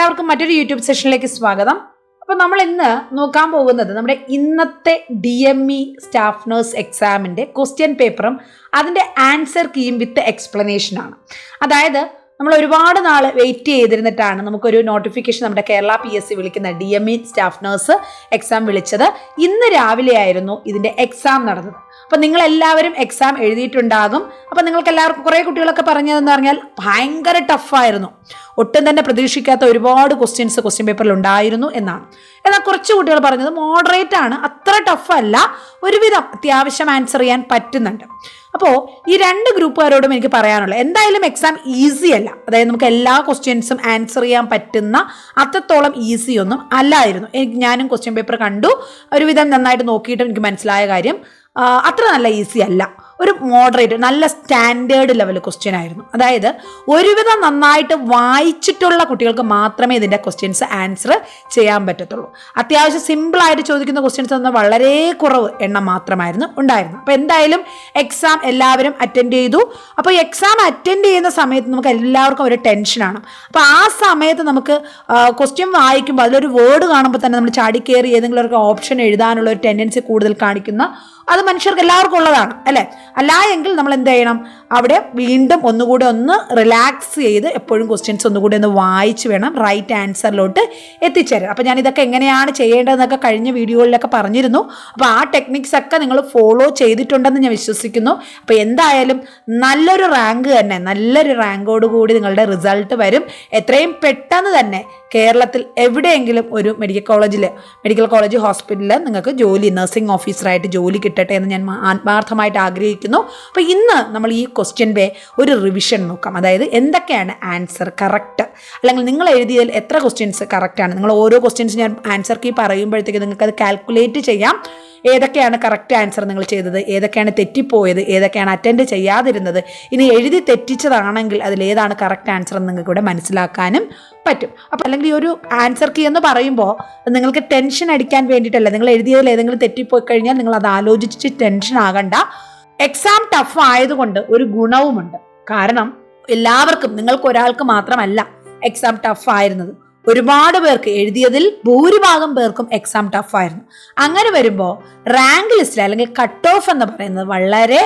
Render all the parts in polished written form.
എല്ലാവർക്കും മറ്റൊരു യൂട്യൂബ് സെഷനിലേക്ക് സ്വാഗതം. അപ്പോൾ നമ്മൾ ഇന്ന് നോക്കാൻ പോകുന്നത് നമ്മുടെ ഇന്നത്തെ DME സ്റ്റാഫ് നഴ്സ് എക്സാമിൻ്റെ ക്വസ്റ്റ്യൻ പേപ്പറും അതിൻ്റെ ആൻസർ കീയും വിത്ത് എക്സ്പ്ലനേഷനാണ്. അതായത് നമ്മൾ ഒരുപാട് നാൾ വെയിറ്റ് ചെയ്തിരുന്നിട്ടാണ് നമുക്കൊരു നോട്ടിഫിക്കേഷൻ നമ്മുടെ കേരള PSC വിളിക്കുന്ന DME സ്റ്റാഫ് നഴ്സ് എക്സാം വിളിച്ചത്. ഇന്ന് രാവിലെ ആയിരുന്നു ഇതിൻ്റെ എക്സാം നടന്നത്. അപ്പോൾ നിങ്ങളെല്ലാവരും എക്സാം എഴുതിയിട്ടുണ്ടാകും. അപ്പോൾ നിങ്ങൾക്ക് എല്ലാവർക്കും കുറേ കുട്ടികളൊക്കെ പറഞ്ഞതെന്ന് പറഞ്ഞാൽ ഭയങ്കര ടഫായിരുന്നു, ഒട്ടും തന്നെ പ്രതീക്ഷിക്കാത്ത ഒരുപാട് ക്വസ്റ്റ്യൻ പേപ്പറിൽ ഉണ്ടായിരുന്നു എന്നാണ്. എന്നാൽ കുറച്ച് കുട്ടികൾ പറഞ്ഞത് മോഡറേറ്റ് ആണ്, അത്ര ടഫല്ല, ഒരുവിധം അത്യാവശ്യം ആൻസർ ചെയ്യാൻ പറ്റുന്നുണ്ട്. അപ്പോൾ ഈ രണ്ട് ഗ്രൂപ്പുകാരോടും എനിക്ക് പറയാനുള്ളത്, എന്തായാലും എക്സാം ഈസി അല്ല. അതായത് നമുക്ക് എല്ലാ ക്വസ്റ്റ്യൻസും ആൻസർ ചെയ്യാൻ പറ്റുന്ന അത്രത്തോളം ഈസി ഒന്നും അല്ലായിരുന്നു. ഞാനും ക്വസ്റ്റ്യൻ പേപ്പർ കണ്ടു, ഒരുവിധം നന്നായിട്ട് നോക്കിയിട്ടും എനിക്ക് മനസ്സിലായ കാര്യം അത്ര നല്ല ഈസി അല്ല. ഒരു മോഡറേറ്റ് നല്ല സ്റ്റാൻഡേർഡ് ലെവൽ ക്വസ്റ്റ്യൻ ആയിരുന്നു. അതായത് ഒരുവിധം നന്നായിട്ട് വായിച്ചിട്ടുള്ള കുട്ടികൾക്ക് മാത്രമേ ഇതിൻ്റെ ക്വസ്റ്റ്യൻസ് ആൻസർ ചെയ്യാൻ പറ്റത്തുള്ളൂ. അത്യാവശ്യം സിമ്പിളായിട്ട് ചോദിക്കുന്ന ക്വസ്റ്റ്യൻസ് ഒന്നും വളരെ കുറവ് എണ്ണം മാത്രമായിരുന്നു ഉണ്ടായിരുന്നത്. അപ്പോൾ എന്തായാലും എക്സാം എല്ലാവരും അറ്റൻഡ് ചെയ്തു. അപ്പോൾ എക്സാം അറ്റൻഡ് ചെയ്യുന്ന സമയത്ത് നമുക്ക് എല്ലാവർക്കും ഒരു ടെൻഷനാണ്. അപ്പോൾ ആ സമയത്ത് നമുക്ക് ക്വസ്റ്റ്യൻ വായിക്കുമ്പോൾ അതിലൊരു വേർഡ് കാണുമ്പോൾ തന്നെ നമ്മൾ ചാടിക്കയറി ഏതെങ്കിലും ഒരു ഓപ്ഷൻ എഴുതാനുള്ള ഒരു ടെൻഡൻസി കൂടുതൽ കാണിക്കുന്ന, അത് മനുഷ്യർക്ക് എല്ലാവർക്കും ഉള്ളതാണ് അല്ലേ? അല്ല എങ്കിൽ നമ്മൾ എന്ത് ചെയ്യണം, അവിടെ വീണ്ടും ഒന്നുകൂടി ഒന്ന് റിലാക്സ് ചെയ്ത് എപ്പോഴും ക്വസ്റ്റ്യൻസ് ഒന്നുകൂടി ഒന്ന് വായിച്ച് വേണം റൈറ്റ് ആൻസറിലോട്ട് എത്തിച്ചേരാൻ. അപ്പോൾ ഞാൻ ഇതൊക്കെ എങ്ങനെയാണ് ചെയ്യേണ്ടതെന്നൊക്കെ കഴിഞ്ഞ വീഡിയോകളിലൊക്കെ പറഞ്ഞിരുന്നു. അപ്പോൾ ആ ടെക്നിക്സ് ഒക്കെ നിങ്ങൾ ഫോളോ ചെയ്തിട്ടുണ്ടെന്ന് ഞാൻ വിശ്വസിക്കുന്നു. അപ്പോൾ എന്തായാലും നല്ലൊരു റാങ്ക് തന്നെ, നല്ലൊരു റാങ്കോട് കൂടി നിങ്ങളുടെ റിസൾട്ട് വരും. എത്രയും പെട്ടെന്ന് തന്നെ കേരളത്തിൽ എവിടെയെങ്കിലും ഒരു മെഡിക്കൽ കോളേജ് ഹോസ്പിറ്റലിൽ നിങ്ങൾക്ക് ജോലി, നഴ്സിംഗ് ഓഫീസറായിട്ട് ജോലി കിട്ടട്ടെ എന്ന് ഞാൻ ആത്മാർത്ഥമായിട്ട് ആഗ്രഹിക്കുന്നു. അപ്പോൾ ഇന്ന് നമ്മൾ ഈ ക്വസ്റ്റ്യൻ്റെ ഒരു റിവിഷൻ നോക്കാം. അതായത് എന്തൊക്കെയാണ് ആൻസർ കറക്റ്റ്, അല്ലെങ്കിൽ നിങ്ങൾ എഴുതിയതിൽ എത്ര ക്വസ്റ്റ്യൻസ് കറക്റ്റാണ്. നിങ്ങൾ ഓരോ ക്വസ്റ്റ്യൻസ് ഞാൻ ആൻസർ കീ പറയുമ്പോഴത്തേക്ക് നിങ്ങൾക്ക് അത് കാൽക്കുലേറ്റ് ചെയ്യാം. ഏതൊക്കെയാണ് കറക്റ്റ് ആൻസർ നിങ്ങൾ ചെയ്തത്, ഏതൊക്കെയാണ് തെറ്റിപ്പോയത്, ഏതൊക്കെയാണ് അറ്റൻഡ് ചെയ്യാതിരുന്നത്, ഇനി എഴുതി തെറ്റിച്ചതാണെങ്കിൽ അതിലേതാണ് കറക്റ്റ് ആൻസർ എന്ന് നിങ്ങൾക്ക് ഇവിടെ മനസ്സിലാക്കാനും പറ്റും. അപ്പോൾ അല്ലെങ്കിൽ ഈ ഒരു ആൻസർ കീ എന്ന് പറയുമ്പോൾ നിങ്ങൾക്ക് ടെൻഷൻ അടിക്കാൻ വേണ്ടിയിട്ടല്ല. നിങ്ങൾ എഴുതിയതിൽ ഏതെങ്കിലും തെറ്റിപ്പോയി കഴിഞ്ഞാൽ നിങ്ങൾ അത് ആലോചിച്ച് ടെൻഷൻ ആകണ്ട. എക്സാം ടഫ് ആയതുകൊണ്ട് ഒരു ഗുണവുമുണ്ട്. കാരണം എല്ലാവർക്കും, നിങ്ങൾക്ക് ഒരാൾക്ക് മാത്രമല്ല എക്സാം ടഫ് ആയിരുന്നത്. ഒരുപാട് പേർക്ക്, എഴുതിയതിൽ ഭൂരിഭാഗം പേർക്കും എക്സാം ടഫായിരുന്നു. അങ്ങനെ വരുമ്പോൾ റാങ്ക് ലിസ്റ്റിൽ അല്ലെങ്കിൽ കട്ട് ഓഫ് എന്ന് പറയുന്നത് വളരെ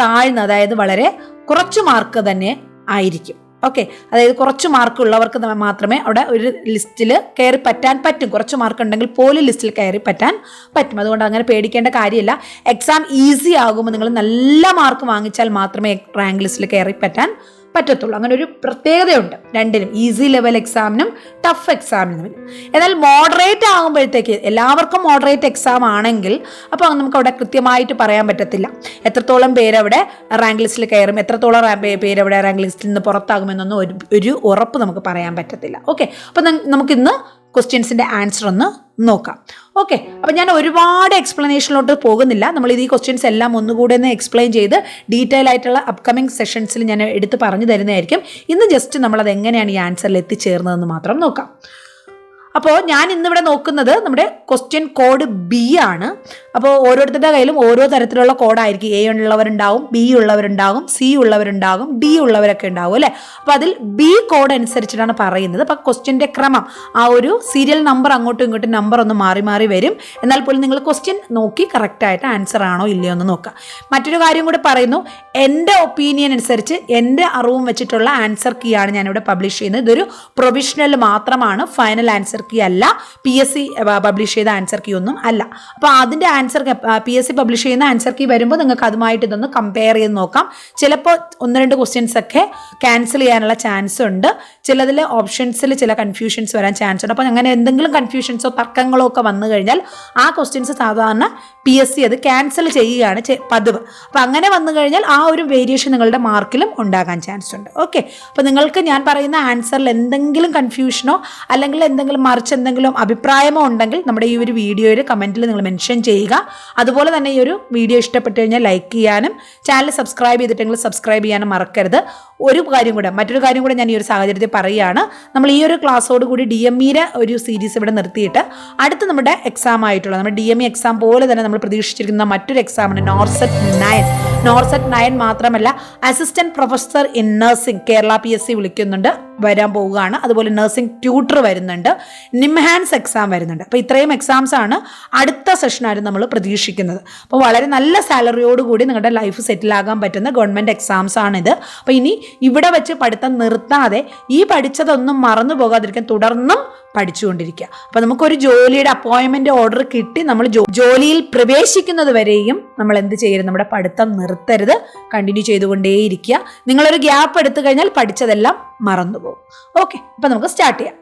താഴ്ന്ന, അതായത് വളരെ കുറച്ച് മാർക്ക് തന്നെ ആയിരിക്കും. ഓക്കെ, അതായത് കുറച്ച് മാർക്ക് ഉള്ളവർക്ക് മാത്രമേ അവിടെ ഒരു ലിസ്റ്റിൽ കയറി പറ്റാൻ പറ്റും. കുറച്ച് മാർക്ക് ഉണ്ടെങ്കിൽ പോലും ലിസ്റ്റിൽ കയറി പറ്റാൻ പറ്റും. അതുകൊണ്ട് അങ്ങനെ പേടിക്കേണ്ട കാര്യമില്ല. എക്സാം ഈസി ആകുമ്പോൾ നിങ്ങൾ നല്ല മാർക്ക് വാങ്ങിച്ചാൽ മാത്രമേ റാങ്ക് ലിസ്റ്റിൽ കയറി പറ്റാൻ പറ്റത്തുള്ളൂ. അങ്ങനെ ഒരു പ്രത്യേകതയുണ്ട് രണ്ടിനും, ഈസി ലെവൽ എക്സാമിനും ടഫ് എക്സാമിനും. എന്നാൽ മോഡറേറ്റ് ആകുമ്പോഴത്തേക്ക്, എല്ലാവർക്കും മോഡറേറ്റ് എക്സാം ആണെങ്കിൽ അപ്പോൾ നമുക്ക് അവിടെ കൃത്യമായിട്ട് പറയാൻ പറ്റത്തില്ല എത്രത്തോളം പേരവിടെ റാങ്ക് ലിസ്റ്റിൽ കയറും, എത്രത്തോളം പേരവിടെ റാങ്ക് ലിസ്റ്റിൽ നിന്ന് പുറത്താകുമെന്നൊന്നും ഒരു ഉറപ്പ് നമുക്ക് പറയാൻ പറ്റത്തില്ല. ഓക്കെ, അപ്പോൾ നമുക്കിന്ന് ക്വസ്റ്റ്യൻസിൻ്റെ ആൻസർ ഒന്ന് നോക്കാം. ഓക്കെ, അപ്പം ഞാൻ ഒരുപാട് എക്സ്പ്ലനേഷനിലോട്ട് പോകുന്നില്ല. നമ്മൾ ഈ ക്വസ്റ്റ്യൻസ് എല്ലാം ഒന്നുകൂടെ ഒന്ന് എക്സ്പ്ലെയിൻ ചെയ്ത് ഡീറ്റെയിൽ ആയിട്ടുള്ള അപ്കമിങ് സെഷൻസിൽ ഞാൻ എടുത്ത് പറഞ്ഞു തരുന്നതായിരിക്കും. ഇന്ന് ജസ്റ്റ് നമ്മളത് എങ്ങനെയാണ് ഈ ആൻസറിൽ എത്തിച്ചേർന്നതെന്ന് മാത്രം നോക്കാം. അപ്പോൾ ഞാൻ ഇന്നിവിടെ നോക്കുന്നത് നമ്മുടെ ക്വസ്റ്റ്യൻ കോഡ് B ആണ്. അപ്പോൾ ഓരോരുത്തരുടെ കയ്യിലും ഓരോ തരത്തിലുള്ള കോഡായിരിക്കും. A ഉള്ളവരുണ്ടാവും, B ഉള്ളവരുണ്ടാകും, C ഉള്ളവരുണ്ടാകും, D ഉള്ളവരൊക്കെ ഉണ്ടാവും അല്ലേ? അപ്പോൾ അതിൽ B കോഡ് അനുസരിച്ചിട്ടാണ് പറയുന്നത്. അപ്പോൾ ക്വസ്റ്റ്യൻ്റെ ക്രമം, ആ ഒരു സീരിയൽ നമ്പർ അങ്ങോട്ടും ഇങ്ങോട്ടും നമ്പർ ഒന്ന് മാറി മാറി വരും. എന്നാൽ പോലും നിങ്ങൾ ക്വസ്റ്റ്യൻ നോക്കി കറക്റ്റായിട്ട് ആൻസർ ആണോ ഇല്ലയോ എന്ന് നോക്കുക. മറ്റൊരു കാര്യം കൂടി പറയുന്നു, എൻ്റെ ഒപ്പീനിയൻ അനുസരിച്ച് എൻ്റെ അറിവും വെച്ചിട്ടുള്ള ആൻസർ കീ ആണ് ഞാനിവിടെ പബ്ലിഷ് ചെയ്യുന്നത്. ഇതൊരു പ്രൊവിഷണൽ മാത്രമാണ്, ഫൈനൽ ആൻസർ കീ അല്ല. PSC പബ്ലിഷ് ചെയ്ത ആൻസർ കീ ഒന്നും അല്ല. അപ്പോൾ അതിൻ്റെ ആൻസർ PSC പബ്ലിഷ് ചെയ്യുന്ന ആൻസർ കീ വരുമ്പോൾ നിങ്ങൾക്ക് അതുമായിട്ട് ഇതൊന്ന് കമ്പയർ ചെയ്ത് നോക്കാം. ചിലപ്പോൾ 1-2 ക്വസ്റ്റ്യൻസ് ഒക്കെ ക്യാൻസൽ ചെയ്യാനുള്ള ചാൻസ് ഉണ്ട്. ചിലതിൽ ഓപ്ഷൻസിൽ ചില കൺഫ്യൂഷൻസ് വരാൻ ചാൻസ് ഉണ്ട്. അപ്പോൾ അങ്ങനെ എന്തെങ്കിലും കൺഫ്യൂഷൻസോ തർക്കങ്ങളോ ഒക്കെ വന്നു കഴിഞ്ഞാൽ ആ ക്വസ്റ്റ്യൻസ് സാധാരണ PSC അത് ക്യാൻസൽ ചെയ്യുകയാണ് പതിവ്. അപ്പോൾ അങ്ങനെ വന്നു കഴിഞ്ഞാൽ ആ ഒരു വേരിയേഷൻ നിങ്ങളുടെ മാർക്കിലും ഉണ്ടാകാൻ ചാൻസ് ഉണ്ട്. ഓക്കെ, അപ്പോൾ നിങ്ങൾക്ക് ഞാൻ പറയുന്ന ആൻസറിൽ എന്തെങ്കിലും കൺഫ്യൂഷനോ അല്ലെങ്കിൽ എന്തെങ്കിലും അഭിപ്രായമോ ഉണ്ടെങ്കിൽ നമ്മുടെ ഈ ഒരു വീഡിയോയിൽ കമൻറ്റിൽ നിങ്ങൾ മെൻഷൻ ചെയ്യുക. അതുപോലെ തന്നെ ഈ ഒരു വീഡിയോ ഇഷ്ടപ്പെട്ടു കഴിഞ്ഞാൽ ലൈക്ക് ചെയ്യാനും ചാനൽ സബ്സ്ക്രൈബ് ചെയ്തിട്ടെങ്കിൽ സബ്സ്ക്രൈബ് ചെയ്യാനും മറക്കരുത്. മറ്റൊരു കാര്യം കൂടെ ഞാൻ ഈ ഒരു സാഹചര്യത്തിൽ പറയുകയാണ്. നമ്മൾ ഈ ഒരു ക്ലാസ്സോട് കൂടി DMEയുടെ ഒരു സീരീസ് ഇവിടെ നിർത്തിയിട്ട് അടുത്ത് നമ്മുടെ എക്സാം ആയിട്ടുള്ള നമ്മുടെ DME എക്സാം പോലെ തന്നെ നമ്മൾ പ്രതീക്ഷിച്ചിരിക്കുന്ന മറ്റൊരു എക്സാമാണ് നോർസെറ്റ് 9 മാത്രമല്ല, assistant professor in nursing Kerala PSC വിളിക്കുന്നുണ്ട്. വരാൻ പോവുകയാണ്. അതുപോലെ നഴ്സിംഗ് ട്യൂട്ടർ വരുന്നുണ്ട്, നിംഹാൻസ് എക്സാം വരുന്നുണ്ട്. അപ്പോൾ ഇത്രയും എക്സാംസ് ആണ് അടുത്ത സെഷനായിട്ട് നമ്മൾ പ്രതീക്ഷിക്കുന്നത്. അപ്പോൾ വളരെ നല്ല സാലറിയോടുകൂടി നിങ്ങളുടെ ലൈഫ് സെറ്റിലാകാൻ പറ്റുന്ന ഗവൺമെൻറ് എക്സാംസ് ആണിത്. അപ്പോൾ ഇനി ഇവിടെ വെച്ച് പഠിത്തം നിർത്താതെ ഈ പഠിച്ചതൊന്നും മറന്നു പോകാതിരിക്കാൻ തുടർന്നും പഠിച്ചുകൊണ്ടിരിക്കുക. അപ്പോൾ നമുക്കൊരു ജോലിയുടെ അപ്പോയിൻമെൻറ്റ് ഓർഡർ കിട്ടി നമ്മൾ ജോലിയിൽ പ്രവേശിക്കുന്നത് വരെയും നമ്മൾ എന്ത് ചെയ്യരുത്, നമ്മുടെ പഠിത്തം നിർത്തരുത്, കണ്ടിന്യൂ ചെയ്തുകൊണ്ടേയിരിക്കുക. നിങ്ങളൊരു ഗ്യാപ്പ് എടുത്തു കഴിഞ്ഞാൽ പഠിച്ചതെല്ലാം മറന്നു പോകും. ഓക്കെ, അപ്പം നമുക്ക് സ്റ്റാർട്ട് ചെയ്യാം.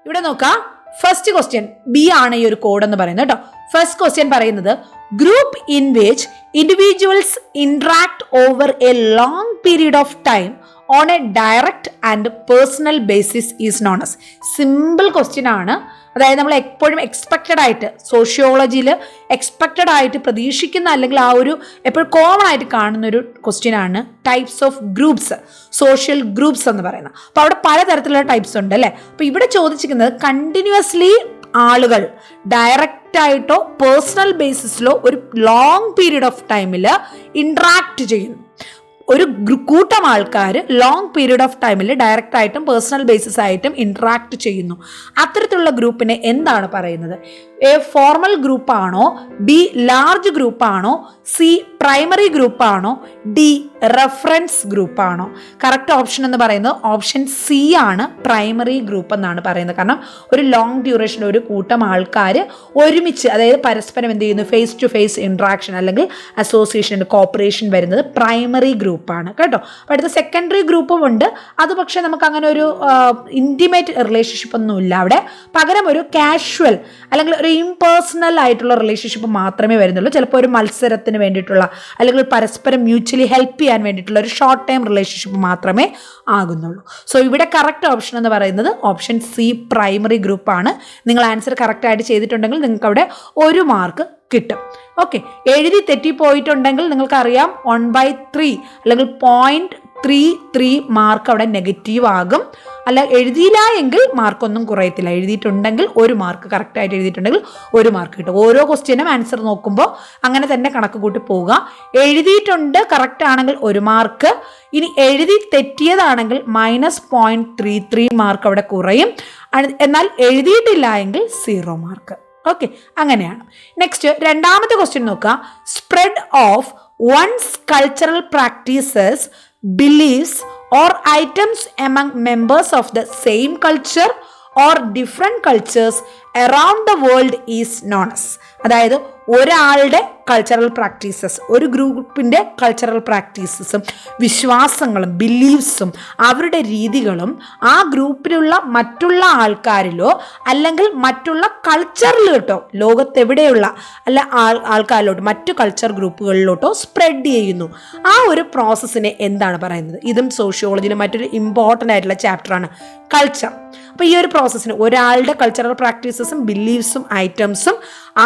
ഇവിടെ നോക്കാം, ഫസ്റ്റ് ക്വസ്റ്റ്യൻ ബി ആണ് ഈ ഒരു കോഡ് എന്ന് പറയുന്നത് കേട്ടോ. ഫസ്റ്റ് ക്വസ്റ്റ്യൻ പറയുന്നത് group in which individuals interact over A long period of time on A direct and personal basis is known as. Simple question ആണ്. അതായത് നമ്മൾ എപ്പോഴും എക്സ്പെക്റ്റഡ് ആയിട്ട് സോഷ്യോളജിയിൽ എക്സ്പെക്റ്റഡ് ആയിട്ട് പ്രതീക്ഷിക്കുന്ന അല്ലെങ്കിൽ ആ ഒരു എപ്പോഴും കോമൺ ആയിട്ട് കാണുന്ന ഒരു ക്വസ്റ്റ്യൻ ആണ് types of groups, social groups എന്ന് പറയുന്നത്. അപ്പോൾ അവിടെ പലതരത്തിലുള്ള ടൈപ്സ് ഉണ്ട് അല്ലേ. അപ്പോൾ ഇവിടെ ചോദിച്ചിരിക്കുന്നത് കണ്ടിന്യൂസ്ലി ആളുകൾ ഡയറക്റ്റ് ആയിട്ടോ പേഴ്സണൽ ബേസിസിലോ ഒരു ലോങ് പീരീഡ് ഓഫ് ടൈമിൽ ഇന്ററാക്ട് ചെയ്യുന്നു. ഒരു കൂട്ടം ആൾക്കാർ ലോങ് പീരീഡ് ഓഫ് ടൈമിൽ ഡയറക്റ്റ് ആയിട്ടും പേഴ്സണൽ ബേസിസ് ആയിട്ടും ഇന്ററാക്ട് ചെയ്യുന്നു. അത്തരത്തിലുള്ള ഗ്രൂപ്പിനെ എന്താണ് പറയുന്നത്? എ ഫോർമൽ ഗ്രൂപ്പാണോ, ബി ലാർജ് ഗ്രൂപ്പാണോ, സി പ്രൈമറി ഗ്രൂപ്പാണോ, ഡി റെഫറൻസ് ഗ്രൂപ്പാണോ? കറക്റ്റ് ഓപ്ഷൻ എന്ന് പറയുന്നത് ഓപ്ഷൻ സി ആണ്, പ്രൈമറി ഗ്രൂപ്പ് എന്നാണ് പറയുന്നത്. കാരണം ഒരു ലോങ് ഡ്യൂറേഷൻ ഒരു കൂട്ടം ആൾക്കാർ ഒരുമിച്ച്, അതായത് പരസ്പരം എന്ത് ചെയ്യുന്നു, ഫേസ് ടു ഫേസ് ഇൻട്രാക്ഷൻ അല്ലെങ്കിൽ അസോസിയേഷൻ കോപ്പറേഷൻ വരുന്നത് പ്രൈമറി ഗ്രൂപ്പാണ് കേട്ടോ. അപ്പോൾ അടുത്ത സെക്കൻഡറി ഗ്രൂപ്പും ഉണ്ട്. അത് പക്ഷേ നമുക്ക് അങ്ങനെ ഒരു ഇൻറ്റിമേറ്റ് റിലേഷൻഷിപ്പ് ഒന്നും ഇല്ല അവിടെ. പകരം ഒരു കാഷ്വൽ അല്ലെങ്കിൽ ഒരു ഇംപേഴ്സണൽ ആയിട്ടുള്ള റിലേഷൻഷിപ്പ് മാത്രമേ വരുന്നുള്ളൂ. ചിലപ്പോൾ ഒരു മത്സരത്തിന് വേണ്ടിയിട്ടുള്ള അല്ലെങ്കിൽ പരസ്പരം മ്യൂച്വലി ഹെൽപ്പ് ചെയ്യാൻ വേണ്ടിയിട്ടുള്ള ഒരു ഷോർട്ട് ടൈം റിലേഷൻഷിപ്പ് മാത്രമേ ആകുന്നുള്ളൂ. സോ ഇവിടെ കറക്റ്റ് ഓപ്ഷൻ എന്ന് പറയുന്നത് ഓപ്ഷൻ സി പ്രൈമറി ഗ്രൂപ്പാണ്. നിങ്ങൾ ആൻസർ കറക്റ്റായിട്ട് ചെയ്തിട്ടുണ്ടെങ്കിൽ നിങ്ങൾക്ക് അവിടെ 1 മാർക്ക് കിട്ടും. ഓക്കെ, എഴുതി തെറ്റിപ്പോയിട്ടുണ്ടെങ്കിൽ നിങ്ങൾക്കറിയാം 1/3 അല്ലെങ്കിൽ 0.33 മാർക്ക് അവിടെ നെഗറ്റീവ് ആകും. അല്ല എഴുതിയില്ല എങ്കിൽ മാർക്കൊന്നും കുറയത്തില്ല. എഴുതിയിട്ടുണ്ടെങ്കിൽ 1 മാർക്ക്, കറക്റ്റായിട്ട് എഴുതിയിട്ടുണ്ടെങ്കിൽ 1 മാർക്ക് കിട്ടും. ഓരോ ക്വസ്റ്റ്യനും ആൻസർ നോക്കുമ്പോൾ അങ്ങനെ തന്നെ കണക്ക് കൂട്ടി പോവുക. എഴുതിയിട്ടുണ്ട് കറക്റ്റ് ആണെങ്കിൽ 1 മാർക്ക്, ഇനി എഴുതി തെറ്റിയതാണെങ്കിൽ -0.33 മാർക്ക് അവിടെ കുറയും. എന്നാൽ എഴുതിയിട്ടില്ല എങ്കിൽ 0 മാർക്ക്. ഓക്കെ, അങ്ങനെയാണ്. നെക്സ്റ്റ് രണ്ടാമത്തെ ക്വസ്റ്റ്യൻ നോക്കുക. Spread of one's cultural practices, beliefs or items among members of the same culture or different cultures around the world is known as. അതായത് ഒരാളുടെ കൾച്ചറൽ പ്രാക്ടീസസ്, ഒരു ഗ്രൂപ്പിൻ്റെ കൾച്ചറൽ പ്രാക്ടീസസും വിശ്വാസങ്ങളും ബിലീഫ്സും അവരുടെ രീതികളും ആ ഗ്രൂപ്പിലുള്ള മറ്റുള്ള ആൾക്കാരിലോ അല്ലെങ്കിൽ മറ്റുള്ള കൾച്ചറിലോട്ടോ, ലോകത്തെവിടെയുള്ള അല്ല ആൾക്കാരിലോട്ടോ മറ്റു കൾച്ചർ ഗ്രൂപ്പുകളിലോട്ടോ സ്പ്രെഡ് ചെയ്യുന്നു. ആ ഒരു പ്രോസസ്സിനെ എന്താണ് പറയുന്നത്? ഇതും സോഷ്യോളജിയിലെ മറ്റൊരു ഇമ്പോർട്ടൻ്റ് ആയിട്ടുള്ള ചാപ്റ്ററാണ് കൾച്ചർ. അപ്പോൾ ഈ ഒരു പ്രോസസ്സിന് ഒരാളുടെ കൾച്ചറൽ പ്രാക്ടീസസും ബിലീഫ്സും ഐറ്റംസും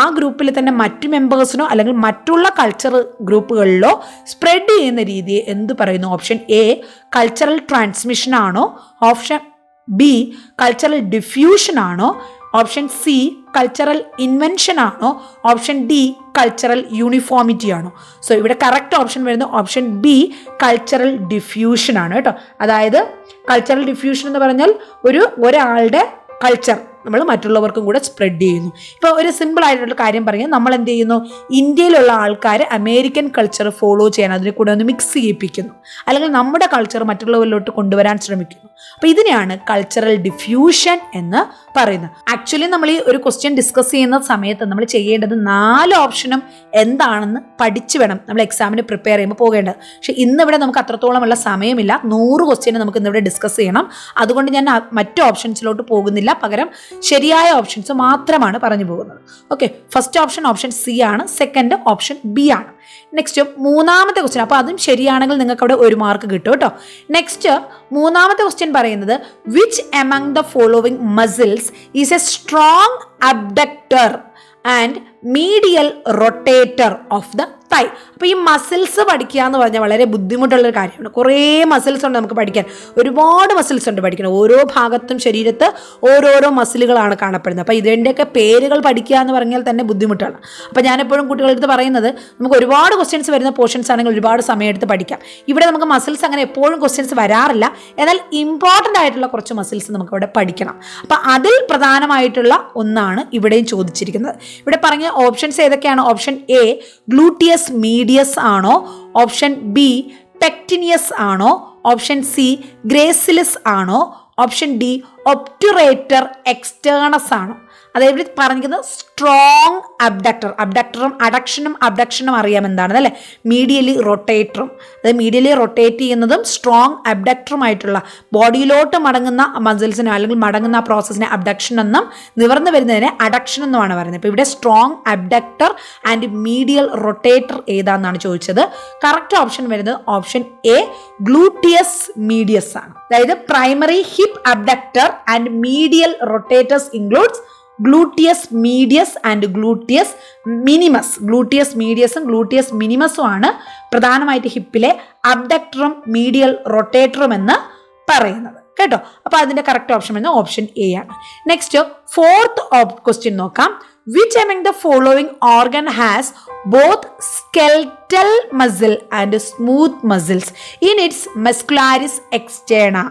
ആ ഗ്രൂപ്പിൽ തന്നെ മറ്റു മെമ്പേഴ്സിനോ അല്ലെങ്കിൽ മറ്റുള്ള കൾച്ചർ ഗ്രൂപ്പുകളിലോ സ്പ്രെഡ് ചെയ്യുന്ന രീതിയെ എന്ത് പറയുന്നു? ഓപ്ഷൻ എ കൾച്ചറൽ ട്രാൻസ്മിഷൻ ആണോ, ഓപ്ഷൻ ബി കൾച്ചറൽ ഡിഫ്യൂഷൻ ആണോ, ഓപ്ഷൻ സി കൾച്ചറൽ ഇൻവെൻഷൻ ആണോ, ഓപ്ഷൻ ഡി കൾച്ചറൽ യൂണിഫോമിറ്റി ആണോ? സോ ഇവിടെ കറക്റ്റ് ഓപ്ഷൻ വരുന്നത് ഓപ്ഷൻ ബി കൾച്ചറൽ ഡിഫ്യൂഷൻ ആണ് കേട്ടോ. അതായത് കൾച്ചറൽ ഡിഫ്യൂഷൻ എന്ന് പറഞ്ഞാൽ ഒരാളുടെ കൾച്ചർ നമ്മൾ മറ്റുള്ളവർക്കും കൂടെ സ്പ്രെഡ് ചെയ്യുന്നു. ഇപ്പോൾ ഒരു സിമ്പിൾ ആയിട്ടുള്ള കാര്യം പറയാം, നമ്മൾ എന്ത് ചെയ്യുന്നു, ഇന്ത്യയിലുള്ള ആൾക്കാർ അമേരിക്കൻ കൾച്ചർ ഫോളോ ചെയ്യാൻ അതിനെ കൂടെ ഒന്ന് മിക്സ് ചെയ്യിപ്പിക്കുന്നു, അല്ലെങ്കിൽ നമ്മുടെ കൾച്ചർ മറ്റുള്ളവരിലോട്ട് കൊണ്ടുവരാൻ ശ്രമിക്കുന്നു. അപ്പോൾ ഇതിനെയാണ് കൾച്ചറൽ ഡിഫ്യൂഷൻ എന്ന് പറയുന്നത്. ആക്ച്വലി നമ്മൾ ഈ ഒരു ക്വസ്റ്റ്യൻ ഡിസ്കസ് ചെയ്യുന്ന സമയത്ത് നമ്മൾ ചെയ്യേണ്ടത് 4 ഓപ്ഷനും എന്താണെന്ന് പഠിച്ചു വേണം നമ്മൾ എക്സാമിന് പ്രിപ്പയർ ചെയ്യുമ്പോൾ പോകേണ്ടത്. പക്ഷെ ഇന്നിവിടെ നമുക്ക് അത്രത്തോളമുള്ള സമയമില്ല. 100 ക്വസ്റ്റ്യൻ നമുക്ക് ഇന്നിവിടെ ഡിസ്കസ് ചെയ്യണം. അതുകൊണ്ട് ഞാൻ മറ്റു ഓപ്ഷൻസിലോട്ട് പോകുന്നില്ല, പകരം ശരിയായ ഓപ്ഷൻസ് മാത്രമാണ് പറഞ്ഞു പോകുന്നത്. ഓക്കെ, ഫസ്റ്റ് ഓപ്ഷൻ സി ആണ്, സെക്കൻഡ് ഓപ്ഷൻ ബി ആണ്. നെക്സ്റ്റ് മൂന്നാമത്തെ ക്വസ്റ്റ്യൻ, അപ്പോൾ അതും ശരിയാണെങ്കിൽ നിങ്ങൾക്ക് അവിടെ 1 മാർക്ക് കിട്ടും കേട്ടോ. നെക്സ്റ്റ് മൂന്നാമത്തെ ക്വസ്റ്റ്യൻ പറയുന്നത് which among the following muscles is a strong abductor and medial rotator of the thigh. അപ്പോൾ ഈ മസിൽസ് പഠിക്കുക എന്ന് പറഞ്ഞാൽ വളരെ ബുദ്ധിമുട്ടുള്ളൊരു കാര്യമാണ്. കുറേ മസിൽസ് ഉണ്ട് നമുക്ക് പഠിക്കാൻ, ഒരുപാട് മസിൽസ് ഉണ്ട് പഠിക്കണം. ഓരോ ഭാഗത്തും ശരീരത്ത് ഓരോരോ മസിലുകളാണ് കാണപ്പെടുന്നത്. അപ്പോൾ ഇതിൻ്റെയൊക്കെ പേരുകൾ പഠിക്കുക എന്ന് പറഞ്ഞാൽ തന്നെ ബുദ്ധിമുട്ടാണ്. അപ്പോൾ ഞാനെപ്പോഴും കുട്ടികളടുത്ത് പറയുന്നത്, നമുക്ക് ഒരുപാട് ക്വസ്റ്റ്യൻസ് വരുന്ന പോർഷൻസ് ആണെങ്കിൽ ഒരുപാട് സമയമെടുത്ത് പഠിക്കാം. ഇവിടെ നമുക്ക് മസിൽസ് അങ്ങനെ എപ്പോഴും ക്വസ്റ്റ്യൻസ് വരാറില്ല, എന്നാൽ ഇമ്പോർട്ടൻ്റ് ആയിട്ടുള്ള കുറച്ച് മസിൽസ് നമുക്ക് ഇവിടെ പഠിക്കണം. അപ്പോൾ അതിൽ പ്രധാനമായിട്ടുള്ള ഒന്നാണ് ഇവിടെയും ചോദിച്ചിരിക്കുന്നത്. ഇവിടെ പറഞ്ഞ ഓപ്ഷൻസ് ഏതൊക്കെയാണ്? ഓപ്ഷൻ എ ഗ്ലൂട്ടിയസ് മീഡിയസ് ആണോ, ഓപ്ഷൻ ബി പെക്ടിനിയസ് ആണോ, ഓപ്ഷൻ സി ഗ്രേസിലിസ് ആണോ, ഓപ്ഷൻ ഡി ഒബ്റ്റുറേറ്റർ എക്സ്റ്റേണസ് ആണോ. അതായത് പറഞ്ഞിരിക്കുന്നത് സ്ട്രോങ് അബ്ഡക്ടർ, അബ്ഡക്ടറും അഡക്ഷനും അറിയാം എന്താണെന്ന് അല്ലേ, മീഡിയലി റൊട്ടേറ്ററും. അതായത് മീഡിയലി റൊട്ടേറ്റ് ചെയ്യുന്നതും സ്ട്രോങ് അബ്ഡക്ടറുമായിട്ടുള്ള ബോഡിയിലോട്ട് മടങ്ങുന്ന മസിൽസിനെ അല്ലെങ്കിൽ മടങ്ങുന്ന ആ പ്രോസസ്സിനെ അബ്ഡക്ഷൻ എന്നും നിവർന്നു വരുന്നതിനെ അഡക്ഷൻ എന്നുമാണ് പറയുന്നത്. ഇപ്പോൾ ഇവിടെ strong abductor and medial rotator ഏതാണെന്നാണ് ചോദിച്ചത്. കറക്റ്റ് ഓപ്ഷൻ വരുന്നത് ഓപ്ഷൻ എ ഗ്ലൂട്ടിയസ് മീഡിയസ് ആണ്. അതായത് primary hip abductor and medial rotators includes gluteus medius and gluteus minimus. Gluteus മീഡിയസും ഗ്ലൂട്ടിയസ് മിനിമസും ആണ് പ്രധാനമായിട്ട് ഹിപ്പിലെ അബ്ഡക്ടറും മീഡിയൽ റൊട്ടേറ്ററും എന്ന് പറയുന്നത് കേട്ടോ. അപ്പോൾ അതിൻ്റെ കറക്റ്റ് ഓപ്ഷൻ വരുന്നത് ഓപ്ഷൻ എ ആണ്. നെക്സ്റ്റ് ഫോർത്ത് ക്വസ്റ്റ്യൻ നോക്കാം. Which among the following organ has both skeletal muscle and smooth muscles in its muscularis externa?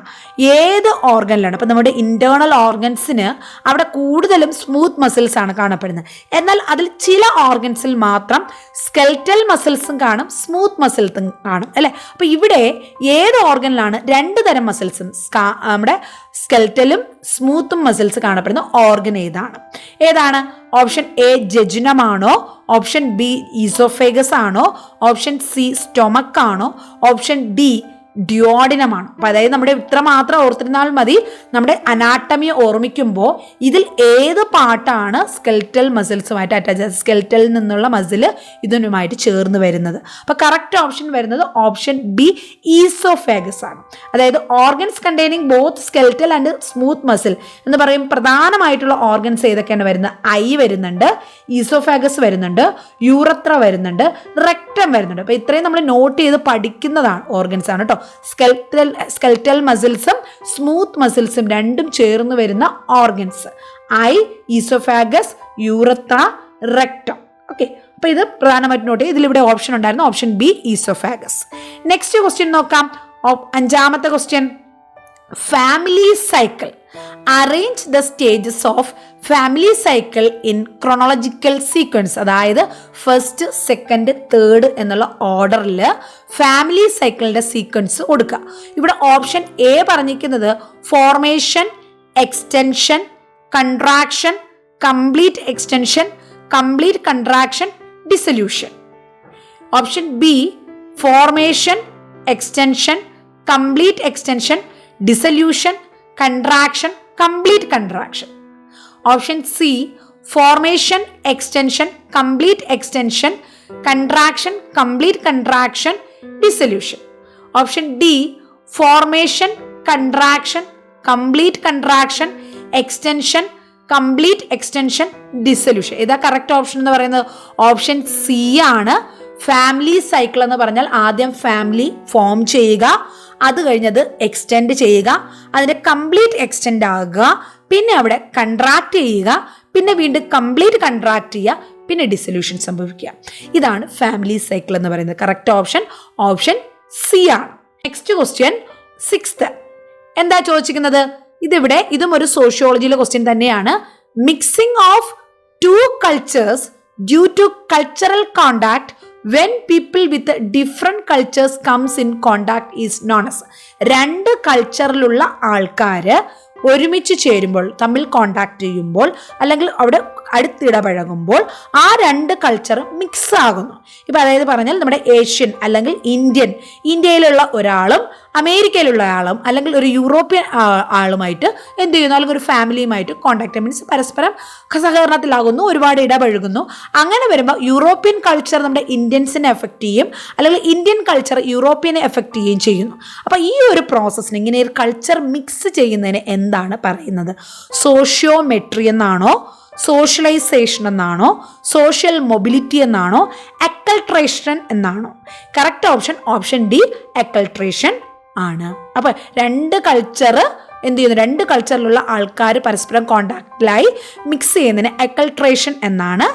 ഏത് ഓർഗനിലാണ്? അപ്പം നമ്മുടെ ഇന്റേണൽ ഓർഗൻസിന് അവിടെ കൂടുതലും സ്മൂത്ത് മസിൽസ് ആണ് കാണപ്പെടുന്നത്. എന്നാൽ അതിൽ ചില ഓർഗൻസിൽ മാത്രം സ്കെൽറ്റൽ മസിൽസും കാണും, സ്മൂത്ത് മസിൽസും കാണും അല്ലേ. അപ്പോൾ ഇവിടെ ഏത് ഓർഗനിലാണ് രണ്ട് തരം മസിൽസും, നമ്മുടെ സ്കെൽറ്റലും സ്മൂത്തും മസിൽസ് കാണപ്പെടുന്ന ഓർഗൻ ഏതാണ്? ഓപ്ഷൻ എ ജെജുനമാണോ, ഓപ്ഷൻ ബി ഈസോഫേഗസ് ആണോ, ഓപ്ഷൻ സി സ്റ്റൊമക്ക് ആണോ, ഓപ്ഷൻ ഡി ഡ്യോഡിനമാണ്. അപ്പോൾ അതായത് നമ്മുടെ ഇത്ര മാത്രം ഓർത്തിരുന്നാൽ മതി. നമ്മുടെ അനാട്ടമി ഓർമ്മിക്കുമ്പോൾ ഇതിൽ ഏത് പാർട്ടാണ് സ്കെൽറ്റൽ മസിൽസുമായിട്ട് അറ്റാച്ച്, സ്കെൽറ്റലിൽ നിന്നുള്ള മസിൽ ഇതിനുമായിട്ട് ചേർന്ന് വരുന്നത്. അപ്പോൾ കറക്റ്റ് ഓപ്ഷൻ വരുന്നത് ഓപ്ഷൻ ബി ഈസോഫാഗസ് ആണ്. അതായത് organs containing both skeletal and smooth muscle എന്ന് പറയും. പ്രധാനമായിട്ടുള്ള ഓർഗൻസ് ഏതൊക്കെയാണ് വരുന്നത്? ഐ വരുന്നുണ്ട്, ഈസോഫാഗസ് വരുന്നുണ്ട്, യൂറത്ര വരുന്നുണ്ട്, റെക്ടം വരുന്നുണ്ട്. അപ്പോൾ ഇത്രയും നമ്മൾ നോട്ട് ചെയ്ത് പഠിക്കുന്നതാണ് ഓർഗൻസ് ആണ് കേട്ടോ. സ്കെൽറ്റൽ മസിൽസും സ്മൂത്ത് മസിൽസും രണ്ടും ചേർന്ന് വരുന്ന organs I, oesophagus, യൂറത്ര, rectum. Okay, അപ്പോൾ ഇത് പ്രധാനമായിട്ട് നോട്ട് ചെയ്ത് ഇതിലിവിടെ ഓപ്ഷൻ ഉണ്ടായിരുന്നു, option B oesophagus. Next question നോക്കാം. അഞ്ചാമത്തെ question, family cycle. Arrange the stages of family cycle in chronological sequence. അതായത് ഫസ്റ്റ്, സെക്കൻഡ്, തേർഡ് എന്നുള്ള ഓർഡറിൽ ഫാമിലി സൈക്കിളിൻ്റെ സീക്വൻസ് കൊടുക്കുക. ഇവിടെ ഓപ്ഷൻ എ പറഞ്ഞിരിക്കുന്നത് formation, extension, contraction, complete extension, complete contraction, dissolution. Option B formation, extension, complete extension, dissolution, contraction, complete contraction. Option C formation, extension, complete extension, contraction, complete contraction, dissolution. Option D formation, contraction, complete contraction, extension, complete extension, dissolution. ഇതാ correct option എന്ന് പറയുന്നത് option C ആണ്. Family cycle എന്ന് പറഞ്ഞാൽ ആദ്യം family form ചെയ്യുക, അത് കഴിഞ്ഞത് എക്സ്റ്റെൻഡ് ചെയ്യുക, അതിൻ്റെ കംപ്ലീറ്റ് എക്സ്റ്റെൻഡ് ആകുക, പിന്നെ അവിടെ കൺട്രാക്ട് ചെയ്യുക, പിന്നെ വീണ്ടും കംപ്ലീറ്റ് കൺട്രാക്ട് ചെയ്യുക, പിന്നെ ഡിസൊല്യൂഷൻ സംഭവിക്കുക. ഇതാണ് ഫാമിലി സൈക്കിൾ എന്ന് പറയുന്നത്. കറക്റ്റ് ഓപ്ഷൻ ഓപ്ഷൻ സി ആണ്. Next question, sixth. എന്താ ചോദിച്ചിരിക്കുന്നത്? ഇതും ഒരു സോഷ്യോളജിയിലെ ക്വസ്റ്റ്യൻ തന്നെയാണ്. Mixing of two cultures due to cultural contact when people with different cultures comes in contact is known as. രണ്ട് കൾച്ചറിലുള്ള ആൾക്കാർ ഒരുമിച്ച് ചേരുമ്പോൾ, തമ്മിൽ കോണ്ടാക്ട് ചെയ്യുമ്പോൾ, അല്ലെങ്കിൽ അവിടെ അടുത്തിടപഴകുമ്പോൾ ആ രണ്ട് കൾച്ചർ മിക്സ് ആകുന്നു. ഇപ്പം അതായത് പറഞ്ഞാൽ നമ്മുടെ ഏഷ്യൻ അല്ലെങ്കിൽ ഇന്ത്യയിലുള്ള ഒരാളും അമേരിക്കയിലുള്ള ആളും അല്ലെങ്കിൽ ഒരു യൂറോപ്യൻ ആളുമായിട്ട് എന്ത് ചെയ്യുന്നു, അല്ലെങ്കിൽ ഒരു ഫാമിലിയുമായിട്ട് കോണ്ടാക്ട് മീൻസ് പരസ്പരം സഹകരണത്തിലാകുന്നു, ഒരുപാട് ഇടപഴകുന്നു. അങ്ങനെ വരുമ്പോൾ യൂറോപ്യൻ കൾച്ചർ നമ്മുടെ ഇന്ത്യൻസിനെ എഫക്റ്റ് ചെയ്യും, അല്ലെങ്കിൽ ഇന്ത്യൻ കൾച്ചർ യൂറോപ്യനെ എഫക്റ്റ് ചെയ്യുകയും ചെയ്യുന്നു. അപ്പോൾ ഈ ഒരു പ്രോസസ്സിന്, ഇങ്ങനെ ഒരു കൾച്ചർ മിക്സ് ചെയ്യുന്നതിന് എന്താണ് പറയുന്നത്? സോഷ്യോമെട്രി എന്നാണോ, സോഷ്യലൈസേഷൻ എന്നാണോ, സോഷ്യൽ മൊബിലിറ്റി എന്നാണോ, അക്കൾട്രേഷൻ എന്നാണോ? കറക്റ്റ് ഓപ്ഷൻ ഓപ്ഷൻ ഡി, അക്കൾട്രേഷൻ ആണ്. അപ്പൊ രണ്ട് കൾച്ചർ എന്ത് ചെയ്യുന്നു, രണ്ട് കൾച്ചറിലുള്ള ആൾക്കാർ പരസ്പരം കോണ്ടാക്റ്റിലായി മിക്സ് ചെയ്യുന്നതിന് അക്കൾട്രേഷൻ എന്നാണ്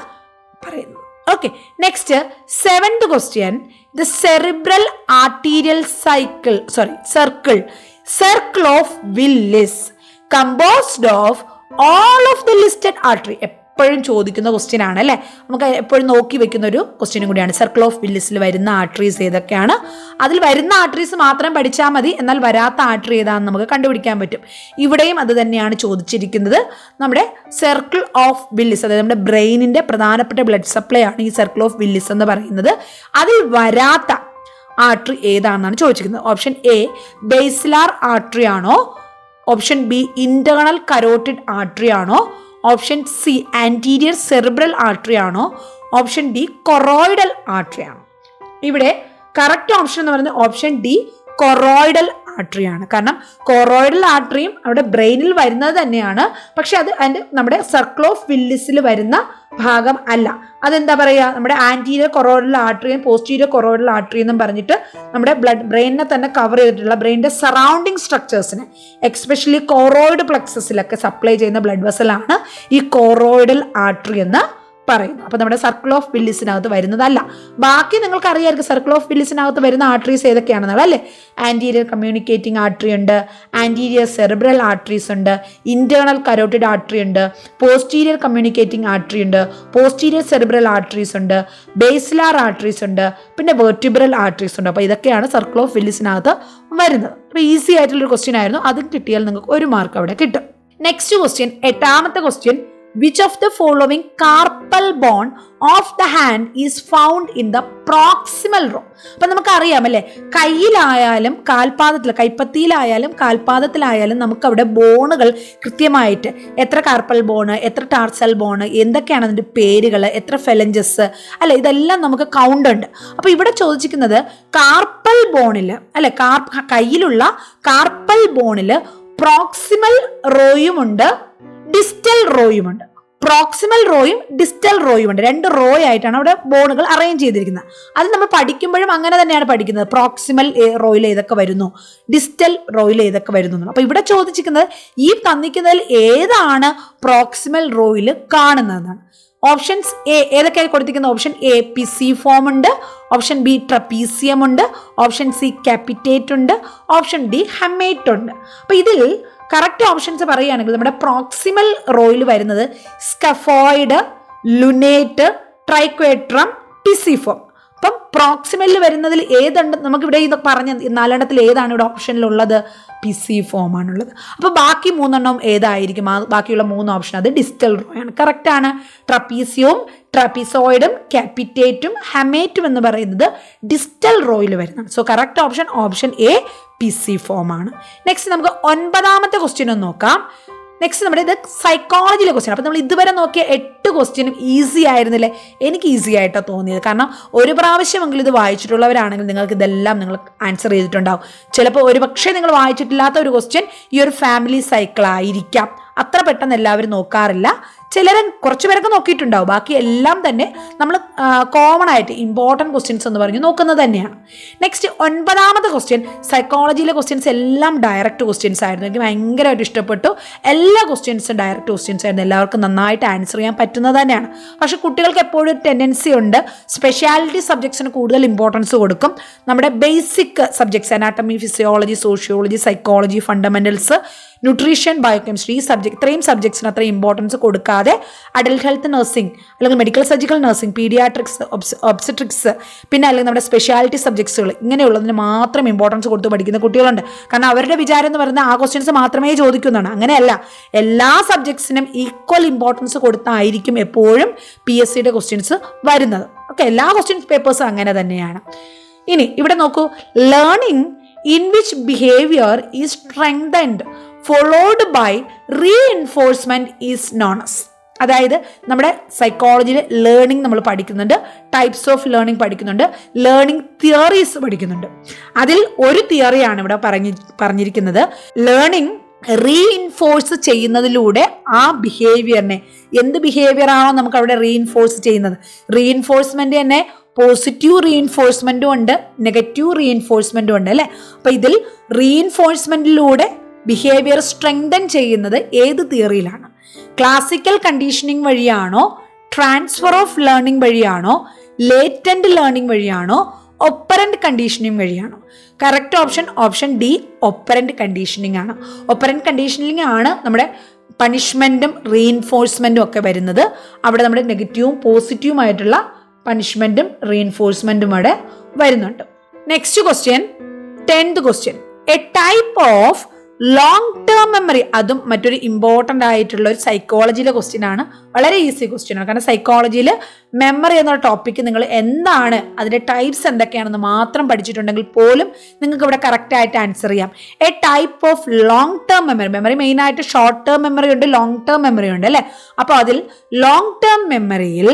പറയുന്നത്. Okay, next 7th question. The cerebral arterial circle of Willis composed of all of the listed artery. എപ്പോഴും ചോദിക്കുന്ന ക്വസ്റ്റ്യൻ ആണ് അല്ലേ, നമുക്ക് എപ്പോഴും നോക്കി വെക്കുന്ന ഒരു ക്വസ്റ്റ്യനും കൂടിയാണ്. സർക്കിൾ ഓഫ് വില്ലിസിൽ വരുന്ന ആർട്ടറീസ് ഏതൊക്കെയാണ്? അതിൽ വരുന്ന ആർട്ടറീസ് മാത്രം പഠിച്ചാൽ മതി, എന്നാൽ വരാത്ത ആർട്ടറി ഏതാണെന്ന് നമുക്ക് കണ്ടുപിടിക്കാൻ പറ്റും. ഇവിടെയും അത് തന്നെയാണ് ചോദിച്ചിരിക്കുന്നത്. നമ്മുടെ സർക്കിൾ ഓഫ് വില്ലിസ്, അതായത് നമ്മുടെ ബ്രെയിനിന്റെ പ്രധാനപ്പെട്ട ബ്ലഡ് സപ്ലൈ ആണ് ഈ സർക്കിൾ ഓഫ് വില്ലിസ് എന്ന് പറയുന്നത്. അതിൽ വരാത്ത ആർട്ടറി ഏതാണെന്നാണ് ചോദിച്ചിരിക്കുന്നത്. ഓപ്ഷൻ എ ബേസിലാർ ആർട്ടറി ആണോ, option B internal carotid artery ആണോ, option C anterior cerebral artery ആണോ, ഓപ്ഷൻ ഡി കൊറോയിഡൽ ആർട്ടറി ആണോ? ഇവിടെ കറക്റ്റ് ഓപ്ഷൻ എന്ന് പറയുന്നത് ഓപ്ഷൻ ഡി കൊറോയിഡൽ ആർട്ടറി ആണ്. കാരണം കൊറോയിഡൽ ആർട്ടറിയും അവിടെ ബ്രെയിനിൽ വരുന്നത് തന്നെയാണ്, പക്ഷെ അത് അതിൻ്റെ നമ്മുടെ സർക്കിൾ ഓഫ് വില്ലിസിൽ വരുന്ന ഭാഗം അല്ല. അതെന്താ പറയുക, നമ്മുടെ ആന്റീരിയർ കൊറോയിഡൽ ആർട്ടറിയും പോസ്റ്റീരിയർ കൊറോയിഡൽ ആർട്ടറി എന്നും പറഞ്ഞിട്ട് നമ്മുടെ ബ്രെയിനിനെ തന്നെ കവർ ചെയ്തിട്ടുള്ള ബ്രെയിനിന്റെ സറൗണ്ടിങ് സ്ട്രക്ചേഴ്സിനെ എക്സ്പെഷ്യലി കൊറോയിഡ് പ്ലക്സസിലൊക്കെ സപ്ലൈ ചെയ്യുന്ന ബ്ലഡ് വെസലാണ് ഈ കൊറോയിഡൽ ആർട്ടറി എന്ന് പറയുന്നു. അപ്പൊ നമ്മുടെ സർക്കിൾ ഓഫ് വില്ലിസിനകത്ത് വരുന്നതല്ല. ബാക്കി നിങ്ങൾക്ക് അറിയാമായിരിക്കും സർക്കിൾ ഓഫ് വില്ലിസിനകത്ത് വരുന്ന ആർട്ടറീസ് ഏതൊക്കെയാണെന്നുള്ള അല്ലേ. ആന്റീരിയർ കമ്മ്യൂണിക്കേറ്റിംഗ് ആർട്ടറി ഉണ്ട്, ആന്റീരിയർ സെറിബ്രൽ ആർട്ടറീസ് ഉണ്ട്, ഇന്റേണൽ കരോട്ടിഡ് ആർട്ടറി ഉണ്ട്, പോസ്റ്റീരിയർ കമ്മ്യൂണിക്കേറ്റിംഗ് ആർട്ടറി ഉണ്ട്, പോസ്റ്റീരിയർ സെറിബ്രൽ ആർട്ടറീസ് ഉണ്ട്, ബേസിലാർ ആർട്ടറീസ് ഉണ്ട്, പിന്നെ വെർട്ടിബ്രൽ ആർട്ടറീസ് ഉണ്ട്. അപ്പോൾ ഇതൊക്കെയാണ് സർക്കിൾ ഓഫ് വില്ലിസിനകത്ത് വരുന്നത്. അപ്പോൾ ഈസി ആയിട്ടുള്ളൊരു ക്വസ്റ്റ്യൻ ആയിരുന്നു. അത് കിട്ടിയാൽ നിങ്ങൾക്ക് 1 മാർക്ക് അവിടെ കിട്ടും. നെക്സ്റ്റ് ക്വസ്റ്റ്യൻ, 8ാമത്തെ question. Which of the following carpal bone of the hand is found in the proximal row? അപ്പൊ നമുക്കറിയാം അല്ലെ, കയ്യിലായാലും കാൽപാദത്തിൽ, കൈപ്പത്തിയിലായാലും കാൽപാദത്തിലായാലും നമുക്ക് അവിടെ ബോണുകൾ കൃത്യമായിട്ട് എത്ര കാർപ്പൽ ബോണ്, എത്ര ടാർസൽ ബോണ്, എന്തൊക്കെയാണ് അതിൻ്റെ പേരുകൾ, എത്ര ഫെലഞ്ചസ് അല്ലെ, ഇതെല്ലാം നമുക്ക് കൗണ്ട് ഉണ്ട്. അപ്പൊ ഇവിടെ ചോദിച്ചിരിക്കുന്നത് കാർപ്പൽ ബോണില് അല്ലെ, കയ്യിലുള്ള കാർപ്പൽ ബോണില് പ്രോക്സിമൽ റോയും ഉണ്ട്, ഡിസ്റ്റൽ റോയുമുണ്ട്. പ്രോക്സിമൽ റോയും ഡിസ്റ്റൽ റോയുമുണ്ട്. 2 റോ ആയിട്ടാണ് അവിടെ ബോണുകൾ അറേഞ്ച് ചെയ്തിരിക്കുന്നത്. അത് നമ്മൾ പഠിക്കുമ്പോഴും അങ്ങനെ തന്നെയാണ് പഠിക്കുന്നത്. പ്രോക്സിമൽ റോയിൽ ഏതൊക്കെ വരുന്നു, ഡിസ്റ്റൽ റോയിൽ ഏതൊക്കെ വരുന്നു. അപ്പൊ ഇവിടെ ചോദിച്ചിരിക്കുന്നത് ഈ തന്നിക്കുന്നതിൽ ഏതാണ് പ്രോക്സിമൽ റോയിൽ കാണുന്നതെന്നാണ്. ഓപ്ഷൻസ് എ ഏതൊക്കെയാണ് കൊടുത്തിരിക്കുന്നത്? ഓപ്ഷൻ എ പിസിഫോം ഉണ്ട്, ഓപ്ഷൻ ബി ട്രപ്പീസിയം ഉണ്ട്, ഓപ്ഷൻ സി ക്യാപിറ്റേറ്റ് ഉണ്ട്, ഓപ്ഷൻ ഡി ഹമേറ്റ് ഉണ്ട്. അപ്പൊ ഇതിൽ കറക്റ്റ് ഓപ്ഷൻസ് പറയുകയാണെങ്കിൽ നമ്മുടെ പ്രോക്സിമൽ റോയിൽ വരുന്നത് സ്കഫോയിഡ്, ലുനേറ്റ്, ട്രൈക്വേട്രം, പിസിഫോം. അപ്പം പ്രോക്സിമലിൽ വരുന്നതിൽ ഏതുണ്ട്? നമുക്കിവിടെ ഇത് പറഞ്ഞ 4 ഏതാണ് ഇവിടെ ഓപ്ഷനിലുള്ളത്? പിസിഫോം ആണുള്ളത്. അപ്പോൾ ബാക്കി 3 ഏതായിരിക്കും? ബാക്കിയുള്ള 3 ഓപ്ഷൻ അത് ഡിസ്റ്റൽ റോ ആണ്. കറക്റ്റ് ആണ്. ട്രപ്പീസിയവും ട്രപ്പിസോയിഡും ക്യാപിറ്റേറ്റും ഹമേറ്റും എന്ന് പറയുന്നത് ഡിസ്റ്റൽ റോയിൽ വരുന്നതാണ്. So correct option option A pisiform ആണ്. നെക്സ്റ്റ് നമുക്ക് 9ാമത്തെ ക്വസ്റ്റ്യൻ ഒന്ന് നോക്കാം. നെക്സ്റ്റ് നമ്മുടെ ഇത് സൈക്കോളജിയിലെ ക്വസ്റ്റ്യൻ. അപ്പോൾ നമ്മൾ ഇതുവരെ നോക്കിയ 8 ക്വസ്റ്റ്യനും ഈസി ആയിരുന്നില്ലേ? എനിക്ക് ഈസി ആയിട്ടാണ് തോന്നിയത്. കാരണം ഒരു പ്രാവശ്യമെങ്കിലും ഇത് വായിച്ചിട്ടുള്ളവരാണെങ്കിൽ നിങ്ങൾക്ക് ഇതെല്ലാം നിങ്ങൾ ആൻസർ ചെയ്തിട്ടുണ്ടാവും. ചിലപ്പോൾ ഒരുപക്ഷെ നിങ്ങൾ വായിച്ചിട്ടില്ലാത്ത ഒരു ക്വസ്റ്റ്യൻ ഈ ഒരു ഫാമിലി സൈക്കിൾ ആയിരിക്കാം. അത്ര പെട്ടെന്ന് എല്ലാവരും നോക്കാറില്ല. കുറച്ച് പേരൊക്കെ നോക്കിയിട്ടുണ്ടാവും. ബാക്കി എല്ലാം തന്നെ നമ്മൾ കോമൺ ആയിട്ട് ഇമ്പോർട്ടൻറ്റ് ക്വസ്റ്റ്യൻസ് എന്ന് പറഞ്ഞ് നോക്കുന്നത് തന്നെയാണ്. നെക്സ്റ്റ് 9ാമത്തെ ക്വസ്റ്റ്യൻ, സൈക്കോളജിയിലെ ക്വസ്റ്റ്യൻസ് എല്ലാം ഡയറക്റ്റ് ക്വസ്റ്റ്യൻസ് ആയിരുന്നു. എനിക്ക് ഭയങ്കരമായിട്ട് ഇഷ്ടപ്പെട്ടു. എല്ലാ ക്വസ്റ്റ്യൻസും ഡയറക്റ്റ് ക്വസ്റ്റ്യൻസ് ആയിരുന്നു. എല്ലാവർക്കും നന്നായിട്ട് ആൻസർ ചെയ്യാൻ പറ്റുന്നത് തന്നെയാണ്. പക്ഷെ കുട്ടികൾക്ക് എപ്പോഴും ഒരു ടെൻഡൻസി ഉണ്ട്, സ്പെഷ്യാലിറ്റി സബ്ജക്ട്സിന് കൂടുതൽ ഇമ്പോർട്ടൻസ് കൊടുക്കും. നമ്മുടെ basic subjects anatomy, physiology, sociology, psychology, fundamentals, nutrition, biochemistry, ഇത്രയും സബ്ജക്ട്സിന് അത്ര ഇമ്പോർട്ടൻസ് കൊടുക്കാതെ അഡൽട്ട് ഹെൽത്ത് നഴ്സിംഗ് അല്ലെങ്കിൽ medical surgical nursing, paediatrics, obstetrics, പിന്നെ അല്ലെങ്കിൽ നമ്മുടെ സ്പെഷ്യാലിറ്റി സബ്ജക്ട്സുകൾ ഇങ്ങനെയുള്ളതിന് മാത്രം ഇമ്പോർട്ടൻസ് കൊടുത്ത് പഠിക്കുന്ന കുട്ടികളുണ്ട്. കാരണം അവരുടെ വിചാരം എന്ന് പറയുന്നത് ആ ക്വസ്റ്റ്യൻസ് മാത്രമേ ചോദിക്കുന്നതാണ്. അങ്ങനെയല്ല, എല്ലാ സബ്ജക്ട്സിനും ഈക്വൽ ഇമ്പോർട്ടൻസ് കൊടുത്തായിരിക്കും എപ്പോഴും PSCയുടെ ക്വസ്റ്റ്യൻസ് വരുന്നത്. ഓക്കെ, എല്ലാ ക്വസ്റ്റ്യൻ പേപ്പേഴ്സും അങ്ങനെ തന്നെയാണ്. ഇനി ഇവിടെ നോക്കൂ, learning in which behavior is strengthened followed by reinforcement is known as. അതായത് നമ്മുടെ സൈക്കോളജിയിൽ ലേണിംഗ് നമ്മൾ പഠിക്കുന്നുണ്ട്, ടൈപ്സ് ഓഫ് ലേണിംഗ് പഠിക്കുന്നുണ്ട്, ലേണിംഗ് തിയറീസ് പഠിക്കുന്നുണ്ട്. അതിൽ ഒരു തിയറിയാണ് ഇവിടെ പറഞ്ഞിരിക്കുന്നത്. ലേണിംഗ് റീഇൻഫോഴ്സ് ചെയ്യുന്നതിലൂടെ ആ ബിഹേവിയറിനെ, എന്ത് ബിഹേവിയർ ആണോ നമുക്ക് അവിടെ റീഇൻഫോഴ്സ് ചെയ്യുന്നത്, റീഇൻഫോഴ്സ്മെന്റ് തന്നെ പോസിറ്റീവ് റീഇൻഫോഴ്സ്മെന്റും ഉണ്ട്, നെഗറ്റീവ് റീഇൻഫോഴ്സ്മെന്റും ഉണ്ട് അല്ലെ. അപ്പൊ ഇതിൽ റീഇൻഫോഴ്സ്മെന്റിലൂടെ ബിഹേവിയർ സ്ട്രെങ്തൻ ചെയ്യുന്നത് ഏത് തിയറിയിലാണ്? ക്ലാസിക്കൽ കണ്ടീഷനിങ് വഴിയാണോ, ട്രാൻസ്ഫർ ഓഫ് ലേണിംഗ് വഴിയാണോ, ലേറ്റന്റ് ലേണിംഗ് വഴിയാണോ, ഒപ്പറന്റ് കണ്ടീഷനിങ് വഴിയാണോ? Correct option D, operant conditioning ആണ്. ഒപ്പറന്റ് കണ്ടീഷനിങ് ആണ് നമ്മുടെ പണിഷ്മെന്റും റീഇൻഫോഴ്സ്മെന്റും ഒക്കെ വരുന്നത്. അവിടെ നമ്മുടെ നെഗറ്റീവും പോസിറ്റീവും ആയിട്ടുള്ള പണിഷ്മെന്റും റീഇൻഫോഴ്സ്മെന്റും അവിടെ വരുന്നുണ്ട്. Next question, 10th question. A type of long term memory, അതും മറ്റൊരു ഇമ്പോർട്ടൻ്റ് ആയിട്ടുള്ള ഒരു സൈക്കോളജിയിലെ ക്വസ്റ്റ്യൻ ആണ്. വളരെ ഈസി ക്വസ്റ്റ്യൻ ആണ്. കാരണം സൈക്കോളജിയിൽ മെമ്മറി എന്ന ടോപ്പിക്ക് നിങ്ങൾ എന്താണ്, അതിന്റെ ടൈപ്സ് എന്തൊക്കെയാണെന്ന് മാത്രം പഠിച്ചിട്ടുണ്ടെങ്കിൽ പോലും നിങ്ങൾക്ക് ഇവിടെ കറക്റ്റ് ആയിട്ട് ആൻസർ ചെയ്യാം. A type of long term memory, memory main ആയിട്ട് ഷോർട്ട് ടേം മെമ്മറി ഉണ്ട്, ലോങ് ടേം മെമ്മറി ഉണ്ട് അല്ലെ. അപ്പോൾ അതിൽ ലോങ് ടേം മെമ്മറിയിൽ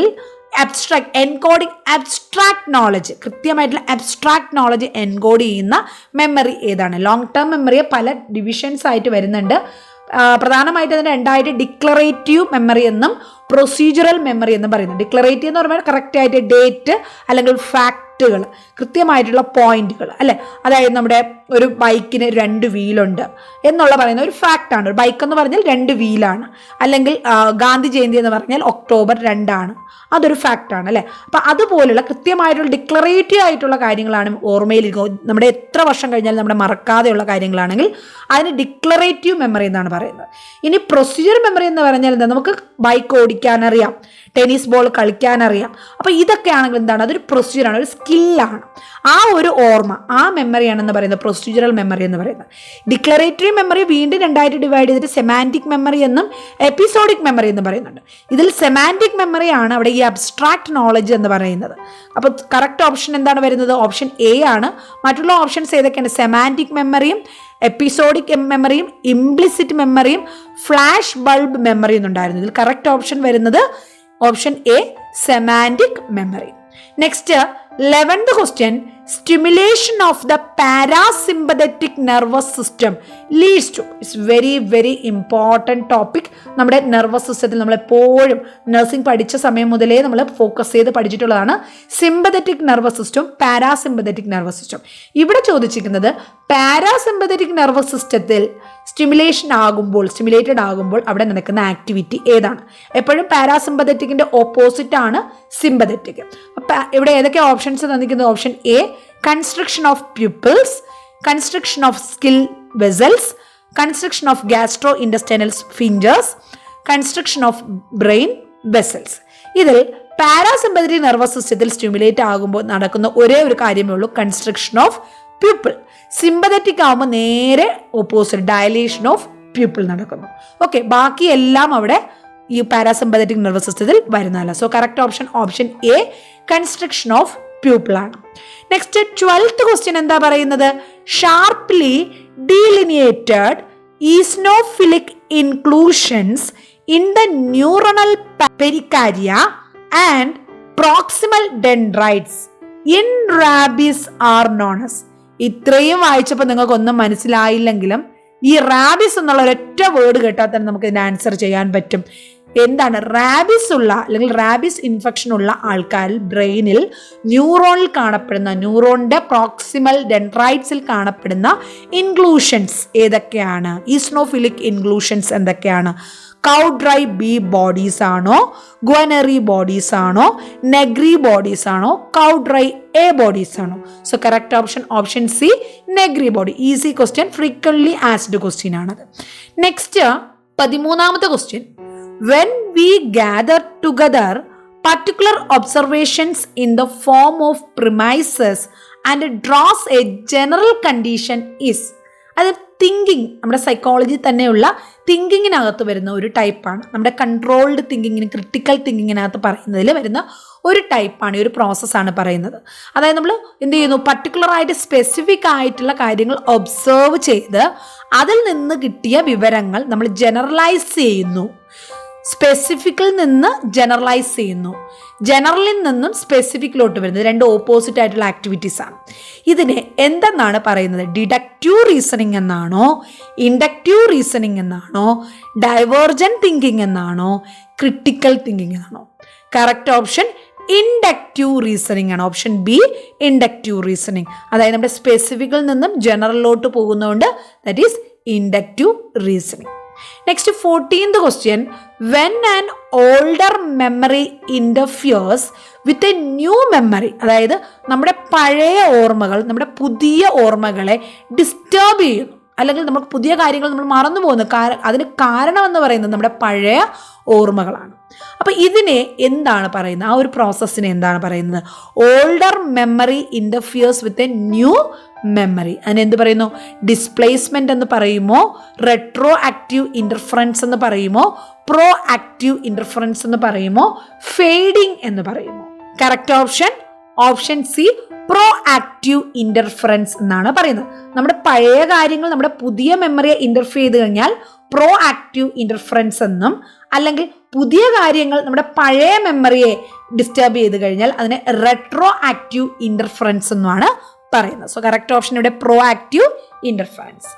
അബ്സ്ട്രാക്ട് എൻകോഡിങ് അബ്സ്ട്രാക്ട് നോളജ്, കൃത്യമായിട്ടുള്ള അബ്സ്ട്രാക്ട് നോളജ് എൻകോഡ് ചെയ്യുന്ന മെമ്മറി ഏതാണ്? ലോങ് ടേം മെമ്മറിയെ പല ഡിവിഷൻസ് ആയിട്ട് വരുന്നുണ്ട്. പ്രധാനമായിട്ട് അതിന് രണ്ടായിട്ട് ഡിക്ലറേറ്റീവ് മെമ്മറി എന്നും പ്രൊസീജിയറൽ മെമ്മറി എന്നും പറയുന്നു. ഡിക്ലറേറ്റീവ് എന്ന് പറയുമ്പോൾ കറക്റ്റ് ആയിട്ട് ഡേറ്റ് അല്ലെങ്കിൽ ഫാക്റ്റുകൾ, കൃത്യമായിട്ടുള്ള പോയിന്റുകൾ അല്ലെ. അതായത് നമ്മുടെ ഒരു ബൈക്കിന് 2 വീലുണ്ട് എന്നുള്ള പറയുന്ന ഒരു ഫാക്റ്റാണ്. ഒരു ബൈക്ക് എന്ന് പറഞ്ഞാൽ 2 വീലാണ്. അല്ലെങ്കിൽ ഗാന്ധി ജയന്തി എന്ന് പറഞ്ഞാൽ October 2 ആണ്, അതൊരു ഫാക്റ്റാണ് അല്ലെ. അപ്പം അതുപോലുള്ള കൃത്യമായിട്ടുള്ള ഡിക്ലറേറ്റീവ് ആയിട്ടുള്ള കാര്യങ്ങളാണ് ഓർമ്മയിൽ നമ്മുടെ എത്ര വർഷം കഴിഞ്ഞാലും നമ്മുടെ മറക്കാതെയുള്ള കാര്യങ്ങളാണെങ്കിൽ അതിന് ഡിക്ലറേറ്റീവ് മെമ്മറി എന്നാണ് പറയുന്നത്. ഇനി പ്രൊസീജിയർ മെമ്മറി എന്ന് പറഞ്ഞാൽ എന്താ? നമുക്ക് ബൈക്ക് ഓടിക്കാനറിയാം, ടെന്നീസ് ബോൾ കളിക്കാനറിയാം. അപ്പോൾ ഇതൊക്കെ ആണെങ്കിൽ എന്താണ്? അതൊരു പ്രൊസീജിയറാണ്, ഒരു സ്കില്ലാണ്. ആ ഒരു ഓർമ്മ, ആ മെമ്മറിയാണെന്ന് പറയുന്നത് പ്രൊസീജിയറൽ മെമ്മറി എന്ന് പറയുന്നത്. ഡിക്ലറേറ്റീവ് മെമ്മറി വീണ്ടും 2 ഡിവൈഡ് ചെയ്തിട്ട് സെമാൻറ്റിക് മെമ്മറി എന്നും എപ്പിസോഡിക് മെമ്മറി എന്നും പറയുന്നുണ്ട്. ഇതിൽ സെമാൻറ്റിക് മെമ്മറിയാണ് അവിടെ ഈ അബ്സ്ട്രാക്ട് നോളജ് എന്ന് പറയുന്നത്. അപ്പോൾ കറക്റ്റ് ഓപ്ഷൻ എന്താണ് വരുന്നത്? ഓപ്ഷൻ എ ആണ്. മറ്റുള്ള ഓപ്ഷൻസ് ഏതൊക്കെയാണ്? സെമാൻറ്റിക് മെമ്മറിയും എപ്പിസോഡിക് മെമ്മറിയും ഇംപ്ലിസിറ്റ് മെമ്മറിയും ഫ്ലാഷ് ബൾബ് മെമ്മറി എന്നുണ്ടായിരുന്നു. ഇതിൽ കറക്റ്റ് ഓപ്ഷൻ വരുന്നത് option A, semantic memory. Next 11th question. Stimulation of the parasympathetic nervous system leads to, it's very very important topic. നമ്മുടെ നെർവസ് സിസ്റ്റത്തിൽ നമ്മളെപ്പോഴും നഴ്സിംഗ് പഠിച്ച സമയം മുതലേ നമ്മൾ ഫോക്കസ് ചെയ്ത് പഠിച്ചിട്ടുള്ളതാണ് sympathetic nervous system, parasympathetic nervous system. ഇവിടെ ചോദിച്ചിരിക്കുന്നത് പാരാസിമ്പതറ്റിക് നെർവസ് സിസ്റ്റത്തിൽ സ്റ്റിമുലേറ്റഡ് ആകുമ്പോൾ അവിടെ നടക്കുന്ന ആക്ടിവിറ്റി ഏതാണ്? എപ്പോഴും പാരാസിമ്പതറ്റിക്കിന്റെ ഓപ്പോസിറ്റ് ആണ് സിമ്പതറ്റിക്. ഇവിടെ ഏതൊക്കെ ഓപ്ഷൻസ് തന്നിരിക്കുന്നത്? Option A, construction of pupils, construction of skill vessels, construction of gastro intestinal sphincters, construction of brain vessels. ഇതിൽ പാരാസിമ്പതറ്റിക് നെർവസ് സിസ്റ്റത്തിൽ സ്റ്റിമുലേറ്റ് ആകുമ്പോൾ നടക്കുന്ന ഒരേ ഒരു കാര്യമേ ഉള്ളൂ, കൺസ്ട്രക്ഷൻ ഓഫ് പ്യൂപ്പിൾ. സിമ്പതറ്റിക് ആകുമ്പോൾ നേരെ ഓപ്പോസിറ്റ്, ഡയലേഷൻ ഓഫ് പ്യൂപ്പിൾ നടക്കുന്നു. ഓക്കെ, ബാക്കി എല്ലാം അവിടെ ഈ പാരാസിമ്പതറ്റിക് നെർവസ് സിസ്റ്റത്തിൽ വരുന്നതല്ല. So correct option A, construction of pupil ആണ്. നെക്സ്റ്റ് 12th ക്വസ്റ്റ്യൻ എന്താ പറയുന്നത്? Sharply delineated eosinophilic inclusions in the neuronal perikarya and proximal dendrites in rabies are known as. ഇത്രയും വായിച്ചപ്പോൾ നിങ്ങൾക്കൊന്നും മനസ്സിലായില്ലെങ്കിലും ഈ റാബീസ് എന്നുള്ള ഒരൊറ്റ വേർഡ് കേട്ടാൽ തന്നെ നമുക്ക് ഇതിന് ആൻസർ ചെയ്യാൻ പറ്റും. എന്താണ് റാബീസ് ഉള്ള അല്ലെങ്കിൽ റാബീസ് ഇൻഫെക്ഷൻ ഉള്ള ആൾക്കാരിൽ ബ്രെയിനിൽ ന്യൂറോണിൽ കാണപ്പെടുന്ന, ന്യൂറോണിന്റെ പ്രോക്സിമൽ ഡെൻഡ്രൈറ്റ്സിൽ കാണപ്പെടുന്ന ഇൻക്ലൂഷൻസ് ഏതൊക്കെയാണ്? ഈസ്നോഫിലിക് ഇൻക്ലൂഷൻസ് എന്തൊക്കെയാണ്? കൗഡ്രൈ ബി ബോഡീസ് ആണോ, ഗ്വനറി ബോഡീസ് ആണോ, നെഗ്രി ബോഡീസ് ആണോ, കൗഡ്രൈ എ ബോഡീസ് ആണോ? So correct option C, Negri body. Easy question, frequently asked question ആണത്. Next 13th question. When we gather together particular observations in the form of premises and draws a general condition is, അത് thinking, നമ്മുടെ psychology തന്നെയുള്ള തിങ്കിങ്ങിനകത്ത് വരുന്ന ഒരു ടൈപ്പാണ്. നമ്മുടെ controlled തിങ്കിങ്ങിന്, critical തിങ്കിങ്ങിനകത്ത് പറയുന്നതിൽ വരുന്ന ഒരു ടൈപ്പാണ്, ഒരു പ്രോസസ്സാണ് പറയുന്നത്. അതായത് നമ്മൾ എന്ത് ചെയ്യുന്നു? പർട്ടിക്കുലറായിട്ട് സ്പെസിഫിക് ആയിട്ടുള്ള കാര്യങ്ങൾ ഒബ്സർവ് ചെയ്ത് അതിൽ നിന്ന് കിട്ടിയ വിവരങ്ങൾ നമ്മൾ ജനറലൈസ് ചെയ്യുന്നു. സ്പെസിഫിക്കിൽ നിന്ന് ജനറലൈസ് ചെയ്യുന്നു, ജനറലിൽ നിന്നും സ്പെസിഫിക്കിലോട്ട് വരുന്നത് രണ്ട് ഓപ്പോസിറ്റ് ആയിട്ടുള്ള ആക്ടിവിറ്റീസ് ആണ്. ഇതിനെ എന്തെന്നാണ് പറയുന്നത്? ഡിഡക്റ്റീവ് റീസണിങ് എന്നാണോ, ഇൻഡക്റ്റീവ് റീസണിങ് എന്നാണോ, ഡൈവേർജന്റ് തിങ്കിങ് എന്നാണോ, ക്രിട്ടിക്കൽ തിങ്കിങ് എന്നാണോ? കറക്റ്റ് ഓപ്ഷൻ ഇൻഡക്റ്റീവ് റീസണിങ് ആണ്. Option B inductive reasoning. അതായത് നമ്മുടെ സ്പെസിഫിക്കിൽ നിന്നും ജനറലിലോട്ട് പോകുന്നതുകൊണ്ട് that is inductive reasoning. Next 14th question, when an older memory interferes with a new memory, അതായത് നമ്മുടെ പഴയ ഓർമ്മകൾ നമ്മുടെ പുതിയ ഓർമ്മകളെ ഡിസ്റ്റർബ് ചെയ്യുന്നു, അല്ലെങ്കിൽ നമുക്ക് പുതിയ കാര്യങ്ങൾ നമ്മൾ മറന്നു പോകുന്നു, അതിന് കാരണം എന്ന് പറയുന്നത് നമ്മുടെ പഴയ ഓർമ്മകളാണ്. അപ്പോൾ ഇതിനെ എന്താണ് പറയുന്നത്? ആ ഒരു പ്രോസസ്സിനെ എന്താണ് പറയുന്നത്? Older memory ഇൻ്റർഫിയേഴ്സ് with a new memory. അതിന് എന്ത് പറയുന്നു? ഡിസ്പ്ലേസ്മെന്റ് എന്ന് പറയുമോ, റെട്രോ ആക്റ്റീവ് ഇൻ്റർഫറൻസ് എന്ന് പറയുമോ, പ്രോ ആക്റ്റീവ് ഇൻ്റർഫറൻസ് എന്ന് പറയുമോ, ഫേഡിങ് എന്ന് പറയുമോ? Correct option option C pro active interference എന്നാണ് പറയുന്നത്. നമ്മുടെ പഴയ കാര്യങ്ങൾ നമ്മുടെ പുതിയ മെമ്മറിയെ ഇൻ്റർഫിയർ ചെയ്ത് കഴിഞ്ഞാൽ പ്രോ ആക്റ്റീവ് ഇൻ്റർഫറൻസ് എന്നും, അല്ലെങ്കിൽ പുതിയ കാര്യങ്ങൾ നമ്മുടെ പഴയ മെമ്മറിയെ ഡിസ്റ്റർബ് ചെയ്ത് കഴിഞ്ഞാൽ അതിനെ റെട്രോ ആക്റ്റീവ് ഇൻ്റർഫറൻസ് എന്നുമാണ് പറയുന്നത്. സോ കറക്റ്റ് ഓപ്ഷൻ ഇവിടെ proactive interference.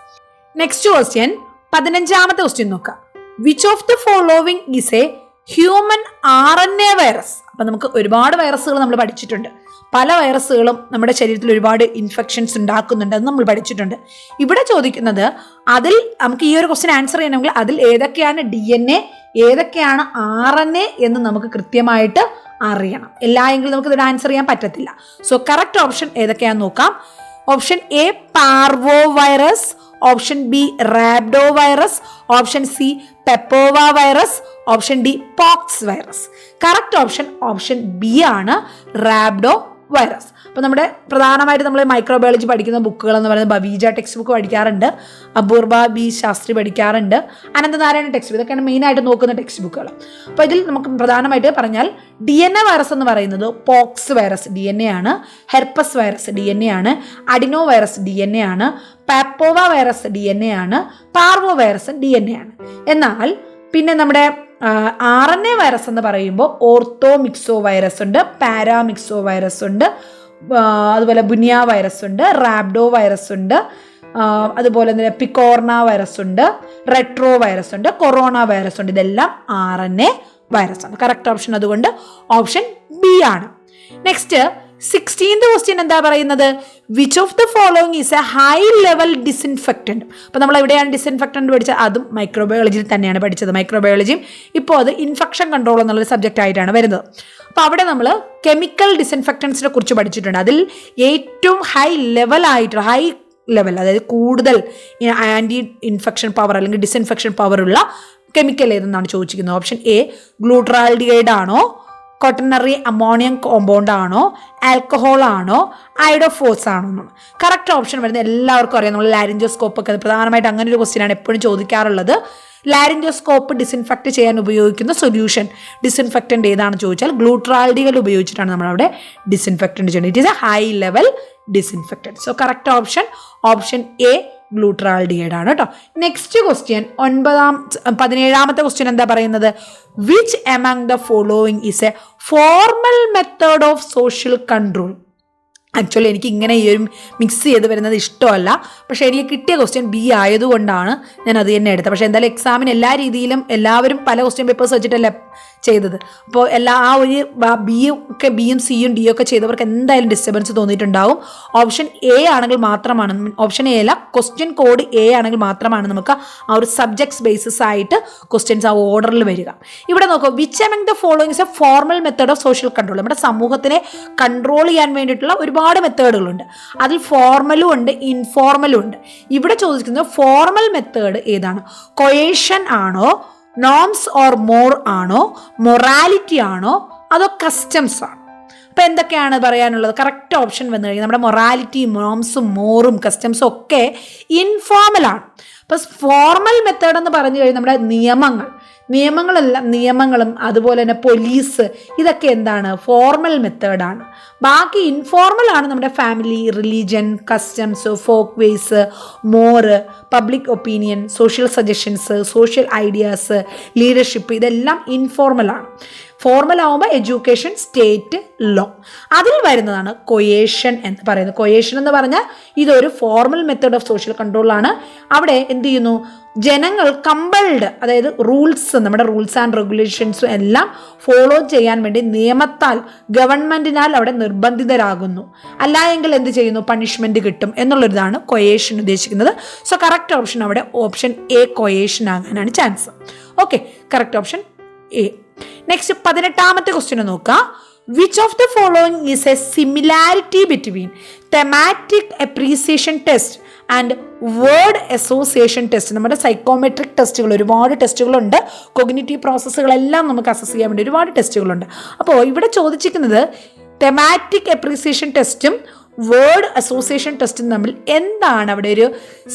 Next question 15th question നോക്കാം. Which of the following is a human RNA virus? അപ്പം നമുക്ക് ഒരുപാട് വൈറസുകൾ നമ്മൾ പഠിച്ചിട്ടുണ്ട്. പല വൈറസുകളും നമ്മുടെ ശരീരത്തിൽ ഒരുപാട് ഇൻഫെക്ഷൻസ് ഉണ്ടാക്കുന്നുണ്ട്, അത് നമ്മൾ പഠിച്ചിട്ടുണ്ട്. ഇവിടെ ചോദിക്കുന്നത് അതിൽ നമുക്ക് ഈ ഒരു ക്വസ്റ്റ്യൻ ആൻസർ ചെയ്യണമെങ്കിൽ അതിൽ ഏതൊക്കെയാണ് DNA, ഏതൊക്കെയാണ് RNA എന്ന് നമുക്ക് കൃത്യമായിട്ട് അറിയണം. എല്ലായെങ്കിലും നമുക്ക് ഇതിന് ആൻസർ ചെയ്യാൻ പറ്റത്തില്ല. സോ കറക്റ്റ് ഓപ്ഷൻ ഏതൊക്കെയാണെന്ന് നോക്കാം. Option A parvo virus, option B rhabdo virus, option C papova virus, option D pox virus. Correct option option B ആണ്, റാബ്ഡോ വൈറസ്. അപ്പോൾ നമ്മുടെ പ്രധാനമായിട്ട് നമ്മൾ മൈക്രോബയോളജി പഠിക്കുന്ന ബുക്കുകൾ എന്ന് പറയുന്നത് ബവീജ ടെക്സ്റ്റ് ബുക്ക് പഠിക്കാറുണ്ട്, അപൂർവ ബി ശാസ്ത്രി പഠിക്കാറുണ്ട്, അനന്തനാരായണ ടെക്സ്റ്റ് ബുക്ക്, ഇതൊക്കെയാണ് മെയിനായിട്ട് നോക്കുന്ന ടെക്സ്റ്റ് ബുക്കുകൾ. അപ്പോൾ ഇതിൽ നമുക്ക് പ്രധാനമായിട്ട് പറഞ്ഞാൽ DNA വൈറസ് എന്ന് പറയുന്നത് പോക്സ് വൈറസ് DNA ആണ്, ഹെർപ്പസ് വൈറസ് DNA ആണ്, അഡിനോ വൈറസ് DNA ആണ്, പാപ്പോവ വൈറസ് DNA ആണ്, പാർവോ വൈറസ് DNA ആണ്. എന്നാൽ പിന്നെ നമ്മുടെ RNA വൈറസ് എന്ന് പറയുമ്പോൾ ഓർത്തോ മിക്സോ വൈറസ് ഉണ്ട്, പാരാമിക്സോ വൈറസ് ഉണ്ട്, അതുപോലെ ബുനിയ വൈറസ് ഉണ്ട്, റാബ്ഡോ വൈറസ് ഉണ്ട്, അതുപോലെ തന്നെ പിക്കോർണ വൈറസ് ഉണ്ട്, റെട്രോ വൈറസ് ഉണ്ട്, കൊറോണ വൈറസ് ഉണ്ട്. ഇതെല്ലാം RNA വൈറസ് ആണ്. കറക്റ്റ് ഓപ്ഷൻ അതുകൊണ്ട് ഓപ്ഷൻ ബി ആണ്. നെക്സ്റ്റ് 16th ക്വസ്റ്റ്യൻ എന്താ പറയുന്നത്? Which of the following is A high level disinfectant? അപ്പോൾ നമ്മൾ എവിടെയാണ് ഡിസിൻഫെക്റ്റൻറ്റ് പഠിച്ചത്? അതും മൈക്രോബയോളജിയിൽ തന്നെയാണ് പഠിച്ചത്. മൈക്രോബയോളജിയും ഇപ്പോൾ അത് ഇൻഫെക്ഷൻ കൺട്രോൾ എന്നുള്ളൊരു സബ്ജക്റ്റ് ആയിട്ടാണ് വരുന്നത്. അപ്പോൾ അവിടെ നമ്മൾ കെമിക്കൽ ഡിസിൻഫെക്റ്റൻസിനെ കുറിച്ച് പഠിച്ചിട്ടുണ്ട്. അതിൽ ഏറ്റവും ഹൈ ലെവൽ അതായത് കൂടുതൽ ആൻറ്റി ഇൻഫെക്ഷൻ പവർ അല്ലെങ്കിൽ ഡിസിൻഫെക്ഷൻ പവർ ഉള്ള കെമിക്കൽ ഏതെന്നാണ് ചോദിച്ചിരിക്കുന്നത്. ഓപ്ഷൻ എ ഗ്ലൂട്രാൽഡിഹൈഡ് ആണോ, ക്വാട്ടർണറി അമോണിയം കോമ്പൗണ്ട് ആണോ, ആൽക്കഹോൾ ആണോ, ഐഡോഫോസ് ആണോ എന്നാണ്. കറക്റ്റ് ഓപ്ഷൻ വരുന്നത് എല്ലാവർക്കും അറിയാം. നമ്മൾ ലാരിഞ്ചോസ്കോപ്പ് ഒക്കെ പ്രധാനമായിട്ട് അങ്ങനെ ഒരു ക്വസ്റ്റ്യൻ ആണ് എപ്പോഴും ചോദിക്കാറുള്ളത്. ലാരിഞ്ചോസ്കോപ്പ് ഡിസിൻഫെക്റ്റ് ചെയ്യാൻ ഉപയോഗിക്കുന്ന സൊല്യൂഷൻ ഡിസിൻഫെക്റ്റൻ്റ് ഏതാണെന്ന് ചോദിച്ചാൽ ഗ്ലൂട്രാൽഡിഹൈഡ് ഉപയോഗിച്ചിട്ടാണ് നമ്മളവിടെ ഡിസിൻഫെക്റ്റൻ്റ് ചെയ്യുന്നത്. It is A high level disinfectant. So correct option option A glutaraldehyde ആണ് കേട്ടോ. നെക്സ്റ്റ് ക്വസ്റ്റ്യൻ 17th ക്വസ്റ്റ്യൻ എന്താ പറയുന്നത്? Which among the following is A formal method of social control? Actually എനിക്ക് ഇങ്ങനെ ഈ ഒരു മിക്സ് ചെയ്ത് വരുന്നത് ഇഷ്ടമല്ല, പക്ഷേ എനിക്ക് കിട്ടിയ ക്വസ്റ്റ്യൻ ബി ആയതുകൊണ്ടാണ് ഞാൻ അത് തന്നെ എടുത്തത്. പക്ഷേ എന്തായാലും എക്സാമിന് എല്ലാ രീതിയിലും എല്ലാവരും പല ക്വസ്റ്റ്യൻ പേപ്പേഴ്സ് വെച്ചിട്ടല്ലേ ചെയ്തത്. അപ്പോൾ ആ ഒരു ബിയും സിയും ഡിയും ഒക്കെ ചെയ്തവർക്ക് എന്തായാലും ഡിസ്റ്റർബൻസ് തോന്നിയിട്ടുണ്ടാവും. ഓപ്ഷൻ എ ആണെങ്കിൽ മാത്രമാണ്, ഓപ്ഷൻ എ അല്ല, ക്വസ്റ്റ്യൻ കോഡ് എ ആണെങ്കിൽ മാത്രമാണ് നമുക്ക് ആ ഒരു സബ്ജക്ട്സ് ബേസിസ് ആയിട്ട് ക്വസ്റ്റ്യൻസ് ആ ഓർഡറിൽ വരിക. ഇവിടെ നോക്കുക, which among the following is A formal method of social control? നമ്മുടെ സമൂഹത്തിനെ കൺട്രോൾ ചെയ്യാൻ വേണ്ടിയിട്ടുള്ള ഒരുപാട് മെത്തേഡുകളുണ്ട്. അതിൽ ഫോർമലും ഉണ്ട്, ഇൻഫോർമലും ഉണ്ട്. ഇവിടെ ചോദിക്കുന്നത് ഫോർമൽ മെത്തേഡ് ഏതാണ്? കൊയേഷൻ ആണോ, നോംസ് ഓർ മോർ ആണോ, മൊറാലിറ്റി ആണോ, അതോ കസ്റ്റംസ് ആണോ? അപ്പോൾ എന്തൊക്കെയാണ് പറയാനുള്ളത്? കറക്റ്റ് ഓപ്ഷൻ വന്നു കഴിഞ്ഞാൽ നമ്മുടെ മൊറാലിറ്റിയും നോംസും മോറും കസ്റ്റംസും ഒക്കെ ഇൻഫോർമലാണ്. അപ്പോൾ ഫോർമൽ മെത്തേഡ് എന്ന് പറഞ്ഞു കഴിഞ്ഞാൽ നമ്മുടെ നിയമങ്ങളും അതുപോലെ തന്നെ പോലീസ്, ഇതൊക്കെ എന്താണ്? ഫോർമൽ മെത്തേഡാണ്. ബാക്കി ഇൻഫോർമൽ ആണ് നമ്മുടെ family, religion, customs, folk ways, mores, public opinion, social suggestions, social ideas, leadership, ഇതെല്ലാം ഇൻഫോർമലാണ്. ഫോർമൽ ആവുമ്പോൾ എഡ്യൂക്കേഷൻ, സ്റ്റേറ്റ്, ലോ. അതിൽ വരുന്നതാണ് കൊയേഷൻ എന്ന് പറയുന്നത്. കൊയേഷൻ എന്ന് പറഞ്ഞാൽ ഇതൊരു ഫോർമൽ മെത്തേഡ് ഓഫ് സോഷ്യൽ കൺട്രോളാണ്. അവിടെ എന്ത് ചെയ്യുന്നു? ജനങ്ങൾ കമ്പൾഡ്, അതായത് റൂൾസ്, നമ്മുടെ റൂൾസ് ആൻഡ് റെഗുലേഷൻസും എല്ലാം ഫോളോ ചെയ്യാൻ വേണ്ടി നിയമത്താൽ, ഗവൺമെന്റിനാൽ അവിടെ നിർബന്ധിതരാകുന്നു. അല്ല എങ്കിൽ എന്ത് ചെയ്യുന്നു? പണിഷ്മെന്റ് കിട്ടും എന്നുള്ളൊരിതാണ് കൊയേഷൻ ഉദ്ദേശിക്കുന്നത്. സോ കറക്റ്റ് ഓപ്ഷൻ അവിടെ ഓപ്ഷൻ എ കൊയേഷൻ ആകാനാണ് chance. Okay, correct option A. Next 18ാമത്തെ ക്വസ്റ്റ്യൻ നോക്കാം. Which of the following is a similarity between thematic appreciation test and word association test? നമ്മുടെ സൈക്കോമെട്രിക് ടെസ്റ്റുകൾ, ഒരുപാട് ടെസ്റ്റുകളുണ്ട്. കൊഗ്നിറ്റീവ് പ്രോസസ്സുകളെല്ലാം നമുക്ക് assess ചെയ്യാൻ വേണ്ടി ഒരുപാട് ടെസ്റ്റുകളുണ്ട്. അപ്പോൾ ഇവിടെ ചോദിച്ചിരിക്കുന്നത് തെമാറ്റിക് അപ്രീസിയേഷൻ ടെസ്റ്റും വേർഡ് അസോസിയേഷൻ ടെസ്റ്റും തമ്മിൽ എന്താണ് അവിടെ ഒരു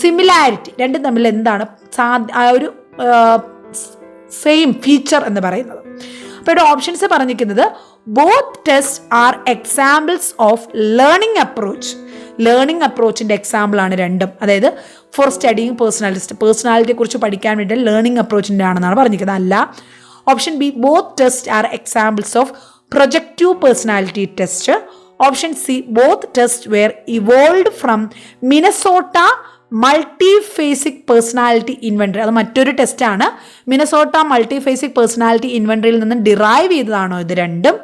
സിമിലാരിറ്റി? രണ്ടും തമ്മിൽ എന്താണ് ആ ഒരു സെയിം ഫീച്ചർ എന്ന് പറയുന്നത്? അപ്പോൾ ഇവിടെ ഓപ്ഷൻസ് പറഞ്ഞിരിക്കുന്നത് both test are examples of learning approach. Learning അപ്രോച്ചിൻ്റെ എക്സാമ്പിൾ ആണ് രണ്ടും. അതായത് ഫോർ സ്റ്റഡിങ് പേഴ്സണാലിറ്റിയെ കുറിച്ച് പഠിക്കാൻ വേണ്ടി ലേണിംഗ് അപ്രോച്ചിൻ്റെ ആണെന്നാണ് പറഞ്ഞിരിക്കുന്നത്. അല്ല. Option B both test are examples of projective personality test. Option C both test were evolved from Minnesota multiphasic personality inventory. അത് മറ്റൊരു ടെസ്റ്റാണ്. മിനസോട്ട മൾട്ടിഫേസിക് പേഴ്സണാലിറ്റി ഇൻവെൻട്രിയിൽ നിന്ന് ഡിറൈവ് ചെയ്തതാണോ ഇത് രണ്ടും?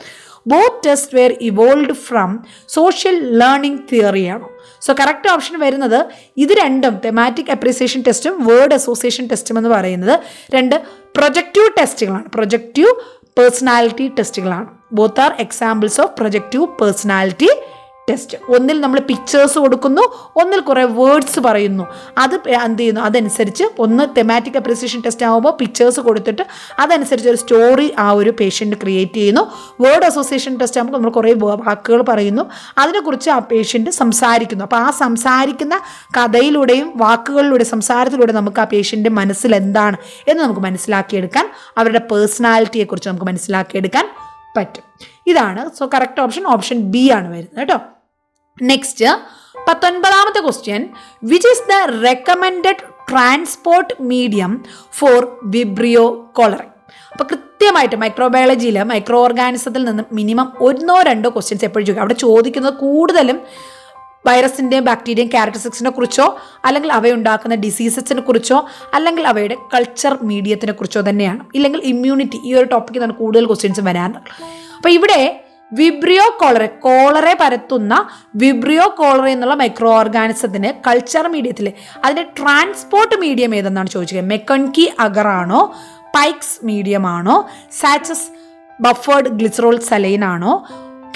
Both test were evolved from social learning theory ആണോ? So correct option വരുന്നത് ഇത് രണ്ടും, തെമാറ്റിക് അപ്രീസിയേഷൻ ടെസ്റ്റും വേർഡ് അസോസിയേഷൻ ടെസ്റ്റും എന്ന് പറയുന്നത് രണ്ട് പ്രൊജക്റ്റീവ് ടെസ്റ്റുകളാണ്, പ്രൊജക്റ്റീവ് പേഴ്സണാലിറ്റി ടെസ്റ്റുകളാണ്. Both are examples of projective personality test. ഒന്നിൽ നമ്മൾ പിക്ചേഴ്സ് കൊടുക്കുന്നു, ഒന്നിൽ കുറേ വേർഡ്സ് പറയുന്നു. അത് എന്ത് ചെയ്യുന്നു? അതനുസരിച്ച് ഒന്ന് തെമാറ്റിക് അപ്രീസിയേഷൻ ടെസ്റ്റ് ആകുമ്പോൾ പിക്ചേഴ്സ് കൊടുത്തിട്ട് അതനുസരിച്ച് ഒരു സ്റ്റോറി ആ ഒരു പേഷ്യൻ്റ് ക്രിയേറ്റ് ചെയ്യുന്നു. വേർഡ് അസോസിയേഷൻ ടെസ്റ്റ് ആകുമ്പോൾ നമ്മൾ കുറേ വാക്കുകൾ പറയുന്നു, അതിനെക്കുറിച്ച് ആ പേഷ്യൻ്റ് സംസാരിക്കുന്നു. അപ്പോൾ ആ സംസാരിക്കുന്ന കഥയിലൂടെയും വാക്കുകളിലൂടെ സംസാരത്തിലൂടെ നമുക്ക് ആ പേഷ്യൻ്റെ മനസ്സിൽ എന്താണ് എന്ന് നമുക്ക് മനസ്സിലാക്കിയെടുക്കാൻ, അവരുടെ പേഴ്സണാലിറ്റിയെക്കുറിച്ച് നമുക്ക് മനസ്സിലാക്കിയെടുക്കാൻ പറ്റും. ഇതാണ്. So correct option option B ആണ് വരുന്നത് കേട്ടോ. നെക്സ്റ്റ് 19ാമത്തെ question. Which is the recommended transport medium for vibrio കോളറിംഗ്? അപ്പോൾ കൃത്യമായിട്ട് മൈക്രോബയോളജിയിൽ മൈക്രോ ഓർഗാനിസത്തിൽ നിന്ന് മിനിമം 1-2 ക്വസ്റ്റ്യൻസ് എപ്പോഴും ചോദിക്കും. അവിടെ ചോദിക്കുന്നത് കൂടുതലും വൈറസിൻ്റെയും ബാക്ടീരിയയും ക്യാരക്ടറിസ്റ്റിക്സിനെ കുറിച്ചോ അല്ലെങ്കിൽ അവയുണ്ടാക്കുന്ന ഡിസീസസിനെ കുറിച്ചോ അല്ലെങ്കിൽ അവയുടെ കൾച്ചർ മീഡിയത്തിനെ കുറിച്ചോ തന്നെയാണ്. ഇല്ലെങ്കിൽ ഇമ്മ്യൂണിറ്റി, ഈ ഒരു ടോപ്പിക്കിൽ നിന്നാണ് കൂടുതൽ ക്വസ്റ്റ്യൻസ് വരാറുള്ളത്. അപ്പോൾ ഇവിടെ വിബ്രിയോ കോളറെ പരത്തുന്ന വിബ്രിയോ കോളറ എന്നുള്ള മൈക്രോ ഓർഗാനിസത്തിന് കൾച്ചർ മീഡിയത്തിൽ അതിൻ്റെ ട്രാൻസ്പോർട്ട് മീഡിയം ഏതെന്നാണ് ചോദിച്ചത്. മെക്കൺകി അഗർ ആണോ, പൈക്സ് മീഡിയം ആണോ, സാച്ചസ് ബഫേർഡ് ഗ്ലിസറോൾ സലൈൻ ആണോ,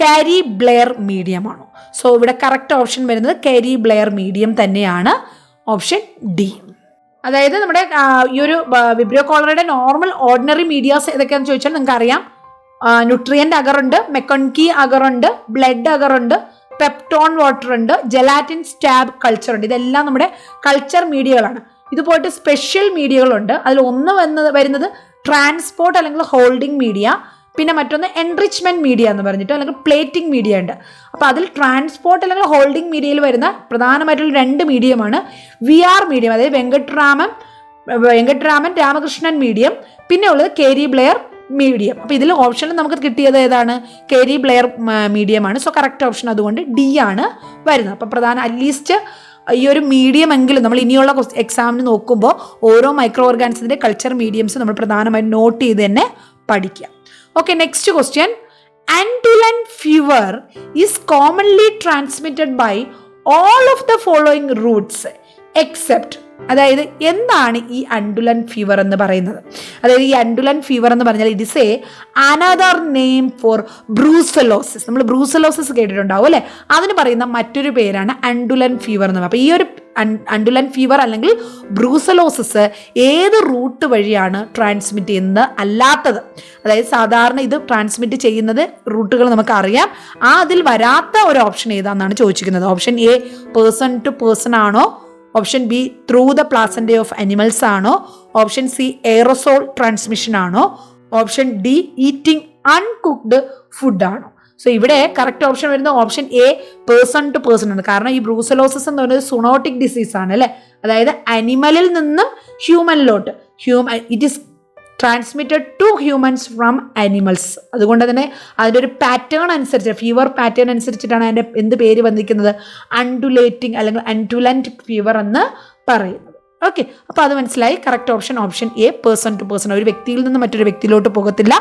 കാരി ബ്ലെയർ മീഡിയം ആണോ? സോ ഇവിടെ കറക്റ്റ് ഓപ്ഷൻ വരുന്നത് കാരി ബ്ലെയർ മീഡിയം തന്നെയാണ്, ഓപ്ഷൻ ഡി. അതായത് നമ്മുടെ ഈ ഒരു വിബ്രിയോ കോളറയുടെ നോർമൽ ഓർഡിനറി മീഡിയാസ് ഏതൊക്കെയാണെന്ന് ചോദിച്ചാൽ നിങ്ങൾക്ക് അറിയാം. ന്യൂട്രിയൻ്റ് അഗറുണ്ട്, മെക്കൺകി അഗറുണ്ട്, ബ്ലഡ് അഗറുണ്ട്, പെപ്റ്റോൺ വാട്ടർ ഉണ്ട്, ജെലാറ്റിൻ സ്റ്റാബ് കൾച്ചർ ഉണ്ട്. ഇതെല്ലാം നമ്മുടെ കൾച്ചർ മീഡിയകളാണ്. ഇത് പോയിട്ട് സ്പെഷ്യൽ മീഡിയകളുണ്ട്. അതിൽ ഒന്ന് വരുന്നത് ട്രാൻസ്പോർട്ട് അല്ലെങ്കിൽ ഹോൾഡിംഗ് മീഡിയ, പിന്നെ മറ്റൊന്ന് എൻറിച്ച്മെൻറ്റ് മീഡിയ എന്ന് പറഞ്ഞിട്ട് അല്ലെങ്കിൽ പ്ലേറ്റിംഗ് മീഡിയ ഉണ്ട്. അപ്പോൾ അതിൽ ട്രാൻസ്പോർട്ട് അല്ലെങ്കിൽ ഹോൾഡിംഗ് മീഡിയയിൽ വരുന്ന പ്രധാനമായിട്ടുള്ള 2 മീഡിയമാണ് VR മീഡിയം, അതായത് വെങ്കട്രാമൻ രാമകൃഷ്ണൻ മീഡിയം, പിന്നെ ഉള്ളത് കാരി ബ്ലെയർ മീഡിയം. അപ്പോൾ ഇതിൽ ഓപ്ഷനിൽ നമുക്ക് കിട്ടിയത് ഏതാണ്? കാരി ബ്ലെയർ മീഡിയമാണ്. സോ കറക്റ്റ് ഓപ്ഷൻ അതുകൊണ്ട് ഡി ആണ് വരുന്നത്. അപ്പോൾ അറ്റ്ലീസ്റ്റ് ഈ ഒരു മീഡിയം എങ്കിലും നമ്മൾ ഇനിയുള്ള എക്സാമിന് നോക്കുമ്പോൾ ഓരോ മൈക്രോ ഓർഗാനിസത്തിൻ്റെ കൾച്ചർ മീഡിയംസ് നമ്മൾ പ്രധാനമായും നോട്ട് ചെയ്ത് തന്നെ പഠിക്കുക. Okay, next question. Andulant fever is commonly transmitted by all of the following routes except. അതായത് എന്താണ് ഈ അൻഡുലന്റ് ഫീവർ എന്ന് പറയുന്നത്? അതായത് ഈ അൻഡുലന്റ് ഫീവർ എന്ന് പറഞ്ഞാൽ it is another name for brucellosis. നമ്മൾ ബ്രൂസലോസിസ് കേട്ടിട്ടുണ്ടാവും അല്ലേ? അതിന് പറയുന്ന മറ്റൊരു പേരാണ് അൻഡുലന്റ് ഫീവർ എന്ന് പറയുന്നത്. അപ്പോൾ ഈ ഒരു അൻഡുലന്റ് ഫീവർ അല്ലെങ്കിൽ ബ്രൂസലോസിസ് ഏത് റൂട്ട് വഴിയാണ് ട്രാൻസ്മിറ്റ് ചെയ്യുന്നത് അല്ലാത്തത്? അതായത് സാധാരണ ഇത് ട്രാൻസ്മിറ്റ് ചെയ്യുന്നത് റൂട്ടുകൾ നമുക്കറിയാം. അതിൽ വരാത്ത ഒരു ഓപ്ഷൻ ഏതാണെന്നാണ് ചോദിച്ചിരിക്കുന്നത്. Option A person to person ആണോ, option B through the placenta of animals ആണോ? ഓപ്ഷൻ സി എയറോസോൾ ട്രാൻസ്മിഷൻ ആണോ? Option D eating uncooked food ആണോ? സോ ഇവിടെ കറക്റ്റ് ഓപ്ഷൻ വരുന്ന option A, person to person ആണ്. കാരണം ഈ ബ്രൂസലോസിസ് എന്ന് പറയുന്നത് സൂണോട്ടിക് ഡിസീസ് ആണ് അല്ലെ. അതായത് അനിമലിൽ നിന്നും ഹ്യൂമനിലോട്ട്, it is transmitted to humans from animals. അതുകൊണ്ട് തന്നെ അതിൻ്റെ ഒരു പാറ്റേൺ അനുസരിച്ച്, ഫീവർ പാറ്റേൺ അനുസരിച്ചിട്ടാണ് അതിൻ്റെ എന്ത് പേര് വന്നിരിക്കുന്നത്? അൺഡുലേറ്റിംഗ് അല്ലെങ്കിൽ അൺഡുലന്റ് ഫീവർ എന്ന് പറയുന്നത്. ഓക്കെ, അപ്പോൾ അത് മനസ്സിലായി. Correct option option A, person to person. ഒരു വ്യക്തിയിൽ നിന്നും മറ്റൊരു വ്യക്തിയിലോട്ട് പോകത്തില്ല,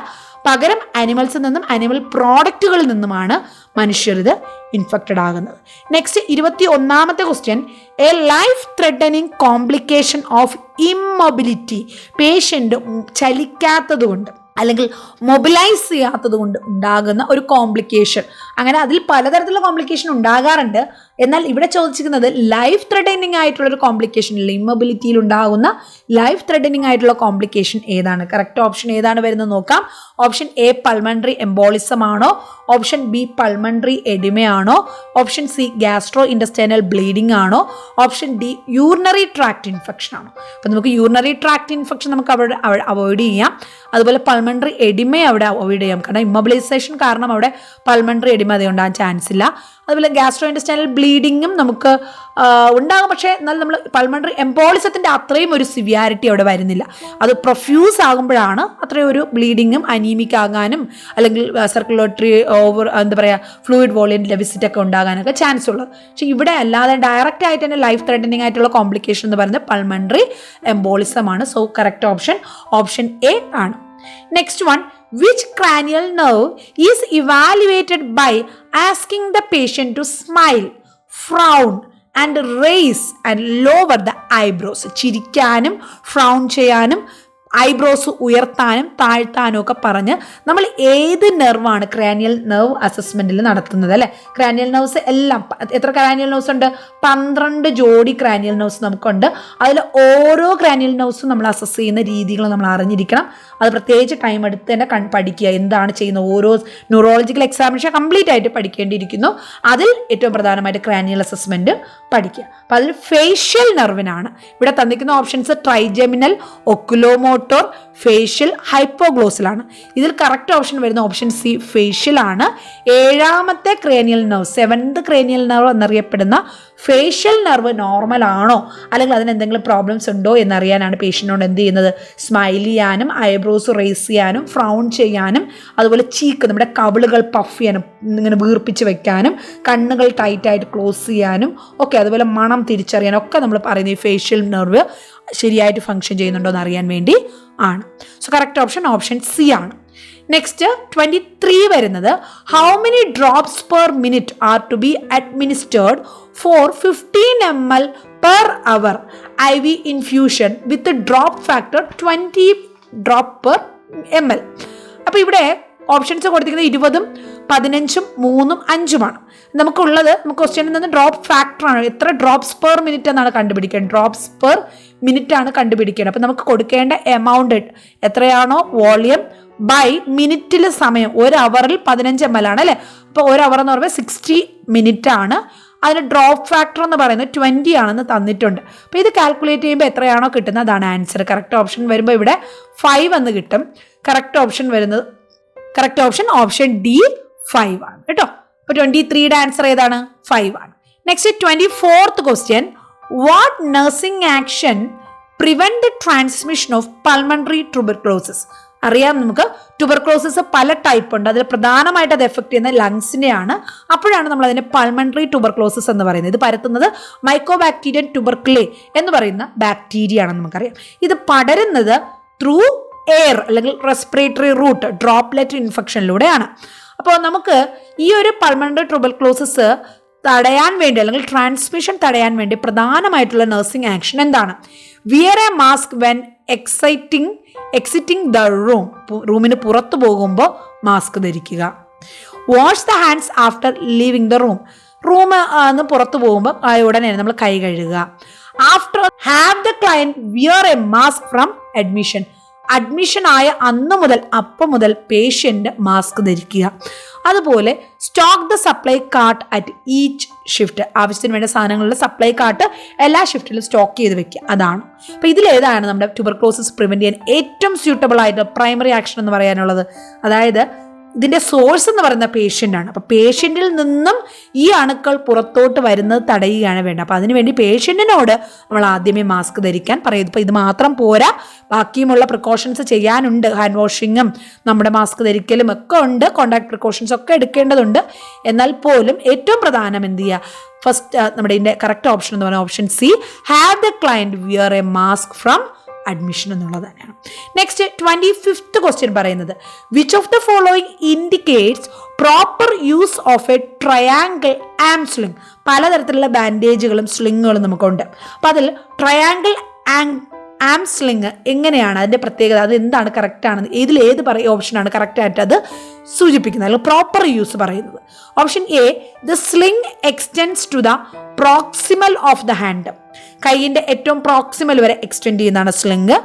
പകരം അനിമൽസിൽ നിന്നും അനിമൽ പ്രോഡക്റ്റുകളിൽ നിന്നുമാണ് മനുഷ്യർ ഇത് ഇൻഫെക്റ്റഡ് ആകുന്നത്. നെക്സ്റ്റ് 21ാമത്തെ question, a life threatening complication of immobility. Patient ചലിക്കാത്തത് കൊണ്ട് അല്ലെങ്കിൽ മൊബിലൈസ് ചെയ്യാത്തത് കൊണ്ട് ഉണ്ടാകുന്ന ഒരു കോംപ്ലിക്കേഷൻ. അങ്ങനെ അതിൽ പലതരത്തിലുള്ള കോംപ്ലിക്കേഷൻ ഉണ്ടാകാറുണ്ട്. എന്നാൽ ഇവിടെ ചോദിച്ചിരിക്കുന്നത് ലൈഫ് ത്രെട്ടനിങ് ആയിട്ടുള്ളൊരു കോംപ്ലിക്കേഷൻ ഇല്ല, ഇമ്മൊബിലിറ്റിയിൽ ഉണ്ടാകുന്ന ലൈഫ് ത്രെട്ടനിങ് ആയിട്ടുള്ള കോംപ്ലിക്കേഷൻ ഏതാണ്? കറക്റ്റ് ഓപ്ഷൻ ഏതാണ് വരുന്നത് നോക്കാം. ഓപ്ഷൻ എ പൾമണറി എംബോളിസം ആണോ? ഓപ്ഷൻ ബി പൾമണറി എഡിമയാണോ? Option C gastro intestinal bleeding ആണോ? Option D urinary tract infection ആണോ? അപ്പം നമുക്ക് യൂറിനറി ട്രാക്ട് ഇൻഫെക്ഷൻ നമുക്ക് അവിടെ അവോയ്ഡ് ചെയ്യാം. അതുപോലെ പൾമണറി എഡിമയെ അവിടെ അവോയ്ഡ് ചെയ്യാം. കാരണം ഇമ്മൊബിലൈസേഷൻ കാരണം അവിടെ പൾമണറി എഡിമ അത് ഉണ്ടാകാൻ ചാൻസ് ഇല്ല. അതുപോലെ ഗ്യാസ്ട്രോ ഇൻറ്റസ്റ്റൈനൽ ബ്ലീഡിങ്ങും നമുക്ക് ഉണ്ടാകും. പക്ഷേ എന്നാൽ നമ്മൾ പൾമണറി എംബോളിസത്തിൻ്റെ അത്രയും ഒരു സിവിയാരിറ്റി അവിടെ വരുന്നില്ല. അത് പ്രൊഫ്യൂസ് ആകുമ്പോഴാണ് അത്രയും ഒരു ബ്ലീഡിങ്ങും അനീമിക് ആകാനും അല്ലെങ്കിൽ സർക്കുലേറ്ററി ഓവർ എന്താ പറയുക ഫ്ലൂയിഡ് വോളിയം ഡെഫിസിറ്റ് ഒക്കെ ഉണ്ടാകാനൊക്കെ ചാൻസ് ഉള്ളത്. പക്ഷേ ഇവിടെ അല്ലാതെ ഡയറക്റ്റ് ആയിട്ട് തന്നെ ലൈഫ് ത്രെട്ടനിങ് ആയിട്ടുള്ള കോംപ്ലിക്കേഷൻ എന്ന് പറയുന്നത് പൾമണറി എംബോളിസം ആണ്. So correct option option A ആണ്. Next one, which cranial nerve is evaluated by asking the patient to smile, frown and raise and lower the eyebrows? ചിരിക്കാനും ഫ്രൗൺ ചെയ്യാനും eyebrows ഉയർത്താനും താഴ്ത്താനും ഒക്കെ പറഞ്ഞ് നമ്മൾ ഏത് നെർവാണ് ക്രാനിയൽ നെർവ് അസസ്മെന്റിൽ നടത്തുന്നത് അല്ലെ. ക്രാനിയൽ നെർവ്സ് എല്ലാം എത്ര ക്രാനിയൽ നെർവ്സ് ഉണ്ട്? 12 ജോഡി ക്രാനിയൽ നെർവ്സ് നമുക്കുണ്ട്. അതിൽ ഓരോ ക്രാനിയൽ നെർവ്സും നമ്മൾ അസസ് ചെയ്യുന്ന രീതികൾ നമ്മൾ അറിഞ്ഞിരിക്കണം. അത് പ്രത്യേകിച്ച് ടൈം എടുത്ത് തന്നെ പഠിക്കുക. എന്താണ് ചെയ്യുന്നത്? ഓരോ ന്യൂറോളജിക്കൽ എക്സാമിനേഷൻ കംപ്ലീറ്റ് ആയിട്ട് പഠിക്കേണ്ടിയിരിക്കുന്നു. അതിൽ ഏറ്റവും പ്രധാനമായിട്ട് ക്രാനിയൽ അസസ്മെന്റ് പഠിക്കുക. അപ്പോൾ അതിൽ ഫേഷ്യൽ നെർവിനാണ് ഇവിടെ തന്നിരിക്കുന്ന ഓപ്ഷൻസ്. ട്രൈജെമിനൽ, ഒക്കുലോമോട്ടോർ, ഫേഷ്യൽ, ഹൈപ്പോഗ്ലോസലാണ്. ഇതിൽ കറക്റ്റ് ഓപ്ഷൻ വരുന്ന ഓപ്ഷൻ സി ഫേഷ്യൽ ആണ്. 7ാമത്തെ cranial nerve, 7th cranial nerve എന്നറിയപ്പെടുന്ന ഫേഷ്യൽ നെർവ് നോർമൽ ആണോ അല്ലെങ്കിൽ അതിന് എന്തെങ്കിലും പ്രോബ്ലംസ് ഉണ്ടോ എന്നറിയാനാണ് പേഷ്യൻറ്റിനോട് എന്ത് ചെയ്യുന്നത്? സ്മൈൽ ചെയ്യാനും ഐബ്രോസ് റേസ് ചെയ്യാനും ഫ്രൗൺ ചെയ്യാനും അതുപോലെ ചീക്ക് നമ്മുടെ കവിളുകൾ പഫ് ചെയ്യാനും ഇങ്ങനെ വീർപ്പിച്ച് വെക്കാനും കണ്ണുകൾ ടൈറ്റായിട്ട് ക്ലോസ് ചെയ്യാനും ഒക്കെ അതുപോലെ മണം തിരിച്ചറിയാനും ഒക്കെ നമ്മൾ പറയുന്നത് ഈ ഫേഷ്യൽ നെർവ് ശരിയായിട്ട് ഫങ്ഷൻ ചെയ്യുന്നുണ്ടോ എന്ന് അറിയാൻ വേണ്ടി ആണ്. So correct option option C ആണ്. നെക്സ്റ്റ് 23 വരുന്നത്, how many drops per minute are to be administered for 15 ml per hour IV infusion with drop factor 20 drop per ml. അപ്പോൾ ഇവിടെ ഓപ്ഷൻസ് കൊടുത്തിരിക്കുന്നത് 20, 15, 3, 5 നമുക്കുള്ളത്. നമുക്ക് ക്വസ്റ്റ്യനിൽ നിന്ന് ഡ്രോപ്പ് ഫാക്ടർ ആണ്, എത്ര ഡ്രോപ്സ് പെർ മിനിറ്റ് എന്നാണ് കണ്ടുപിടിക്കേണ്ടത്. ഡ്രോപ്സ് പെർ മിനിറ്റ് ആണ് കണ്ടുപിടിക്കേണ്ടത്. അപ്പം നമുക്ക് കൊടുക്കേണ്ട എമൗണ്ട് എത്രയാണോ വോളിയം ബൈ മിനിറ്റിൽ സമയം. 1 അവറിൽ 15 ml ആണ് അല്ലേ. അപ്പോൾ 1 അവർ എന്ന് പറയുമ്പോൾ 60 മിനിറ്റ് ആണ്. അതിന് ഡ്രോപ്പ് ഫാക്ടർ എന്ന് പറയുന്നത് 20 ആണെന്ന് തന്നിട്ടുണ്ട്. അപ്പോൾ ഇത് കാൽക്കുലേറ്റ് ചെയ്യുമ്പോൾ എത്രയാണോ കിട്ടുന്നത് അതാണ് ആൻസർ. കറക്റ്റ് ഓപ്ഷൻ വരുമ്പോൾ ഇവിടെ 5 എന്ന് കിട്ടും. കറക്റ്റ് ഓപ്ഷൻ വരുന്നത് കറക്റ്റ് ഓപ്ഷൻ ഓപ്ഷൻ ഡി 5 ആണ് കേട്ടോ. അപ്പോൾ 23യുടെ ആൻസർ ഏതാണ്? 5 ആണ്. Next 24th question, what nursing action prevent the transmission of pulmonary tuberculosis? അറിയാം നമുക്ക് ട്യൂബർക്ലോസിസ് പല ടൈപ്പ് ഉണ്ട്. അതിൽ പ്രധാനമായിട്ട് അത് എഫക്ട് ചെയ്യുന്ന ലങ്സിനെയാണ്. അപ്പോഴാണ് നമ്മൾ അതിനെ പൾമണറി ട്യൂബർക്ലോസിസ് എന്ന് പറയുന്നത്. ഇത് പരത്തുന്നത് മൈക്കോബാക്ടീരിയൻ ട്യൂബർക്ലേ എന്ന് പറയുന്ന ബാക്ടീരിയ ആണെന്ന് നമുക്കറിയാം. ഇത് പടരുന്നത് ത്രൂ എയർ അല്ലെങ്കിൽ റെസ്പിറേറ്ററി റൂട്ട് ഡ്രോപ്ലെറ്റ് ഇൻഫെക്ഷനിലൂടെയാണ്. അപ്പോൾ നമുക്ക് ഈ ഒരു പൾമണറി ട്യൂബർക്ലോസിസ് തടയാൻ വേണ്ടി അല്ലെങ്കിൽ ട്രാൻസ്മിഷൻ തടയാൻ വേണ്ടി പ്രധാനമായിട്ടുള്ള നഴ്സിംഗ് ആക്ഷൻ എന്താണ്? Wear a mask when exiting the room, റൂമിന് പുറത്തു പോകുമ്പോൾ മാസ്ക് ധരിക്കുക. Wash the hands after leaving the room പുറത്തു പോകുമ്പോൾ ഉടനെ നമ്മൾ കൈ കഴുകുക. After have the client wear a mask from admission, admission ആയ അന്ന് മുതൽ അപ്പം മുതൽ പേഷ്യൻ്റ് മാസ്ക് ധരിക്കുക. അതുപോലെ stock the supply cart at each shift. ആവശ്യത്തിന് വേണ്ട സാധനങ്ങളുടെ സപ്ലൈ കാർട്ട് എല്ലാ ഷിഫ്റ്റിലും സ്റ്റോക്ക് ചെയ്ത് വെക്കുക. അതാണ്. അപ്പോൾ ഇതിലേതാണ് നമ്മുടെ ട്യൂബർക്ലോസിസ് പ്രിവെൻറ്റ് ചെയ്യാൻ ഏറ്റവും സ്യൂട്ടബിൾ ആയിട്ട് പ്രൈമറി ആക്ഷൻ എന്ന് പറയാനുള്ളത്? അതായത് ഇതിൻ്റെ സോഴ്സ് എന്ന് പറയുന്ന പേഷ്യൻ്റാണ്. അപ്പോൾ പേഷ്യൻറ്റിൽ നിന്നും ഈ അണുക്കൾ പുറത്തോട്ട് വരുന്നത് തടയുകയാണ് വേണ്ടത്. അപ്പോൾ അതിനുവേണ്ടി പേഷ്യൻറ്റിനോട് നമ്മൾ ആദ്യമേ മാസ്ക് ധരിക്കാൻ പറയും. ഇപ്പോൾ ഇത് മാത്രം പോരാ, ബാക്കിയുമുള്ള പ്രിക്കോഷൻസ് ചെയ്യാനുണ്ട്. ഹാൻഡ് വാഷിങ്ങും നമ്മുടെ മാസ്ക് ധരിക്കലും ഒക്കെ ഉണ്ട്, കോൺടാക്ട് പ്രിക്കോഷൻസ് ഒക്കെ എടുക്കേണ്ടതുണ്ട്. എന്നാൽ പോലും ഏറ്റവും പ്രധാനം എന്ത് ചെയ്യുക? ഫസ്റ്റ് നമ്മുടെ ഇതിൻ്റെ കറക്റ്റ് ഓപ്ഷൻ എന്ന് പറയുന്നത് option C, have the client wear a mask from admission എന്നുള്ളത് തന്നെയാണ്. നെക്സ്റ്റ് 25th ക്വസ്റ്റ്യൻ പറയുന്നത്, which of the following indicates proper use of a triangle arm sling? പലതരത്തിലുള്ള ബാൻഡേജുകളും സ്ലിങ്ങുകളും നമുക്കുണ്ട്. അപ്പോൾ അതിൽ ട്രയാങ്കിൾ ആം സ്ലിങ് എങ്ങനെയാണ് അതിൻ്റെ പ്രത്യേകത, അത് എന്താണ് കറക്റ്റാണ്, ഇതിൽ ഏത് ഓപ്ഷനാണ് കറക്റ്റായിട്ട് അത് സൂചിപ്പിക്കുന്നത്, അല്ലെങ്കിൽ പ്രോപ്പർ യൂസ് പറയുന്നത്? Option A, the sling extends to the proximal of the hand. കൈയിൻ്റെ ഏറ്റവും പ്രോക്സിമൽ വരെ എക്സ്റ്റെൻഡ് ചെയ്യുന്നതാണ് sling.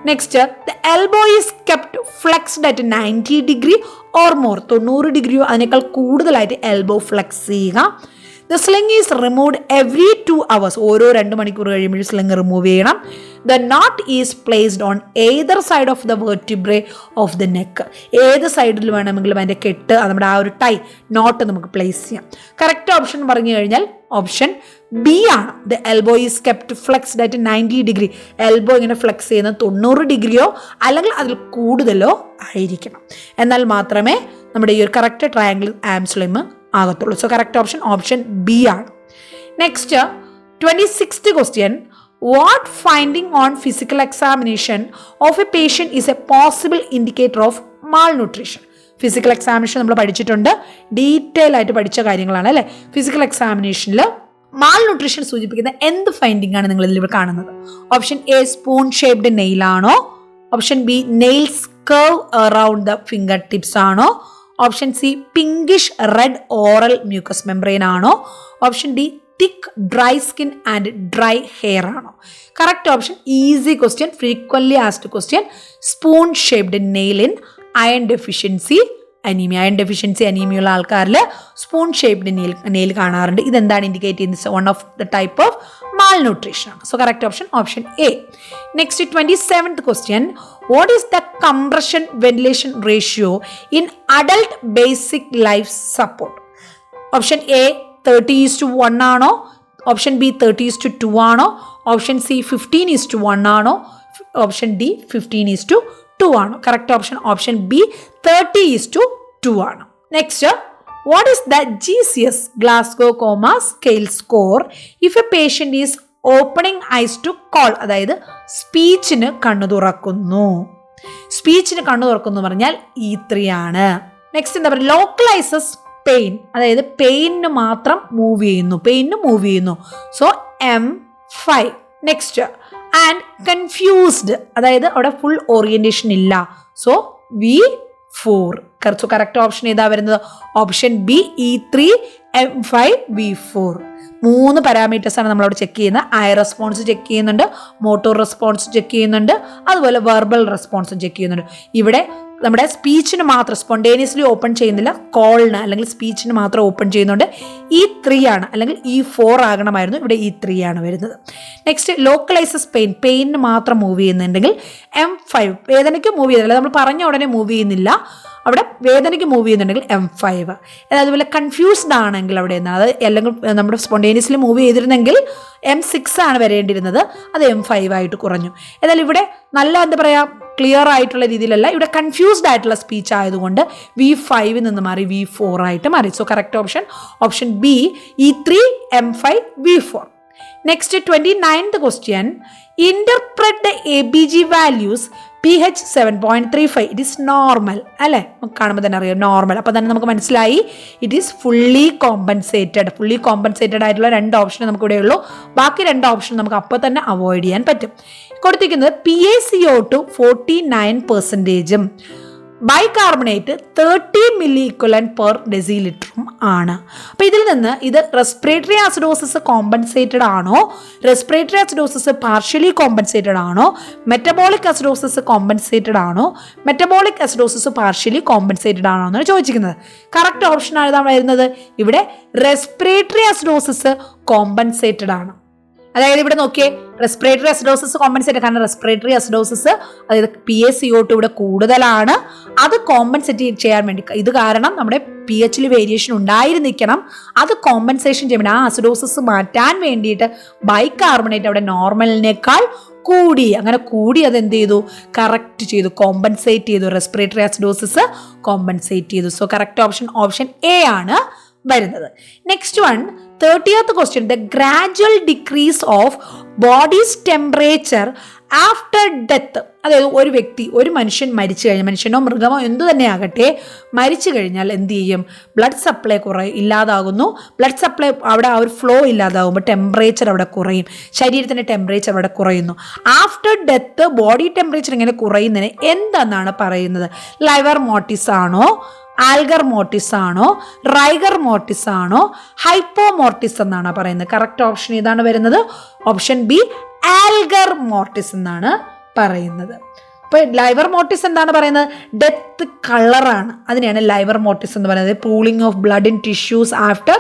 Next, the elbow is kept flexed at 90 degree or more. 90 ഡിഗ്രിയോ അതിനേക്കാൾ കൂടുതലായിട്ട് എൽബോ ഫ്ലെക്സ് ചെയ്യുക. The sling is removed every 2 hours. ഓരോ 2 മണിക്കൂർ കഴിയുമ്പോഴും സ്ലിങ് റിമൂവ് ചെയ്യണം. The knot is placed on either side of the vertebrae of the neck. ഏത് സൈഡിൽ വേണമെങ്കിലും അതിൻ്റെ കെട്ട്, നമ്മുടെ ആ ഒരു ടൈ നോട്ട് നമുക്ക് പ്ലേസ് ചെയ്യാം. കറക്റ്റ് ഓപ്ഷൻ പറഞ്ഞു കഴിഞ്ഞാൽ ഓപ്ഷൻ ബി ആണ്. The elbow is kept flexed at 90 degree. Elbow ഇങ്ങനെ ഫ്ലെക്സ് ചെയ്യുന്നത് 90 ഡിഗ്രിയോ അല്ലെങ്കിൽ അതിൽ കൂടുതലോ ആയിരിക്കണം. എന്നാൽ മാത്രമേ നമ്മുടെ ഈ ഒരു കറക്റ്റ് ട്രയാങ്കിൾ ആം സ്ലിം ആകത്തുള്ളൂ. So correct option option B ആണ്. Next 26th question, what finding on physical examination of a patient is a possible indicator of malnutrition? Physical examination നമ്മൾ പഠിച്ചിട്ടുണ്ട്, ഡീറ്റെയിൽ ആയിട്ട് പഠിച്ച കാര്യങ്ങളാണ് അല്ലേ. ഫിസിക്കൽ എക്സാമിനേഷനിൽ മാൾ ന്യൂട്രീഷൻ സൂചിപ്പിക്കുന്ന എന്ത് ഫൈൻഡിംഗ് ആണ് നിങ്ങൾ ഇതിൽ കാണുന്നത്? Option A, spoon shaped nail ആണോ? Option B, nails curve around the finger tips ആണോ? Option C, pinkish red oral mucus membrane ആണോ? Option D, thick dry skin and dry hair ആണോ? Correct option, easy question, frequently asked question, spoon shaped nail in iron deficiency anaemia. Iron deficiency അനീമിയുള്ള ആൾക്കാരിൽ spoon shaped nail കാണാറുണ്ട്. ഇതെന്താണ് indicate ചെയ്യുന്നത്? One of the type of malnutrition ആണ്. So correct option option A. Next 27th question, what is the compression ventilation ratio in adult basic life support? Option A 30:1 ആണോ? Option B 30:2 ആണോ? Option C 15:1 ആണോ? Option D 15:2 ആണോ? Correct option option B 30:2 ആണ്. Next, what is the GCS Glasgow coma scale score if a patient is opening eyes to call? അതായത് സ്പീച്ചിന് കണ്ണു തുറക്കുന്നു. സ്പീച്ചിന് കണ്ണു തുറക്കുന്നു പറഞ്ഞാൽ E3 ആണ്. നെക്സ്റ്റ് എന്താ പറയുക? ലോക്കലൈസസ് പെയിൻ, അതായത് പെയിന് മാത്രം മൂവ് ചെയ്യുന്നു. So M5. Next, and confused, അതായത് അവിടെ ഫുൾ ഓറിയന്റേഷൻ ഇല്ല. So V4. So correct option ഏതാ വരുന്നത്? Option B E3 M5 V4. 3 parameters ആണ് നമ്മളവിടെ ചെക്ക് ചെയ്യുന്നത്. ഐ റെസ്പോൺസ് ചെക്ക് ചെയ്യുന്നുണ്ട്, മോട്ടോർ റെസ്പോൺസ് ചെക്ക് ചെയ്യുന്നുണ്ട്, അതുപോലെ വെർബൽ റെസ്പോൺസും ചെക്ക് ചെയ്യുന്നുണ്ട്. ഇവിടെ നമ്മുടെ സ്പീച്ചിന് മാത്രം സ്പോണ്ടേനിയസ്ലി ഓപ്പൺ ചെയ്യുന്നില്ല, കോളിന് അല്ലെങ്കിൽ സ്പീച്ചിന് മാത്രം ഓപ്പൺ ചെയ്യുന്നുണ്ട്. E3 ആണ്, അല്ലെങ്കിൽ E4 ആകണമായിരുന്നു, ഇവിടെ E3 ആണ് വരുന്നത്. നെക്സ്റ്റ്, ലോക്കലൈസസ് പെയിന് മാത്രം മൂവ് ചെയ്യുന്നുണ്ടെങ്കിൽ M5. വേദനയ്ക്ക് മൂവ് ചെയ്യുന്നില്ല, നമ്മൾ പറഞ്ഞ ഉടനെ മൂവ് ചെയ്യുന്നില്ല, അവിടെ വേദനയ്ക്ക് മൂവ് ചെയ്യുന്നുണ്ടെങ്കിൽ M5. അതുപോലെ കൺഫ്യൂസ്ഡ് ആണെങ്കിൽ അവിടെ എന്താണ്, അത് അല്ലെങ്കിൽ നമ്മുടെ സ്പോണ്ടേനിയസ്ലി മൂവ് ചെയ്തിരുന്നെങ്കിൽ M6 ആണ് വരേണ്ടിയിരുന്നത്, അത് M5 ആയിട്ട് കുറഞ്ഞു. എന്നാൽ ഇവിടെ നല്ല എന്താ പറയുക, ക്ലിയർ ആയിട്ടുള്ള രീതിയിലല്ല, ഇവിടെ കൺഫ്യൂസ്ഡ് ആയിട്ടുള്ള സ്പീച്ച് ആയതുകൊണ്ട് V5 നിന്ന് മാറി V4 ആയിട്ട് മാറി. So correct option option B E3 M5 V4. Next 29th question, interpret the ABG values pH 7.35. It is normal അല്ലേ? നമുക്ക് കാണുമ്പോൾ തന്നെ അറിയാം നോർമൽ. അപ്പോൾ തന്നെ നമുക്ക് മനസ്സിലായി ഇറ്റ് ഈസ് ഫുള്ളി കോമ്പൻസേറ്റഡ് ആയിട്ടുള്ള 2 ഓപ്ഷൻ നമുക്കിവിടെ ഉള്ളൂ. ബാക്കി 2 ഓപ്ഷൻ നമുക്ക് അപ്പോൾ തന്നെ അവോയ്ഡ് ചെയ്യാൻ പറ്റും. കൊടുത്തിരിക്കുന്നത് PaCO2 49%, bicarbonate 30 milli equivalent per ഡെസിലിറ്ററും ആണ്. അപ്പോൾ ഇതിൽ നിന്ന് ഇത് റെസ്പിറേറ്ററി ആസിഡോസിസ് കോമ്പൻസേറ്റഡ് ആണോ, റെസ്പിറേറ്ററി ആസിഡോസിസ് പാർഷ്യലി കോമ്പൻസേറ്റഡ് ആണോ, മെറ്റബോളിക് ആസിഡോസിസ് കോമ്പൻസേറ്റഡ് ആണോ, മെറ്റബോളിക് ആസിഡോസിസ് പാർഷ്യലി കോമ്പൻസേറ്റഡ് ആണോ എന്നാണ് ചോദിച്ചിരിക്കുന്നത്. കറക്റ്റ് ഓപ്ഷൻ ആണ് വരുന്നത് ഇവിടെ റെസ്പിറേറ്ററി ആസിഡോസിസ് കോമ്പൻസേറ്റഡ് ആണ്. അതായത് ഇവിടെ നോക്കിയേ, റെസ്പിറേറ്ററി അസിഡോസിസ് കോമ്പൻസേറ്റ്, കാരണം റെസ്പിറേറ്ററി അസിഡോസിസ് അതായത് PaCO2 ഇവിടെ കൂടുതലാണ്, അത് കോമ്പൻസേറ്റ് ചെയ്യാൻ വേണ്ടി, ഇത് കാരണം നമ്മുടെ pH വേരിയേഷൻ ഉണ്ടായിരിക്കണം, അത് കോമ്പൻസേഷൻ ചെയ്യാൻ വേണ്ടി, ആ അസിഡോസിസ് മാറ്റാൻ വേണ്ടിയിട്ട് ബൈകാർബണേറ്റ് അവിടെ നോർമലിനേക്കാൾ കൂടി, അങ്ങനെ കൂടി അത് എന്ത് ചെയ്തു, കറക്റ്റ് ചെയ്തു, കോമ്പൻസേറ്റ് ചെയ്തു, റെസ്പിറേറ്ററി അസിഡോസിസ് കോമ്പൻസേറ്റ് ചെയ്തു. സോ കറക്റ്റ് ഓപ്ഷൻ A ആണ് വരുന്നത്. Next one, 30th question, the gradual decrease of bodies temperature after death. അതായത് ഒരു വ്യക്തി, ഒരു മനുഷ്യൻ മരിച്ചു കഴിഞ്ഞാൽ, മനുഷ്യനോ മൃഗമോ എന്തു തന്നെ ആകട്ടെ, മരിച്ചു കഴിഞ്ഞാൽ എന്ത് ചെയ്യും, ബ്ലഡ് സപ്ലൈ ഇല്ലാതാകുന്നു, ബ്ലഡ് സപ്ലൈ അവിടെ ആ ഒരു ഫ്ലോ ഇല്ലാതാകുമ്പോൾ ടെമ്പറേച്ചർ അവിടെ കുറയും, ശരീരത്തിൻ്റെ ടെമ്പറേച്ചർ അവിടെ കുറയുന്നു. ആഫ്റ്റർ ഡെത്ത് ബോഡി ടെമ്പറേച്ചർ ഇങ്ങനെ കുറയുന്നതിന് എന്താണെന്നാണ് പറയുന്നത്? ലൈവർ മോർട്ടിസ് ആണോ, ആൽഗർ മോർട്ടിസ് ആണോ, റൈഗർ മോർട്ടിസ് ആണോ, ഹൈപ്പോമോർട്ടിസ് എന്നാണ് പറയുന്നത്? കറക്റ്റ് ഓപ്ഷൻ ഏതാണ് വരുന്നത്? ഓപ്ഷൻ ബി, ആൽഗർ മോർട്ടിസ് എന്നാണ് പറയുന്നത്. അപ്പോൾ ലൈവർ മോർട്ടിസ് എന്താണ് പറയുന്നത്? ഡെത്ത് കളറാണ്, അതിനെയാണ് ലൈവർ മോർട്ടിസ് എന്ന് പറയുന്നത്. Pooling of blood in tissues after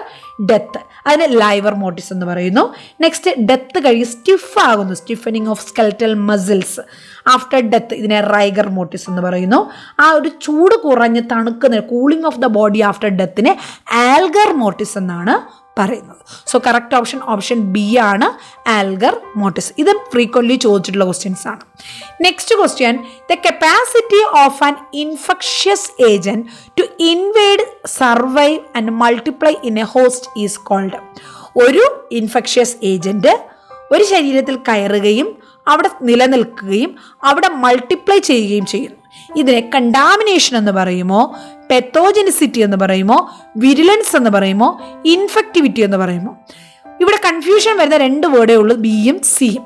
death, അതിന് ലൈവർ മോർട്ടിസ് എന്ന് പറയുന്നു. നെക്സ്റ്റ്, ഡെത്ത് കഴിഞ്ഞ് സ്റ്റിഫ് ആകുന്നു, stiffening of skeletal muscles after death, ഇതിനെ റൈഗർ മോർട്ടിസ് എന്ന് പറയുന്നു. ആ ഒരു ചൂട് കുറഞ്ഞ് തണുക്കുന്ന cooling of the body after ഡെത്തിനെ ആൽഗർ മോർട്ടിസ് എന്നാണ് പറയുന്നത്. സോ കറക്റ്റ് ഓപ്ഷൻ ബി ആണ്, ആൽഗർ മോർട്ടിസ്. ഇത് ഫ്രീക്വൻലി ചോദിച്ചിട്ടുള്ള ക്വസ്റ്റ്യൻസ് ആണ്. Next question, the capacity of an infectious agent to invade, survive and multiply in a host is called. ഒരു infectious agent ഒരു ശരീരത്തിൽ കയറുകയും അവിടെ നിലനിൽക്കുകയും അവിടെ മൾട്ടിപ്ലൈ ചെയ്യുകയും ചെയ്യുന്നു. ഇതിനെ കണ്ടാമിനേഷൻ എന്ന് പറയുമോ, പെത്തോജനിസിറ്റി എന്ന് പറയുമോ, വിരുലൻസ് എന്ന് പറയുമോ, ഇൻഫെക്ടിവിറ്റി എന്ന് പറയുമോ? ഇവിടെ കൺഫ്യൂഷൻ വരുന്ന 2 വേർഡേ ഉള്ളൂ, ബിയും സിയും.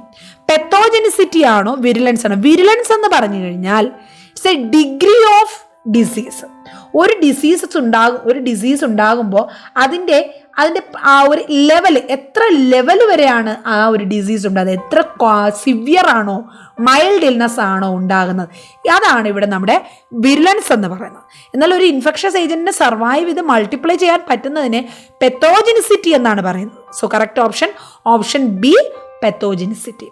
പെത്തോജനിസിറ്റി ആണോ, വിരുലൻസ് ആണോ? വിരുലൻസ് എന്ന് പറഞ്ഞു കഴിഞ്ഞാൽ it's A degree of disease. ഒരു ഡിസീസ് ഉണ്ടാകുമ്പോൾ അതിൻ്റെ ആ ഒരു ലെവൽ, എത്ര ലെവൽ വരെയാണ് ആ ഒരു ഡിസീസ് ഉണ്ടാകുന്നത്, എത്ര സിവിയർ ആണോ മൈൽഡ് ഇൽനെസ് ആണോ ഉണ്ടാകുന്നത്, അതാണ് ഇവിടെ നമ്മുടെ വിരുലൻസ് എന്ന് പറയുന്നത്. എന്നാൽ ഒരു ഇൻഫെക്ഷ്യസ് ഏജന്റിനെ സർവൈവ് ചെയ്ത് മൾട്ടിപ്ലൈ ചെയ്യാൻ പറ്റുന്നതിനെ പെത്തോജനിസിറ്റി എന്നാണ് പറയുന്നത്. So correct option B, pathogenicity.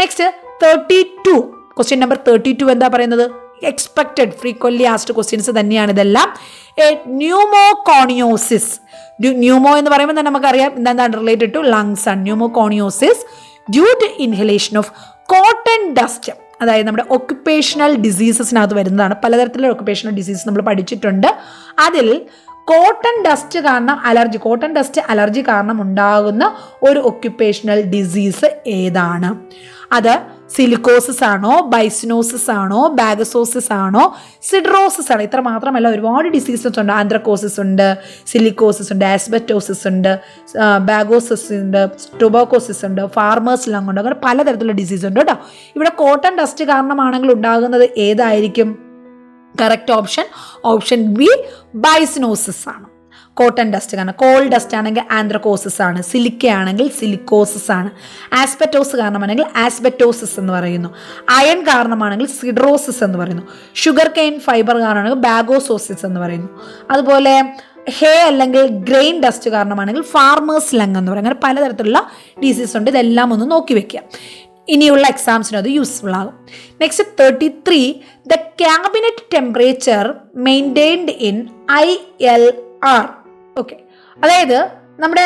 Next 32, question number 32 എന്താ പറയുന്നത്? എക്സ്പെക്റ്റഡ് ഫ്രീക്വൻലി ആസ്ഡ് ക്വസ്റ്റ്യൻസ് തന്നെയാണ് ഇതെല്ലാം. ന്യൂമോകോണിയോസിസ്, ന്യൂമോ എന്ന് പറയുമ്പോൾ തന്നെ നമുക്കറിയാം എന്താണ് റിലേറ്റഡ് ടു ലങ്സ് ആണ്. Pneumoconiosis due to inhalation of cotton dust, അതായത് നമ്മുടെ ഒക്യുപ്പേഷണൽ ഡിസീസസിനകത്ത് വരുന്നതാണ്. പലതരത്തിലുള്ള ഒക്യുപ്പേഷണൽ ഡിസീസ് നമ്മൾ പഠിച്ചിട്ടുണ്ട്. അതിൽ കോട്ടൺ ഡസ്റ്റ് അലർജി കാരണം ഉണ്ടാകുന്ന ഒരു ഒക്യുപ്പേഷണൽ ഡിസീസ് ഏതാണ്? അത് സിലിക്കോസിസ് ആണോ, ബൈസിനോസിസ് ആണോ, ബാഗസോസിസ് ആണോ, സിഡ്രോസിസ് ആണോ? ഇത്ര മാത്രമല്ല, ഒരുപാട് ഡിസീസസ് ഉണ്ട്. ആന്ത്രക്കോസിസ് ഉണ്ട്, സിലിക്കോസിസ് ഉണ്ട്, ആസ്ബറ്റോസിസ് ഉണ്ട്, ബാഗോസിസ് ഉണ്ട്, ടുബോക്കോസിസ് ഉണ്ട്, ഫാർമേഴ്സ് ലങ് ഉണ്ട്, അങ്ങനെ പലതരത്തിലുള്ള ഡിസീസ് ഉണ്ട് കേട്ടോ. ഇവിടെ കോട്ടൺ ഡസ്റ്റ് കാരണമാണെങ്കിൽ ഉണ്ടാകുന്നത് ഏതായിരിക്കും? കറക്റ്റ് ഓപ്ഷൻ ബി, ബൈസിനോസിസ് ആണ്. കോട്ടൺ ഡസ്റ്റ് കാരണം. കോൾ ഡസ്റ്റ് ആണെങ്കിൽ ആന്ത്രക്കോസിസ് ആണ്, സിലിക്ക ആണെങ്കിൽ സിലിക്കോസിസ് ആണ്, ആസ്ബറ്റോസ് കാരണമാണെങ്കിൽ ആസ്ബറ്റോസിസ് എന്ന് പറയുന്നു, അയൺ കാരണമാണെങ്കിൽ സിഡ്രോസിസ് എന്ന് പറയുന്നു, ഷുഗർ കെയിൻ ഫൈബർ കാരണമാണെങ്കിൽ ബാഗോസോസിസ് എന്ന് പറയുന്നു, അതുപോലെ ഹേ അല്ലെങ്കിൽ ഗ്രെയിൻ ഡസ്റ്റ് കാരണമാണെങ്കിൽ ഫാർമേഴ്സ് ലങ് എന്ന് പറയും. അങ്ങനെ പലതരത്തിലുള്ള ഡിസീസ് ഉണ്ട്. ഇതെല്ലാം ഒന്ന് നോക്കി വെക്കുക, ഇനിയുള്ള എക്സാംസിന് അത് യൂസ്ഫുൾ ആകും. Next 33, the cabinet temperature maintained in ILR. Okay, അതായത് നമ്മുടെ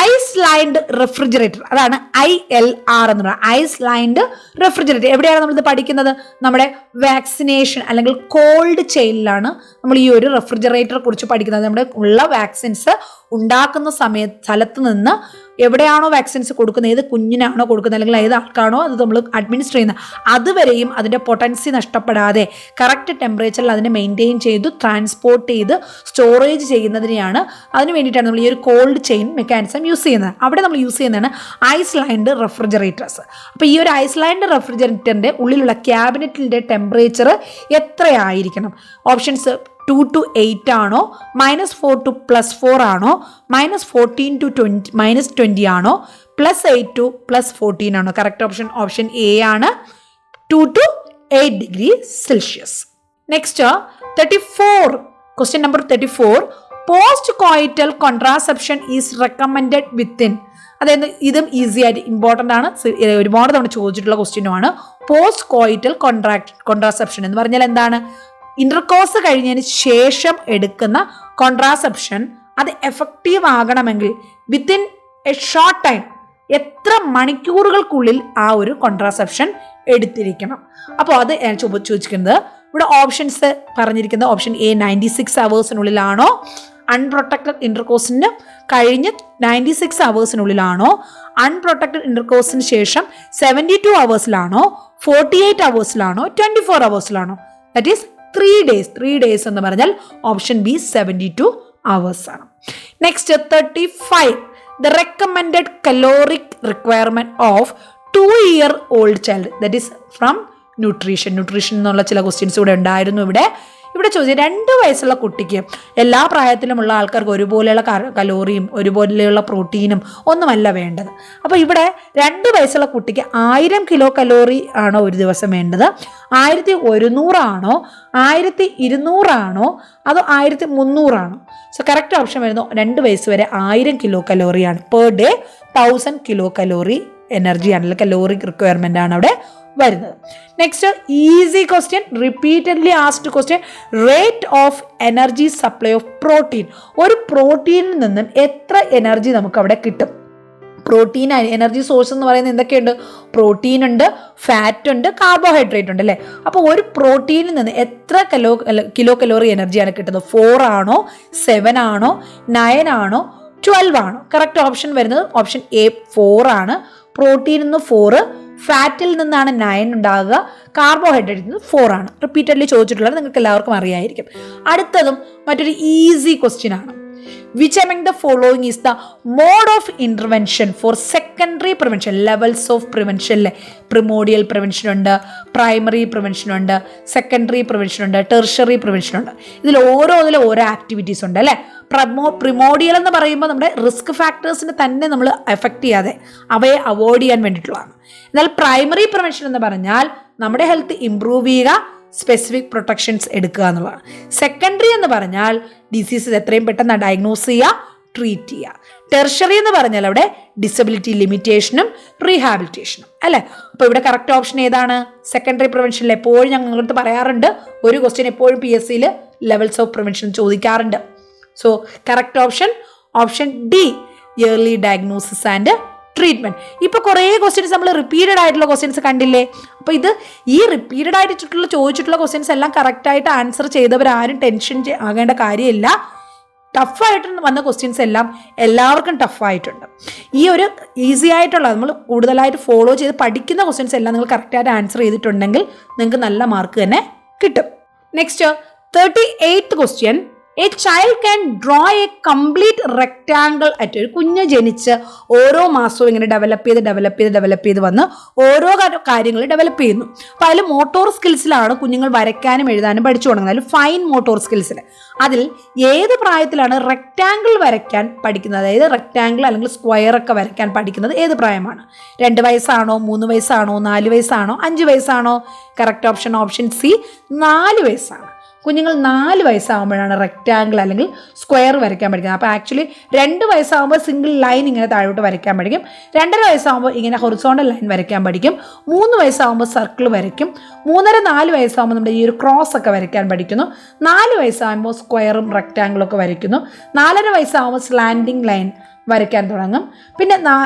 ഐസ് ലൈൻഡ് റെഫ്രിജറേറ്റർ, അതാണ് ILR എന്ന് പറയുന്നത്. ഐസ് ലൈൻഡ് റെഫ്രിജറേറ്റർ എവിടെയാണ് നമ്മളിത് പഠിക്കുന്നത്? നമ്മുടെ വാക്സിനേഷൻ അല്ലെങ്കിൽ കോൾഡ് ചെയിനിലാണ് നമ്മൾ ഈ ഒരു റെഫ്രിജറേറ്ററെ കുറിച്ച് പഠിക്കുന്നത്. നമ്മുടെ ഉള്ള വാക്സിൻസ് ഉണ്ടാക്കുന്ന സ്ഥലത്ത് നിന്ന് എവിടെയാണോ വാക്സിൻസ് കൊടുക്കുന്നത്, ഏത് കുഞ്ഞിനാണോ കൊടുക്കുന്നത് അല്ലെങ്കിൽ ഏത് ആൾക്കാണോ അത് നമ്മൾ അഡ്മിനിസ്റ്റർ ചെയ്യുന്നത്, അതുവരെയും അതിൻ്റെ പൊട്ടൻസി നഷ്ടപ്പെടാതെ കറക്റ്റ് ടെമ്പറേച്ചറിൽ അതിനെ മെയിൻറ്റെയിൻ ചെയ്ത് ട്രാൻസ്പോർട്ട് ചെയ്ത് സ്റ്റോറേജ് ചെയ്യുന്നതിനെയാണ്, അതിന് വേണ്ടിയിട്ടാണ് നമ്മൾ ഈ ഒരു കോൾഡ് ചെയിൻ മെക്കാനിസം യൂസ് ചെയ്യുന്നത്. അവിടെ നമ്മൾ യൂസ് ചെയ്യുന്നതാണ് ഐസ് ലൈൻഡ് റെഫ്രിജറേറ്റേഴ്സ്. അപ്പോൾ ഈ ഒരു ഐസ് ലൈൻഡ് റെഫ്രിജറേറ്ററിൻ്റെ ഉള്ളിലുള്ള ക്യാബിനറ്റിൻ്റെ ടെമ്പറേച്ചർ എത്രയായിരിക്കണം? ഓപ്ഷൻസ് 2 to 8 ആണോ, -4 to +4 ആണോ, -14 to -20 ആണോ, +8 to +14 ആണോ? കറക്റ്റ് ഓപ്ഷൻ എ ആണ്, 2 to 8 degrees Celsius. Next 34, question number 34. Post coital contraception is recommended within. അതായത് ഇതും ഈസി ആയിട്ട് ഇമ്പോർട്ടൻ്റ് ആണ്, ഒരുപാട് തവണ ചോദിച്ചിട്ടുള്ള ക്വസ്റ്റ്യനുമാണ്. പോസ്റ്റ് കോയിറ്റൽ കോൺട്രാസെപ്ഷൻ എന്ന് പറഞ്ഞാൽ എന്താണ്? ഇന്റർകോഴ്സ് കഴിഞ്ഞതിന് ശേഷം എടുക്കുന്ന കോൺട്രാസെപ്ഷൻ അത് എഫക്റ്റീവ് ആകണമെങ്കിൽ വിത്തിൻ എ ഷോർട്ട് ടൈം, എത്ര മണിക്കൂറുകൾക്കുള്ളിൽ ആ ഒരു കോൺട്രാസെപ്ഷൻ എടുത്തിരിക്കണം. അപ്പോൾ അത് ഞാൻ ചോദിക്കുന്നത് ഇവിടെ ഓപ്ഷൻസ് പറഞ്ഞിരിക്കുന്നത് ഓപ്ഷൻ എ 96 hours അൺപ്രൊട്ടക്റ്റഡ് ഇന്റർകോഴ്സിന് കഴിഞ്ഞ് 96 hours അൺപ്രൊട്ടക്റ്റഡ് ഇന്റർകോഴ്സിന് ശേഷം 72 hours 48 hours 24 hours? That is 3 days. 3 days എന്ന് പറഞ്ഞാൽ ഓപ്ഷൻ ബി 72 hours ആണ്. Next 35. The recommended caloric requirement of 2-year-old child, that is from nutrition എന്നുള്ള ചില ക്വസ്റ്റ്യൻസ് ഇവിടെ ഉണ്ടായിരുന്നു. ഇവിടെ ചോദിച്ചത് 2 വയസ്സുള്ള കുട്ടിക്ക്, എല്ലാ പ്രായത്തിലുമുള്ള ആൾക്കാർക്ക് ഒരുപോലെയുള്ള കലോറിയും ഒരുപോലെയുള്ള പ്രോട്ടീനും ഒന്നുമല്ല വേണ്ടത്. അപ്പോൾ ഇവിടെ 2 വയസ്സുള്ള കുട്ടിക്ക് 1000 kcal ആണോ ഒരു ദിവസം വേണ്ടത്, 1100 ആണോ, 1200 ആണോ, അതോ 1300 ആണോ? സോ കറക്റ്റ് ഓപ്ഷൻ വരുന്നു 2 വയസ്സ് വരെ 1000 kcal ആണ്. പെർ ഡേ 1000 kcal എനർജി ആണല്ലോ, കലോറിക് റിക്വയർമെന്റ് ആണ് അവിടെ വരുന്നത്. Next easy question, repeatedly asked question. Rate of energy supply of protein. ഒരു പ്രോട്ടീനിൽ നിന്നും എത്ര എനർജി നമുക്ക് അവിടെ കിട്ടും? പ്രോട്ടീൻ എനർജി സോഴ്സ് എന്ന് പറയുന്നത് എന്തൊക്കെയുണ്ട്? പ്രോട്ടീൻ ഉണ്ട്, ഫാറ്റ് ഉണ്ട്, കാർബോഹൈഡ്രേറ്റ് ഉണ്ട് അല്ലേ? അപ്പോൾ ഒരു പ്രോട്ടീനിൽ നിന്ന് എത്ര കിലോ കലോറി എനർജിയാണ് കിട്ടുന്നത്? 4 ആണോ, 7 ആണോ, 9 ആണോ, 12 ആണോ? കറക്റ്റ് ഓപ്ഷൻ വരുന്നത് ഓപ്ഷൻ എ 4 ആണ്. പ്രോട്ടീനിൽ നിന്ന് 4, ഫാറ്റിൽ നിന്നാണ് 9 ഉണ്ടാകുക, കാർബോഹൈഡ്രേറ്റിൽ നിന്ന് 4 ആണ്. റിപ്പീറ്റഡ്ലി ചോദിച്ചിട്ടുള്ളത് നിങ്ങൾക്ക് എല്ലാവർക്കും അറിയായിരിക്കും. അടുത്തതും മറ്റൊരു ഈസി ക്വസ്റ്റ്യൻ ആണ്. Which among the following is the mode of intervention for secondary prevention? Levels of prevention, primordial prevention ഉണ്ട്, primary prevention ഉണ്ട്, secondary prevention ഉണ്ട്, tertiary prevention ഉണ്ട്. ഇതിൽ ഓരോ ആക്ടിവിറ്റീസ് ഉണ്ട് അല്ലേ? പ്രിമോഡിയൽ എന്ന് പറയുമ്പോൾ നമ്മുടെ റിസ്ക് ഫാക്ടേഴ്സിനെ തന്നെ നമ്മൾ എഫക്റ്റ് ചെയ്യാതെ അവയെ അവോയ്ഡ് ചെയ്യാൻ വേണ്ടിയിട്ടുള്ളതാണ്. എന്നാൽ പ്രൈമറി പ്രിവെൻഷൻ എന്ന് പറഞ്ഞാൽ നമ്മുടെ ഹെൽത്ത് ഇംപ്രൂവ് ചെയ്യുക, സ്പെസിഫിക് പ്രൊട്ടക്ഷൻസ് എടുക്കുക എന്നുള്ളതാണ്. സെക്കൻഡറി എന്ന് പറഞ്ഞാൽ ഡിസീസസ് എത്രയും പെട്ടെന്ന് ഡയഗ്നോസ് ചെയ്യുക, ട്രീറ്റ് ചെയ്യുക. ടെർഷറി എന്ന് പറഞ്ഞാൽ അവിടെ ഡിസബിലിറ്റി ലിമിറ്റേഷനും റീഹാബിലിറ്റേഷനും അല്ലേ? അപ്പോൾ ഇവിടെ കറക്റ്റ് ഓപ്ഷൻ ഏതാണ്? സെക്കൻഡറി പ്രിവെൻഷനിൽ എപ്പോഴും ഞങ്ങൾക്ക് പറയാറുണ്ട്, ഒരു ക്വസ്റ്റ്യൻ എപ്പോഴും PSCയിൽ ലെവൽസ് ഓഫ് പ്രിവെൻഷൻ ചോദിക്കാറുണ്ട്. So correct option D, yearly diagnosis and treatment. ഇപ്പോൾ കുറേ ക്വസ്റ്റ്യൻസ് നമ്മൾ റിപ്പീറ്റഡ് ആയിട്ടുള്ള ക്വസ്റ്റ്യൻസ് കണ്ടില്ലേ? അപ്പോൾ ഈ റിപ്പീറ്റഡ് ആയിട്ടുള്ള ചോദിച്ചിട്ടുള്ള ക്വസ്റ്റ്യൻസ് എല്ലാം കറക്റ്റായിട്ട് ആൻസർ ചെയ്തവരാരും ടെൻഷൻ ആകേണ്ട കാര്യമില്ല. ടഫായിട്ട് വന്ന ക്വസ്റ്റ്യൻസ് എല്ലാം എല്ലാവർക്കും ടഫായിട്ടുണ്ട്. ഈ ഒരു ഈസി ആയിട്ടുള്ള നമ്മൾ കൂടുതലായിട്ട് ഫോളോ ചെയ്ത് പഠിക്കുന്ന ക്വസ്റ്റ്യൻസ് എല്ലാം നിങ്ങൾ കറക്റ്റായിട്ട് ആൻസർ ചെയ്തിട്ടുണ്ടെങ്കിൽ നിങ്ങൾക്ക് നല്ല മാർക്ക് തന്നെ കിട്ടും. Next 38th question. A child can draw A complete rectangle at. ഒരു കുഞ്ഞ് ജനിച്ച് ഓരോ മാസവും ഇങ്ങനെ ഡെവലപ്പ് ചെയ്ത് വന്ന് ഓരോ കാര്യങ്ങൾ ഡെവലപ്പ് ചെയ്യുന്നു. അപ്പോൾ അതിൽ മോട്ടോർ സ്കിൽസിലാണ് കുഞ്ഞുങ്ങൾ വരയ്ക്കാനും എഴുതാനും പഠിച്ചു തുടങ്ങുന്നത്. അതിൽ ഫൈൻ മോട്ടോർ സ്കിൽസിൽ അതിൽ ഏത് പ്രായത്തിലാണ് റെക്ടാങ്കിൾ വരയ്ക്കാൻ പഠിക്കുന്നത്? അതായത് റെക്ടാങ്കിൾ അല്ലെങ്കിൽ സ്ക്വയർ ഒക്കെ വരയ്ക്കാൻ പഠിക്കുന്നത് ഏത് പ്രായമാണ്? 2 വയസ്സാണോ, 3 വയസ്സാണോ, 4 വയസ്സാണോ, 5 വയസ്സാണോ? കറക്റ്റ് ഓപ്ഷൻ സി 4 വയസ്സാണ്. കുഞ്ഞുങ്ങൾ 4 വയസ്സാകുമ്പോഴാണ് റെക്ടാങ്കിൾ അല്ലെങ്കിൽ സ്ക്വയർ വരയ്ക്കാൻ പഠിക്കുന്നത്. അപ്പോൾ ആക്ച്വലി 2 വയസ്സാകുമ്പോൾ സിംഗിൾ ലൈൻ ഇങ്ങനെ താഴോട്ട് വരയ്ക്കാൻ പഠിക്കും. 2.5 വയസ്സാകുമ്പോൾ ഇങ്ങനെ ഹൊറിസോണ്ടൽ ലൈൻ വരയ്ക്കാൻ പഠിക്കും. 3 വയസ്സാകുമ്പോൾ സർക്കിൾ വരയ്ക്കും. 3.5-4 വയസ്സാകുമ്പോൾ നമ്മുടെ ഈ ഒരു ക്രോസ് ഒക്കെ വരയ്ക്കാൻ പഠിക്കുന്നു. 4 വയസ്സാകുമ്പോൾ സ്ക്വയറും റെക്ടാങ്കിളും ഒക്കെ വരയ്ക്കുന്നു. 4.5 വയസ്സാകുമ്പോൾ സ്ലാൻഡിങ് ലൈൻ വരയ്ക്കാൻ തുടങ്ങും. പിന്നെ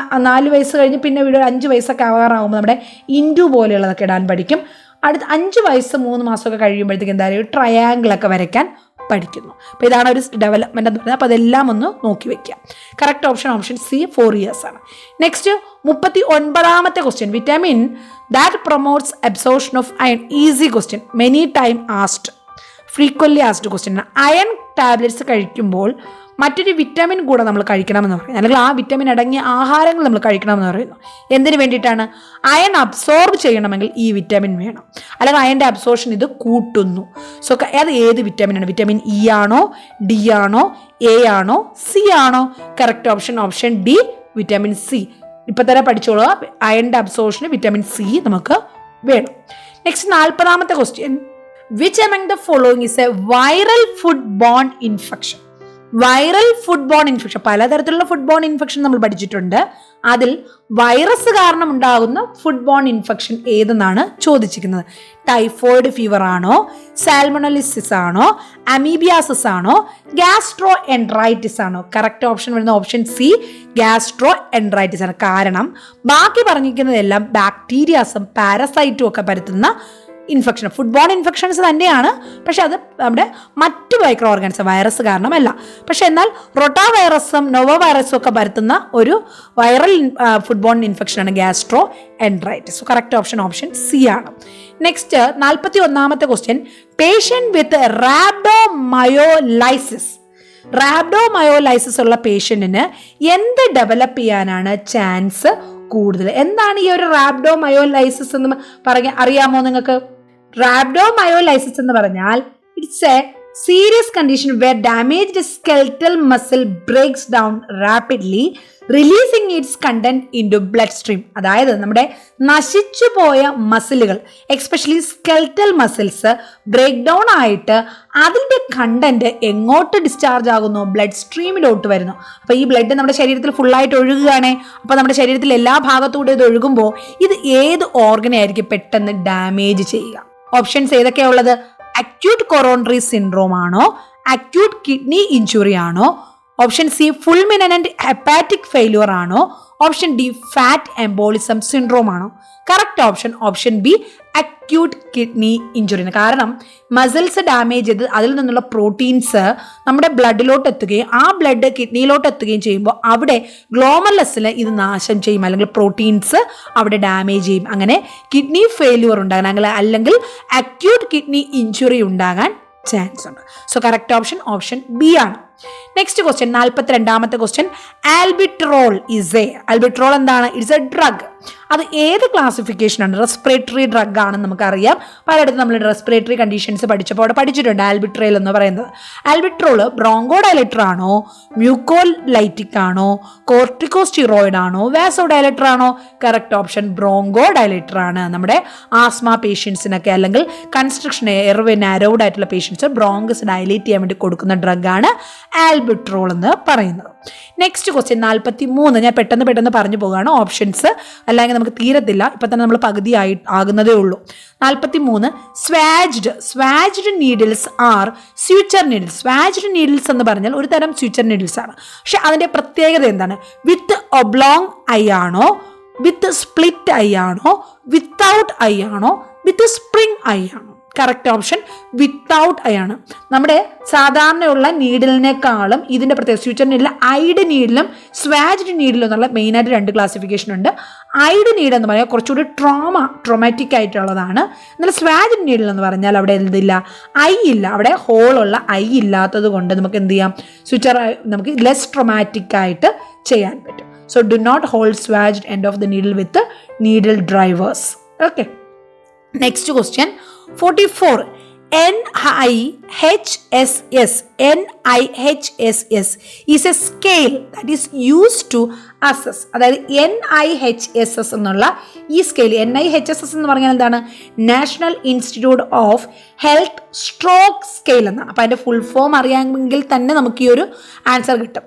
4 വയസ്സ് കഴിഞ്ഞ് പിന്നെ ഇവിടെ 5 വയസ്സൊക്കെ ആവാറാകുമ്പോൾ നമ്മുടെ ഇൻറ്റു പോലെയുള്ളതൊക്കെ ഇടാൻ പഠിക്കും. അടുത്ത 5 വയസ്സ് 3 മാസമൊക്കെ കഴിയുമ്പോഴത്തേക്ക് എന്തായാലും ട്രയാങ്കിളൊക്കെ വരയ്ക്കാൻ പഠിക്കുന്നു. അപ്പോൾ ഇതാണ് ഒരു ഡെവലപ്മെന്റ് എന്ന് പറയുന്നത്. അപ്പോൾ അതെല്ലാം ഒന്ന് നോക്കി വെക്കുക. കറക്റ്റ് ഓപ്ഷൻ സി 4 years ആണ്. നെക്സ്റ്റ് 39ാമത്തെ question, vitamin that promotes absorption of iron. Easy question, many time asked, frequently asked question. Iron tablets കഴിക്കുമ്പോൾ മറ്റൊരു വിറ്റാമിൻ കൂടെ നമ്മൾ കഴിക്കണമെന്ന് പറയുന്നു, അല്ലെങ്കിൽ ആ വിറ്റാമിൻ അടങ്ങിയ ആഹാരങ്ങൾ നമ്മൾ കഴിക്കണമെന്ന് പറയുന്നു. എന്തിനു വേണ്ടിയിട്ടാണ്? അയൺ അബ്സോർബ് ചെയ്യണമെങ്കിൽ ഈ വിറ്റാമിൻ വേണം, അല്ലെങ്കിൽ അയണിൻ്റെ അബ്സോർപ്ഷൻ ഇത് കൂട്ടുന്നു. സോ അത് ഏത് വിറ്റാമിനാണ്? വിറ്റാമിൻ ഇ ആണോ, ഡി ആണോ, എ ആണോ, സി ആണോ? Correct option D, vitamin C. ഇപ്പം തന്നെ പഠിച്ചോളൂ, അയണിൻ്റെ അബ്സോർപ്ഷന് വിറ്റാമിൻ സി നമുക്ക് വേണം. നെക്സ്റ്റ് 40ാമത്തെ question, which among the following is a viral foodborne infection? Viral food borne infection, പലതരത്തിലുള്ള ഫുഡ് ബോൺ ഇൻഫെക്ഷൻ നമ്മൾ പഠിച്ചിട്ടുണ്ട്. അതിൽ വൈറസ് കാരണം ഉണ്ടാകുന്ന ഫുഡ് ബോൺ ഇൻഫെക്ഷൻ ഏതെന്നാണ് ചോദിച്ചിരിക്കുന്നത്. ടൈഫോയിഡ് ഫീവർ ആണോ, സാൽമണലിസിസ് ആണോ, അമീബിയാസിസ് ആണോ, ഗ്യാസ്ട്രോ എൻട്രൈറ്റിസ് ആണോ? കറക്റ്റ് ഓപ്ഷൻ വരുന്ന ഓപ്ഷൻ സി, ഗ്യാസ്ട്രോ എൻട്രൈറ്റിസ് ആണ്. കാരണം ബാക്കി പറഞ്ഞിരിക്കുന്നതെല്ലാം ബാക്ടീരിയാസും പാരസൈറ്റും ഒക്കെ പരത്തുന്ന ഇൻഫെക്ഷൻ, ഫുഡ് ബോൺ ഇൻഫെക്ഷൻസ് തന്നെയാണ്. പക്ഷെ അത് നമ്മുടെ മറ്റു മൈക്രോ ഓർഗാനിസം, വൈറസ് കാരണമല്ല. പക്ഷെ എന്നാൽ റൊട്ടാ വൈറസും നോവോ വൈറസും ഒക്കെ പരത്തുന്ന ഒരു വൈറൽ ഫുഡ് ബോൺ ഇൻഫെക്ഷനാണ് gastro enteritis. Correct option C ആണ്. നെക്സ്റ്റ് 41ാമത്തെ ക്വസ്റ്റ്യൻ, പേഷ്യന്റ് വിത്ത് റാബ്ഡോമയോലൈസിസ് ഉള്ള പേഷ്യന്റിന് എന്ത് ഡെവലപ്പ് ചെയ്യാനാണ് ചാൻസ് കൂടുതൽ? എന്താണ് ഈ ഒരു റാബ്ഡോമയോലൈസിസ് എന്ന് പറഞ്ഞാൽ അറിയാമോ നിങ്ങൾക്ക്? റാബ്ഡോമയോലൈസിസ് എന്ന് പറഞ്ഞാൽ it's a serious condition where damaged skeletal muscle breaks down rapidly releasing its content in to blood stream. അതായത് നമ്മുടെ നശിച്ചു പോയ മസിലുകൾ, especially skeletal muscles break down ആയിട്ട് അതിൻ്റെ കണ്ടന്റ് എങ്ങോട്ട് ഡിസ്ചാർജ് ആകുന്നു? ബ്ലഡ് സ്ട്രീമിലോട്ട് വരുന്നു. അപ്പോൾ ഈ ബ്ലഡ് നമ്മുടെ ശരീരത്തിൽ ഫുള്ളായിട്ട് ഒഴുകുകയാണ്. അപ്പോൾ നമ്മുടെ ശരീരത്തിൽ എല്ലാ ഭാഗത്തൂടെ ഇത് ഒഴുകുമ്പോൾ ഇത് ഏത് ഓർഗനെ ആയിരിക്കും പെട്ടെന്ന് ഡാമേജ് ചെയ്യുക? ഓപ്ഷൻസ് ഏതൊക്കെയാണ് ഉള്ളത്? അക്യൂട്ട് കൊറോണറി സിൻഡ്രോം ആണോ, അക്യൂട്ട് കിഡ്നി ഇഞ്ചുറി ആണോ, option C fulminant hepatic failure ആണോ, option D fat embolism syndrome ആണോ? Correct option B, acute kidney injury. കാരണം മസിൽസ് ഡാമേജ് ചെയ്ത് അതിൽ നിന്നുള്ള പ്രോട്ടീൻസ് നമ്മുടെ ബ്ലഡിലോട്ട് എത്തുകയും ആ ബ്ലഡ് കിഡ്നിയിലോട്ട് എത്തുകയും ചെയ്യുമ്പോൾ അവിടെ ഗ്ലോമർലെസ്സിൽ ഇത് നാശം ചെയ്യും, അല്ലെങ്കിൽ പ്രോട്ടീൻസ് അവിടെ ഡാമേജ് ചെയ്യും. അങ്ങനെ കിഡ്നി ഫെയിലിയർ ഉണ്ടാകാൻ അല്ലെങ്കിൽ അക്യൂട്ട് കിഡ്നി ഇഞ്ചുറി ഉണ്ടാകാൻ ചാൻസ് ഉണ്ട്. സോ കറക്റ്റ് ഓപ്ഷൻ ബി ആണ്. നെക്സ്റ്റ് ക്വസ്റ്റ്യൻ 42ാമത്തെ ക്വസ്റ്റ്യൻ, ആൽബിട്രോൾ എന്താണ്? It's A drug. അത് ഏത് ക്ലാസിഫിക്കേഷൻ ആണ്? റെസ്പിറേറ്ററി ഡ്രഗ് ആണെന്ന് നമുക്കറിയാം. പലയിടത്തും നമ്മൾ റെസ്പിറേറ്ററി കണ്ടീഷൻസ് പഠിച്ചപ്പോൾ അവിടെ പഠിച്ചിട്ടുണ്ട് ആൽബിട്രോൾ എന്ന് പറയുന്നത്. ആൽബിട്രോൾ ബ്രോങ്കോ ഡയലേറ്റർ ആണോ, മ്യൂക്കോലൈറ്റിക് ആണോ, കോർട്ടിക്കോസ്റ്റിറോയിഡ് ആണോ, വാസോ ഡയലേറ്റർ ആണോ? കറക്റ്റ് ഓപ്ഷൻ ബ്രോങ്കോ ഡയലേറ്റർ ആണ്. നമ്മുടെ ആസ്മ പേഷ്യൻസിനൊക്കെ അല്ലെങ്കിൽ കൺസ്ട്രക്ഷൻ എയർവേ നാരോഡ് ആയിട്ടുള്ള പേഷ്യൻസ് ബ്രോങ്കസ് ഡയലേറ്റ് ചെയ്യാൻ വേണ്ടി കൊടുക്കുന്ന ഡ്രഗാണ് ആൽബിട്രോൾ എന്ന് പറയുന്നത്. Next question 43. ഞാൻ പെട്ടെന്ന് പറഞ്ഞു പോകുകയാണ്. ഓപ്ഷൻസ് അല്ലെങ്കിൽ നമുക്ക് തീരത്തില്ല, ഇപ്പം തന്നെ നമ്മൾ പകുതി ആകുന്നതേ ഉള്ളൂ. 43, swaged needles are suture needles. Swaged needles എന്ന് പറഞ്ഞാൽ ഒരു തരം സ്യൂച്ചർ നീഡിൽസ് ആണ്. പക്ഷെ അതിൻ്റെ പ്രത്യേകത എന്താണ്? വിത്ത് ഒബ്ലോങ് ഐ ആണോ, വിത്ത് സ്പ്ലിറ്റ് ഐ ആണോ, വിത്തൗട്ട് ഐ ആണോ, വിത്ത് സ്പ്രിംഗ് ഐ ആണോ? കറക്റ്റ് ഓപ്ഷൻ വിത്തൗട്ട് ഐ ആണ്. നമ്മുടെ സാധാരണയുള്ള നീഡിലിനേക്കാളും ഇതിൻ്റെ പ്രത്യേക ഫ്യൂച്ചർ നീഡിൽ ഐഡ് നീഡിലും സ്വാജ്ഡ് നീഡിലും എന്നുള്ള മെയിനായിട്ട് 2 ക്ലാസിഫിക്കേഷൻ ഉണ്ട്. ഐഡ് നീഡ് എന്ന് പറഞ്ഞാൽ കുറച്ചുകൂടി ട്രോമാറ്റിക് ആയിട്ടുള്ളതാണ്. എന്നാൽ സ്വാജ്ഡ് നീഡിൽ എന്ന് പറഞ്ഞാൽ അവിടെ എന്തില്ല? ഐ ഇല്ല, അവിടെ ഹോളുള്ള ഐ ഇല്ലാത്തത് കൊണ്ട് നമുക്ക് എന്ത് ചെയ്യാം? സ്വിച്ചർ നമുക്ക് ലെസ് ട്രോമാറ്റിക് ആയിട്ട് ചെയ്യാൻ പറ്റും. So do not hold swaged end of the needle with needle drivers. Okay, next question 44. NIHSS is a scale that is used to assess. അതായത് NIHSS എന്നുള്ള ഈ സ്കെയിൽ, NIHSS എന്ന് പറഞ്ഞാൽ എന്താണ്? National institute of health stroke scale എന്നാണ്. അപ്പോൾ അതിൻ്റെ full form അറിയാമെങ്കിൽ തന്നെ നമുക്ക് ഈ ഒരു ആൻസർ കിട്ടും.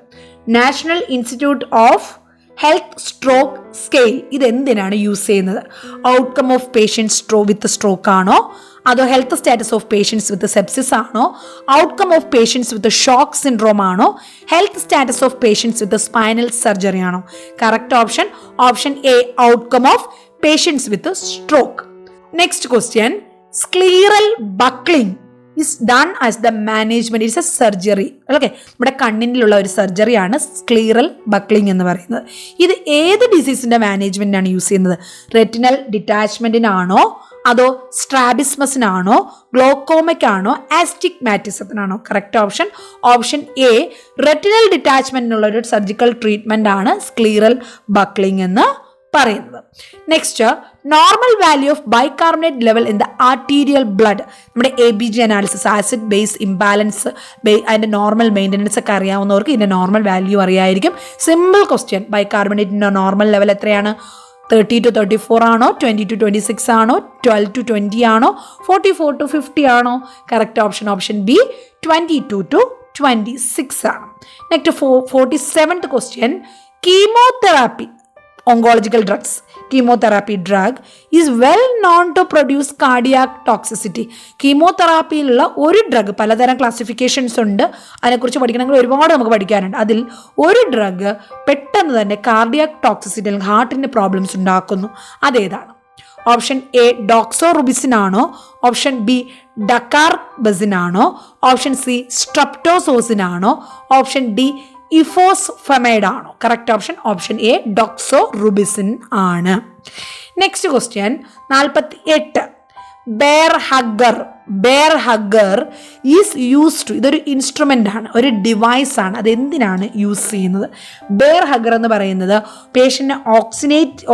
National institute of health stroke scale ഇതെന്തിനാണ് യൂസ് ചെയ്യുന്നത്? Outcome of patients with stroke ആണോ, അതോ health status of patients with sepsis ആണോ, outcome of patients with shock syndrome ആണോ, health status of patients with spinal surgery ആണോ? Correct option A, outcome of patients with stroke. Next question, scleral buckling is done as the management. It's a surgery. Okay, നമ്മുടെ കണ്ണിനുള്ള ഒരു സർജറിയാണ് scleral buckling എന്ന് പറയുന്നത്. ഇത് ഏത് ഡിസീസിന്റെ മാനേജ്മെന്റിനാണ് use ചെയ്യുന്നത്? Retinal ഡിറ്റാച്ച്മെന്റിനാണോ, അതോ സ്ട്രാബിസ്മസിനാണോ, ഗ്ലോക്കോമയ്ക്കാണോ, ആസ്റ്റിഗ്മാറ്റിസത്തിനാണോ? Correct option option A. Retinal ഡിറ്റാച്ച്മെന്റിനുള്ള ഒരു സർജിക്കൽ ട്രീറ്റ്മെന്റ് ആണ് സ്ക്ലീറൽ ബക്ലിംഗ് എന്ന് പറയുന്നത്. Next, normal value of bicarbonate level in the arterial blood. നമ്മുടെ ABG analysis, acid base imbalance, അതിന്റെ നോർമൽ മെയിൻ്റനൻസ് ഒക്കെ അറിയാവുന്നവർക്ക് ഇതിന്റെ നോർമൽ വാല്യൂ അറിയായിരിക്കും. Simple question. ബൈകാർബണേറ്റിന്റെ നോർമൽ ലെവൽ എത്രയാണ്? 30 to 34 ആണോ, 20 to 26 ആണോ, 12 to 20 ആണോ, 44 to 50 ആണോ? Correct option option B, 22 to 26 ആണ്. Next 47th question. Chemotherapy, oncological drugs, chemotherapy drug is well known to produce cardiac toxicity. കീമോതെറാപ്പിയിലുള്ള ഒരു ഡ്രഗ്, പലതരം ക്ലാസിഫിക്കേഷൻസ് ഉണ്ട്, അതിനെക്കുറിച്ച് പഠിക്കണമെങ്കിൽ ഒരുപാട് നമുക്ക് പഠിക്കാനുണ്ട്. അതിൽ ഒരു ഡ്രഗ് പെട്ടെന്ന് തന്നെ കാർഡിയാക് ടോക്സിസിറ്റി അല്ലെങ്കിൽ ഹാർട്ടിൻ്റെ പ്രോബ്ലംസ് ഉണ്ടാക്കുന്നു. അതേതാണ്? ഓപ്ഷൻ എ ഡോക്സോറുബിസിൻ ആണോ, ഓപ്ഷൻ ബി ഡക്കാർബസിൻ ആണോ, ഓപ്ഷൻ സി സ്ട്രെപ്റ്റോസോസിൻ ആണോ, ഓപ്ഷൻ ഡി ഇഫോസ്ഫമൈഡ് ആണോ? Correct option option A doxorubicin ആണ്. Next question 48. Bair Hugger is used. ഇതൊരു ഇൻസ്ട്രുമെൻ്റ് ആണ്, ഒരു ഡിവൈസ് ആണ്. അതെന്തിനാണ് യൂസ് ചെയ്യുന്നത്? ബെയർ ഹഗ്ഗർ എന്ന് പറയുന്നത് പേഷ്യൻറ്റിനെ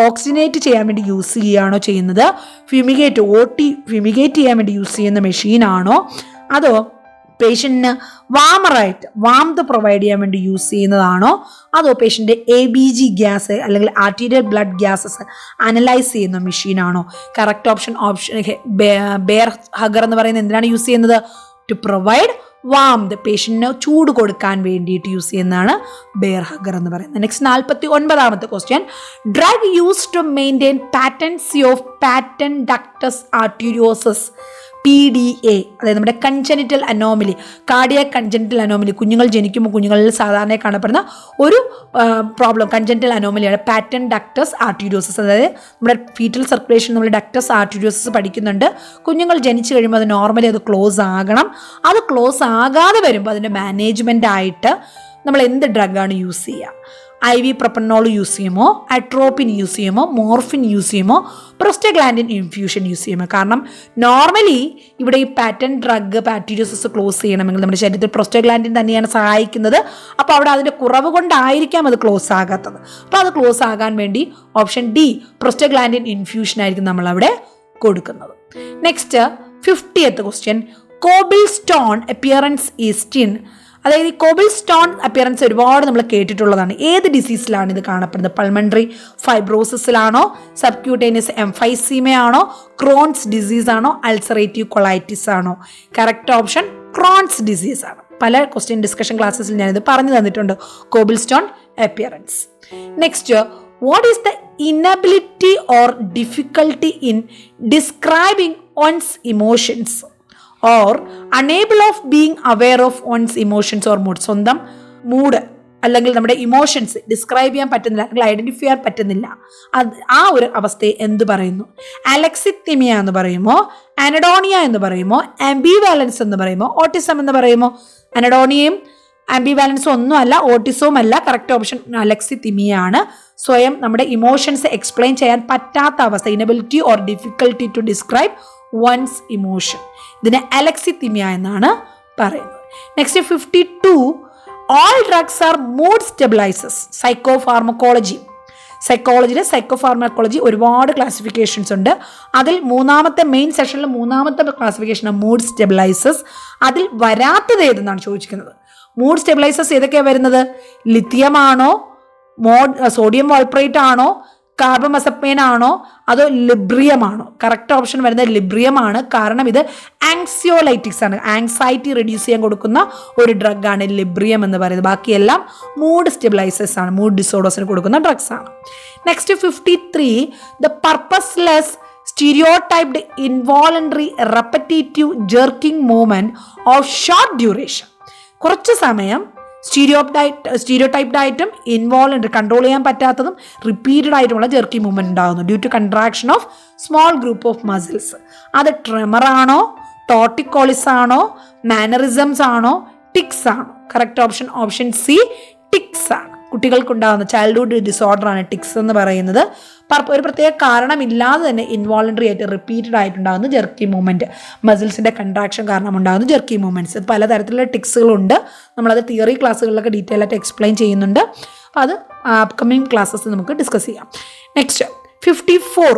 ഓക്സിനേറ്റ് ചെയ്യാൻ വേണ്ടി യൂസ് ചെയ്യുകയാണോ ചെയ്യുന്നത്? ഫ്യൂമിഗേറ്റ് ചെയ്യാൻ വേണ്ടി യൂസ് ചെയ്യുന്ന മെഷീനാണോ, അതോ പേഷ്യൻറ്റിന് വാംത് പ്രൊവൈഡ് ചെയ്യാൻ വേണ്ടി യൂസ് ചെയ്യുന്നതാണോ, അതോ പേഷ്യൻ്റെ ABG ഗ്യാസ് അല്ലെങ്കിൽ ആർട്ടീരിയൽ ബ്ലഡ് ഗ്യാസസ് അനലൈസ് ചെയ്യുന്ന മെഷീനാണോ? Correct option option Bair Hugger എന്ന് പറയുന്നത് എന്തിനാണ് യൂസ് ചെയ്യുന്നത്? ടു പ്രൊവൈഡ് വാംത്, പേഷ്യൻറ്റിന് ചൂട് കൊടുക്കാൻ വേണ്ടിയിട്ട് യൂസ് ചെയ്യുന്നതാണ് ബെയർ ഹഗ്ഗർ എന്ന് പറയുന്നത്. Next 49th question. Drug use to maintain patency of patent ductus arteriosus, PDA, അതായത് നമ്മുടെ congenital anomaly, cardiac congenital anomaly. കുഞ്ഞുങ്ങൾ ജനിക്കുമ്പോൾ കുഞ്ഞുങ്ങളിൽ സാധാരണ കാണപ്പെടുന്ന ഒരു പ്രോബ്ലം കൺജനിറ്റൽ അനോമലിയാണ് പാറ്റൻ ഡക്ടസ് ആർട്ടീരിയോസസ്. അതായത് നമ്മുടെ ഫീറ്റൽ സർക്കുലേഷൻ നമ്മൾ ഡക്ടസ് ആർട്ടീരിയോസസ് പഠിക്കുന്നുണ്ട്. കുഞ്ഞുങ്ങൾ ജനിച്ചു കഴിയുമ്പോൾ അത് നോർമലി അത് ക്ലോസ് ആകണം. അത് ക്ലോസ് ആകാതെ വരുമ്പോൾ അതിൻ്റെ മാനേജ്മെൻ്റ് ആയിട്ട് നമ്മൾ എന്ത് ഡ്രഗാണ് യൂസ് ചെയ്യുക? IV പ്രൊപ്പനോൾ യൂസ് ചെയ്യുമോ, അട്രോപ്പിൻ യൂസ് ചെയ്യുമോ, മോർഫിൻ യൂസ് ചെയ്യുമോ, പ്രോസ്റ്റഗ്ലാൻഡിൻ ഇൻഫ്യൂഷൻ യൂസ് ചെയ്യുമോ? കാരണം നോർമലി ഇവിടെ ഈ പാറ്റൻ ഡ്രഗ് ആർട്ടീരിയോസസ് ക്ലോസ് ചെയ്യണമെങ്കിൽ നമ്മുടെ ശരീരത്തിൽ പ്രോസ്റ്റഗ്ലാൻഡിൻ തന്നെയാണ് സഹായിക്കുന്നത്. അപ്പോൾ അവിടെ അതിൻ്റെ കുറവ് കൊണ്ടായിരിക്കാം അത് ക്ലോസ് ആകാത്തത്. അപ്പോൾ അത് ക്ലോസ് ആകാൻ വേണ്ടി ഓപ്ഷൻ ഡി പ്രോസ്റ്റഗ്ലാൻഡിൻ ഇൻഫ്യൂഷൻ ആയിരിക്കും നമ്മളവിടെ കൊടുക്കുന്നത്. Next 50th question. Cobble stone appearance is in, അതായത് ഈ കോബിൾ സ്റ്റോൺ അപ്പിയറൻസ് ഒരുപാട് നമ്മൾ കേട്ടിട്ടുള്ളതാണ്. ഏത് ഡിസീസിലാണ് ഇത് കാണപ്പെടുന്നത്? പൾമണറി ഫൈബ്രോസിസിലാണോ, സബ്ക്യൂട്ടേനിയസ് എംഫൈസീമയാണോ, ക്രോൺസ് ഡിസീസ് ആണോ, അൾസറേറ്റീവ് കൊളൈറ്റിസ് ആണോ? കറക്റ്റ് ഓപ്ഷൻ ക്രോൺസ് ഡിസീസ് ആണ്. പല ക്വസ്റ്റ്യൻ ഡിസ്കഷൻ ക്ലാസ്സസിൽ ഞാനിത് പറഞ്ഞു തന്നിട്ടുണ്ട്, cobblestone appearance. Next, what is the inability or difficulty in describing one's emotions or unable of being aware of one's emotions or mood? സ്വന്തം mood അല്ലെങ്കിൽ നമ്മുടെ emotions describe ചെയ്യാൻ പറ്റുന്നില്ല അല്ലെങ്കിൽ ഐഡന്റിഫൈ ചെയ്യാൻ പറ്റുന്നില്ല, ആ ഒരു അവസ്ഥയെ എന്ത് പറയുന്നു? അലക്സിത്തിമിയ എന്ന് പറയുമോ, അനഡോണിയ എന്ന് പറയുമോ, ആംബിവാലൻസ് എന്ന് പറയുമോ, ഓട്ടിസം എന്ന് പറയുമോ? അനഡോണിയയും ആംബിവാലൻസും ഒന്നും അല്ല, ഓട്ടിസവും അല്ല. കറക്റ്റ് ഓപ്ഷൻ അലക്സിത്തിമിയ ആണ്. സ്വയം നമ്മുടെ ഇമോഷൻസ് എക്സ്പ്ലെയിൻ ചെയ്യാൻ പറ്റാത്ത അവസ്ഥ, inability or difficulty to describe one's emotion, ഇതിനെ അലക്സിത്തിമിയ എന്നാണ് പറയുന്നത്. Next 52. All drugs are mood stabilizers. സൈക്കോളജിയിൽ സൈക്കോഫാർമക്കോളജി ഒരുപാട് ക്ലാസിഫിക്കേഷൻസ് ഉണ്ട്. അതിൽ മെയിൻ സെഷനിൽ മൂന്നാമത്തെ ക്ലാസിഫിക്കേഷൻ മൂഡ് സ്റ്റെബിലൈസേഴ്സ്. അതിൽ വരാത്തത് ഏതെന്നാണ് ചോദിക്കുന്നത്. മൂഡ് സ്റ്റെബിലൈസേഴ്സ് ഏതൊക്കെയാണ് വരുന്നത്? ലിത്തിയം ആണോ, സോഡിയം വാൾപ്രേറ്റ് ആണോ, കാർബമസപ്പൈൻ ആണോ, അതോ ലിബ്രിയം ആണോ? കറക്റ്റ് ഓപ്ഷൻ വരുന്നത് ലിബ്രിയം ആണ്. കാരണം ഇത് ആങ്സിയോലൈറ്റിക്സ് ആണ്, ആങ്സൈറ്റി റെഡ്യൂസ് ചെയ്യാൻ കൊടുക്കുന്ന ഒരു ഡ്രഗ് ആണ് ലിബ്രിയം എന്ന് പറയുന്നത്. ബാക്കിയെല്ലാം മൂഡ് സ്റ്റെബിലൈസേഴ്സ് ആണ്, മൂഡ് ഡിസോർഡേഴ്സിന് കൊടുക്കുന്ന ഡ്രഗ്സ് ആണ്. Next 53. The purposeless stereotyped involuntary repetitive jerking movement of short duration. കുറച്ച് സമയം സ്റ്റീരിയോടൈപ്ഡ് ആയിട്ടും ഇൻവോളണ്ടറി കൺട്രോൾ ചെയ്യാൻ പറ്റാത്തതും റിപ്പീറ്റഡ് ആയിട്ടുമുള്ള ജെർക്കി മൂവ്മെന്റ് ഉണ്ടാകുന്നു due to contraction of small group of muscles. അത് ട്രെമർ ആണോ, ടോർട്ടിക്കോളിസ് ആണോ, മാനറിസംസ് ആണോ, ടിക്സ് ആണോ? Correct option option C, tics ആണ്. കുട്ടികൾക്കുണ്ടാകുന്ന ചൈൽഡ്ഹുഡ് ഡിസോർഡർ ആണ് ടിക്സ് എന്ന് പറയുന്നത്. ഒരു പ്രത്യേക കാരണമില്ലാതെ തന്നെ ഇൻവോളണ്ടറി ആയിട്ട് റിപ്പീറ്റഡ് ആയിട്ടുണ്ടാകുന്ന ജെർക്കി മൂവ്മെന്റ്, മസിൽസിന്റെ കൺട്രാക്ഷൻ കാരണം ഉണ്ടാകുന്ന ജെർക്കി മൂവ്മെന്റ്സ്. പലതരത്തിലുള്ള ടിക്സുകളുണ്ട്. നമ്മളത് തിയറി ക്ലാസ്സുകളിലൊക്കെ ഡീറ്റെയിൽ ആയിട്ട് എക്സ്പ്ലെയിൻ ചെയ്യുന്നുണ്ട്. അപ്പോൾ അത് അപ്കമിങ് ക്ലാസ്സസ് നമുക്ക് ഡിസ്കസ് ചെയ്യാം. Next 54,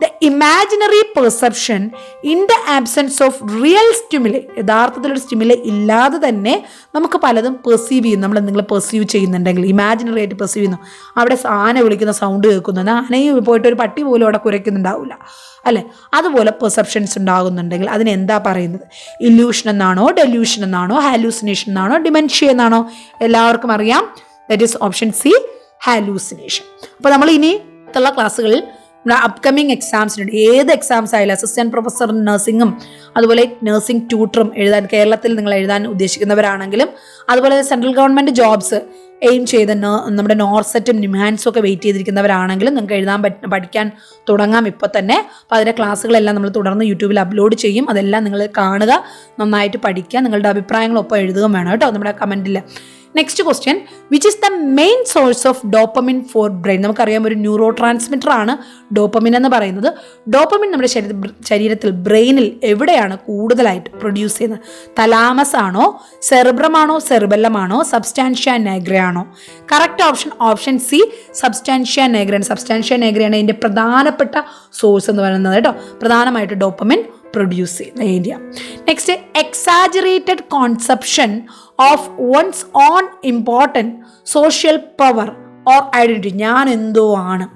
the imaginary perception in the absence of real stimuli. യഥാർത്ഥത്തിലൊരു സ്റ്റിമുലൈ ഇല്ലാതെ തന്നെ നമുക്ക് പലതും പെർസീവ് ചെയ്യും. നമ്മൾ എന്തെങ്കിലും പെർസീവ് ചെയ്യുന്നുണ്ടെങ്കിൽ ഇമാജിനറി ആയിട്ട് പെർസീവ് ചെയ്യുന്നു. അവിടെ ആന വിളിക്കുന്ന സൗണ്ട് കേൾക്കുന്നു, ആനയും പോയിട്ട് ഒരു പട്ടി പോലും അവിടെ കുരയ്ക്കുന്നുണ്ടാവില്ല അല്ലേ? അതുപോലെ പെർസെപ്ഷൻസ് ഉണ്ടാകുന്നുണ്ടെങ്കിൽ അതിനെന്താ പറയുന്നത്? ഇല്യൂഷൻ എന്നാണോ, ഡെല്യൂഷൻ എന്നാണോ, ഹാലൂസിനേഷൻ എന്നാണോ, ഡിമെൻഷ്യ എന്നാണോ? എല്ലാവർക്കും അറിയാം, that is option C, hallucination. അപ്പോൾ നമ്മൾ ഇനി ഉള്ള ക്ലാസ്സുകളിൽ അപ്കമിങ് എക്സാംസിനുണ്ട്. ഏത് എക്സാംസ് ആയാലും അസിസ്റ്റന്റ് പ്രൊഫസർ നഴ്സിംഗും അതുപോലെ നഴ്സിംഗ് ട്യൂട്ടറും എഴുതാൻ കേരളത്തിൽ നിങ്ങൾ എഴുതാൻ ഉദ്ദേശിക്കുന്നവരാണെങ്കിലും, അതുപോലെ സെൻട്രൽ ഗവൺമെൻറ് ജോബ്സ് എയിം ചെയ്ത് നമ്മുടെ നോർസെറ്റും നിംഹാൻസും ഒക്കെ വെയിറ്റ് ചെയ്തിരിക്കുന്നവരാണെങ്കിലും നിങ്ങൾക്ക് എഴുതാൻ പഠിക്കാൻ തുടങ്ങാം ഇപ്പോൾ തന്നെ. അപ്പോൾ അതിൻ്റെ ക്ലാസ്സുകളെല്ലാം നമ്മൾ തുടർന്ന് യൂട്യൂബിൽ അപ്ലോഡ് ചെയ്യും. അതെല്ലാം നിങ്ങൾ കാണുക, നന്നായിട്ട് പഠിക്കുക, നിങ്ങളുടെ അഭിപ്രായങ്ങളൊപ്പം എഴുതുകയും വേണം കേട്ടോ നമ്മുടെ കമൻറ്റിൽ. Next question, which is the main source of dopamine for brain? നമുക്കറിയാം ഒരു ന്യൂറോ ട്രാൻസ്മിറ്റർ ആണ് ഡോപ്പമിൻ എന്ന് പറയുന്നത്. ഡോപ്പമിൻ നമ്മുടെ ശരീരത്തിൽ ബ്രെയിനിൽ എവിടെയാണ് കൂടുതലായിട്ട് പ്രൊഡ്യൂസ് ചെയ്യുന്നത്? തലാമസ് ആണോ, സെറിബ്രം ആണോ, സെറിബെല്ലം ആണോ, സബ്സ്റ്റാൻഷ്യ നിഗ്ര ആണോ? Correct option option C, substantia nigra. Substantia നിഗ്രയാണ് ഇതിൻ്റെ പ്രധാനപ്പെട്ട സോഴ്സ് എന്ന് പറയുന്നത് കേട്ടോ. പ്രധാനമായിട്ട് ഡോപ്പമിൻ പ്രൊഡ്യൂസ് ചെയ്യുന്ന area. Next, exaggerated conception of ones own important social power or identity. ഞാൻ എന്തോ ആണ്,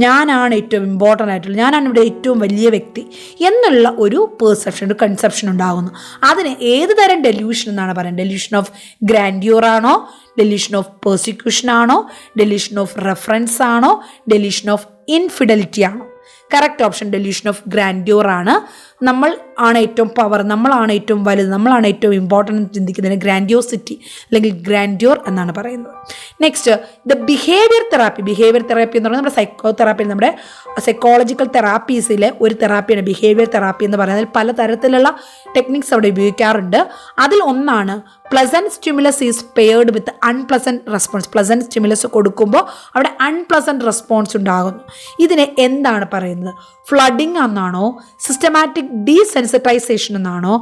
ഞാനാണ് ഏറ്റവും ഇമ്പോർട്ടൻ്റ് ആയിട്ടുള്ളത്, ഞാനാണ് ഇവിടെ ഏറ്റവും വലിയ വ്യക്തി എന്നുള്ള ഒരു പെർസെപ്ഷൻ, ഒരു കൺസെപ്ഷൻ ഉണ്ടാകുന്നു. അതിന് ഏത് തരം ഡെല്യൂഷൻ എന്നാണ് പറയുന്നത്? ഡെല്യൂഷൻ ഓഫ് ഗ്രാൻഡ്യൂർ ആണോ, ഡെല്യൂഷൻ ഓഫ് പെർസിക്യൂഷൻ ആണോ, ഡെല്യൂഷൻ ഓഫ് റെഫറൻസ് ആണോ, ഡെല്യൂഷൻ ഓഫ് ഇൻഫിഡലിറ്റി ആണോ? Correct option delusion of grandeur ആണ്. നമ്മൾ ആണ് ഏറ്റവും പവർ, നമ്മളാണ് ഏറ്റവും വലുത്, നമ്മളാണ് ഏറ്റവും ഇമ്പോർട്ടൻ്റ് ചിന്തിക്കുന്നതിന് ഗ്രാൻഡ്യോസിറ്റി അല്ലെങ്കിൽ ഗ്രാൻഡ്യൂർ എന്നാണ് പറയുന്നത്. Next, the behaviour therapy. Behaviour therapy എന്ന് പറയുന്നത് നമ്മുടെ സൈക്കോ തെറാപ്പി, നമ്മുടെ സൈക്കോളജിക്കൽ തെറാപ്പീസിലെ ഒരു തെറാപ്പിയാണ് ബിഹേവിയർ തെറാപ്പി എന്ന് പറയുന്നത്. പലതരത്തിലുള്ള ടെക്നിക്സ് അവിടെ ഉപയോഗിക്കാറുണ്ട്. അതിൽ ഒന്നാണ് pleasant stimulus is paired with unpleasant response. Pleasant stimulus കൊടുക്കുമ്പോൾ അവിടെ അൺപ്ലസൻറ്റ് റെസ്പോൺസ് ഉണ്ടാകുന്നു. ഇതിനെ എന്താണ് പറയുന്നത്? ഫ്ലഡിങ് എന്നാണോ, സിസ്റ്റമാറ്റിക് ഡീസെൻസിറ്റൈസേഷൻ എന്നാണോ,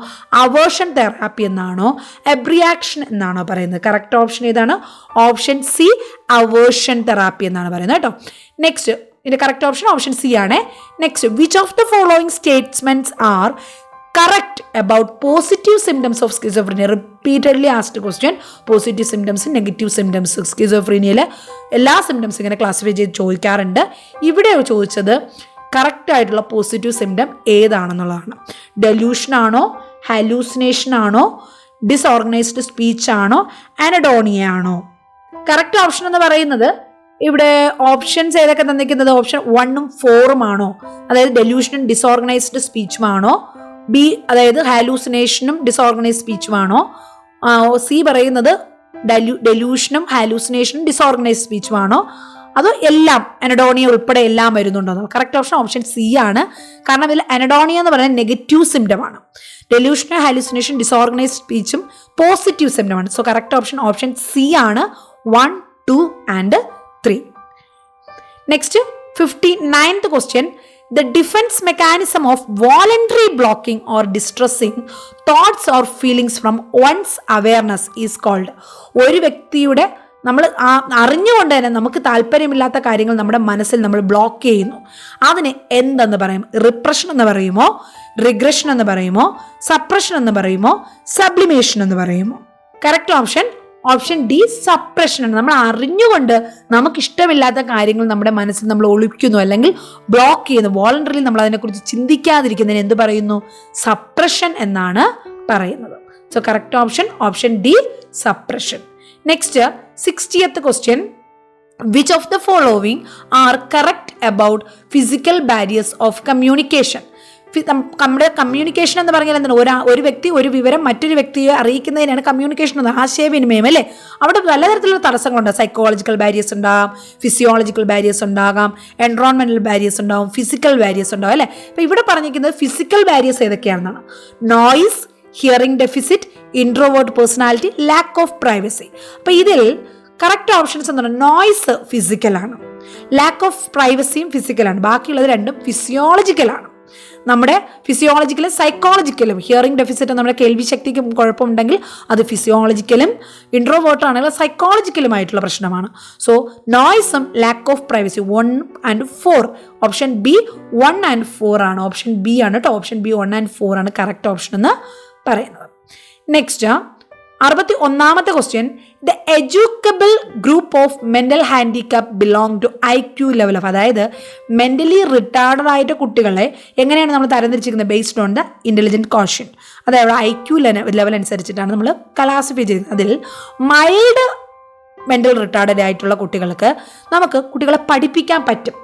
അവേർഷൻ തെറാപ്പി എന്നാണോ, എബ്രിയാക്ഷൻ എന്നാണോ പറയുന്നത്? കറക്റ്റ് ഓപ്ഷൻ ഏതാണ്? ഓപ്ഷൻ സി, അവേർഷൻ തെറാപ്പി എന്നാണ് പറയുന്നത് കേട്ടോ. നെക്സ്റ്റ്, ഇതിന്റെ കറക്റ്റ് ഓപ്ഷൻ ഓപ്ഷൻ സി ആണ്. Next, which of the following statements are correct about positive symptoms of schizophrenia? Repeatedly asked question. Positive symptoms, negative symptoms. സ്കിസോഫ്രീനിയയിലെ എല്ലാ സിംറ്റംസും ഇങ്ങനെ classify ചെയ്ത് ചോദിക്കാറുണ്ട്. ഇവിടെ ചോദിച്ചത് കറക്റ്റ് ആയിട്ടുള്ള പോസിറ്റീവ് സിംറ്റം ഏതാണെന്നുള്ളതാണ്. ഡെലൂഷൻ ആണോ, ഹാലൂസിനേഷൻ ആണോ, ഡിസോർഗനൈസ്ഡ് സ്പീച്ച് ആണോ, അനഡോണിയ ആണോ? കറക്റ്റ് ഓപ്ഷൻ എന്ന് പറയുന്നത് ഇവിടെ ഓപ്ഷൻസ് ഏതൊക്കെ തന്നിരിക്കുന്നത്? ഓപ്ഷൻ 1ഉം 4ഉം ആണോ? അതായത് ഡെലൂഷനും ഡിസോർഗനൈസ്ഡ് സ്പീച്ചുമാണോ? ബി അതായത് ഹാലൂസിനേഷനും ഡിസോർഗനൈസ്ഡ് സ്പീച്ചുമാണോ? സി പറയുന്നത് ഡെലൂഷനും ഹാലൂസിനേഷനും ഡിസോർഗനൈസ്ഡ് സ്പീച്ചുമാണോ? അതോ എല്ലാം അനഡോണിയ ഉൾപ്പെടെ എല്ലാം വരുന്നുണ്ടോ? കറക്റ്റ് ഓപ്ഷൻ ഓപ്ഷൻ സി ആണ്. കാരണം ഇതിൽ അനഡോണിയ എന്ന് പറയുന്നത് നെഗറ്റീവ് സിംറ്റം ആണ്. ഡെലൂഷനും ഹാലൂസിനേഷൻ ഡിസോർഗനൈസ്ഡ് സ്പീച്ചും പോസിറ്റീവ് സിംറ്റം ആണ്. So correct option option C ആണ്. 1, 2 and 3. Next 59th question. The defense mechanism of voluntary blocking or distressing thoughts or feelings from one's awareness is called. ഒരു വ്യക്തിയുടെ നമ്മൾ അറിഞ്ഞുകൊണ്ട് തന്നെ നമുക്ക് താല്പര്യമില്ലാത്ത കാര്യങ്ങൾ നമ്മുടെ മനസ്സിൽ നമ്മൾ ബ്ലോക്ക് ചെയ്യുന്നു. അതിന് എന്തെന്ന് പറയും? റിപ്രഷൻ എന്ന് പറയുമോ, റിഗ്രഷൻ എന്ന് പറയുമോ, സപ്രഷൻ എന്ന് പറയുമോ, സബ്ലിമേഷൻ എന്ന് പറയുമോ? Correct option option D, suppression ആണ്. നമ്മൾ അറിഞ്ഞുകൊണ്ട് നമുക്കിഷ്ടമില്ലാത്ത കാര്യങ്ങൾ നമ്മുടെ മനസ്സിൽ നമ്മൾ ഒളിക്കുന്നു അല്ലെങ്കിൽ ബ്ലോക്ക് ചെയ്യുന്നു. വോളണ്ടറിലി നമ്മൾ അതിനെക്കുറിച്ച് ചിന്തിക്കാതിരിക്കുന്നതിന് എന്ത് പറയുന്നു? സപ്രഷൻ എന്നാണ് പറയുന്നത്. So correct option option D, suppression. Next 60th question. Which of the following are correct about physical barriers of communication? നമ്മുടെ കമ്മ്യൂണിക്കേഷൻ എന്ന് പറഞ്ഞാൽ എന്താണ്, ഒരു വ്യക്തി ഒരു വിവരം മറ്റൊരു വ്യക്തിയെ അറിയിക്കുന്നതിനാണ് കമ്മ്യൂണിക്കേഷൻ എന്ന്, ആശയവിനിമയം അല്ലേ. അവിടെ പലതരത്തിലുള്ള തടസ്സങ്ങളുണ്ട്. സൈക്കോളജിക്കൽ ബാരിയേഴ്സ് ഉണ്ടാകാം, ഫിസിയോളജിക്കൽ ബാരിയേഴ്സ് ഉണ്ടാകാം, എൻവറോൺമെന്റൽ ബാരിയേഴ്സ് ഉണ്ടാകും, ഫിസിക്കൽ ബാരിയേഴ്സ് ഉണ്ടാകും അല്ലേ. അപ്പോൾ ഇവിടെ പറഞ്ഞിരിക്കുന്നത് ഫിസിക്കൽ ബാരിയേഴ്സ് ഏതൊക്കെയാണെന്നാണ്. Noise, hearing deficit, introvert personality, lack of privacy. അപ്പോൾ ഇതിൽ കറക്റ്റ് ഓപ്ഷൻസ് എന്താണ്? നോയ്സ് ഫിസിക്കലാണ്, ലാക്ക് ഓഫ് പ്രൈവസിയും ഫിസിക്കലാണ്, ബാക്കിയുള്ളത് രണ്ടും ഫിസിയോളജിക്കലാണ്. നമ്മുടെ ഫിസിയോളജിക്കലും സൈക്കോളജിക്കലും, ഹിയറിംഗ് ഡെഫിസിറ്റ് നമ്മുടെ കേൾവി ശക്തിക്ക് കുഴപ്പമുണ്ടെങ്കിൽ അത് ഫിസിയോളജിക്കലും, ഇൻട്രോവേർട്ട് ആണെങ്കിൽ സൈക്കോളജിക്കലുമായിട്ടുള്ള പ്രശ്നമാണ്. സോ നോയ്സും lack of privacy 1 and 4, option B 1 and 4 ആണ്. ഓപ്ഷൻ ബി ആണ് കേട്ടോ. ഓപ്ഷൻ ബി 1 and 4 ആണ് കറക്റ്റ് ഓപ്ഷൻ എന്ന് പറയുന്നത്. നെക്സ്റ്റ് 61ാമത്തെ question, the educable group of mental handicap belong to IQ level of, അതായത് മെന്റലി റിട്ടാർഡഡ് ആയിട്ട് കുട്ടികളെ എങ്ങനെയാണ് നമ്മൾ തരംതിരിച്ചിരിക്കുന്നത്? Based on the intelligent quotient, അതായത് IQ ലെവൽ അനുസരിച്ചിട്ടാണ് നമ്മൾ ക്ലാസിഫൈ ചെയ്യുന്നത്. അതിൽ മൈൽഡ് മെന്റൽ റിട്ടാർഡഡ് ആയിട്ടുള്ള കുട്ടികൾക്ക് നമുക്ക് കുട്ടികളെ പഠിപ്പിക്കാൻ പറ്റും.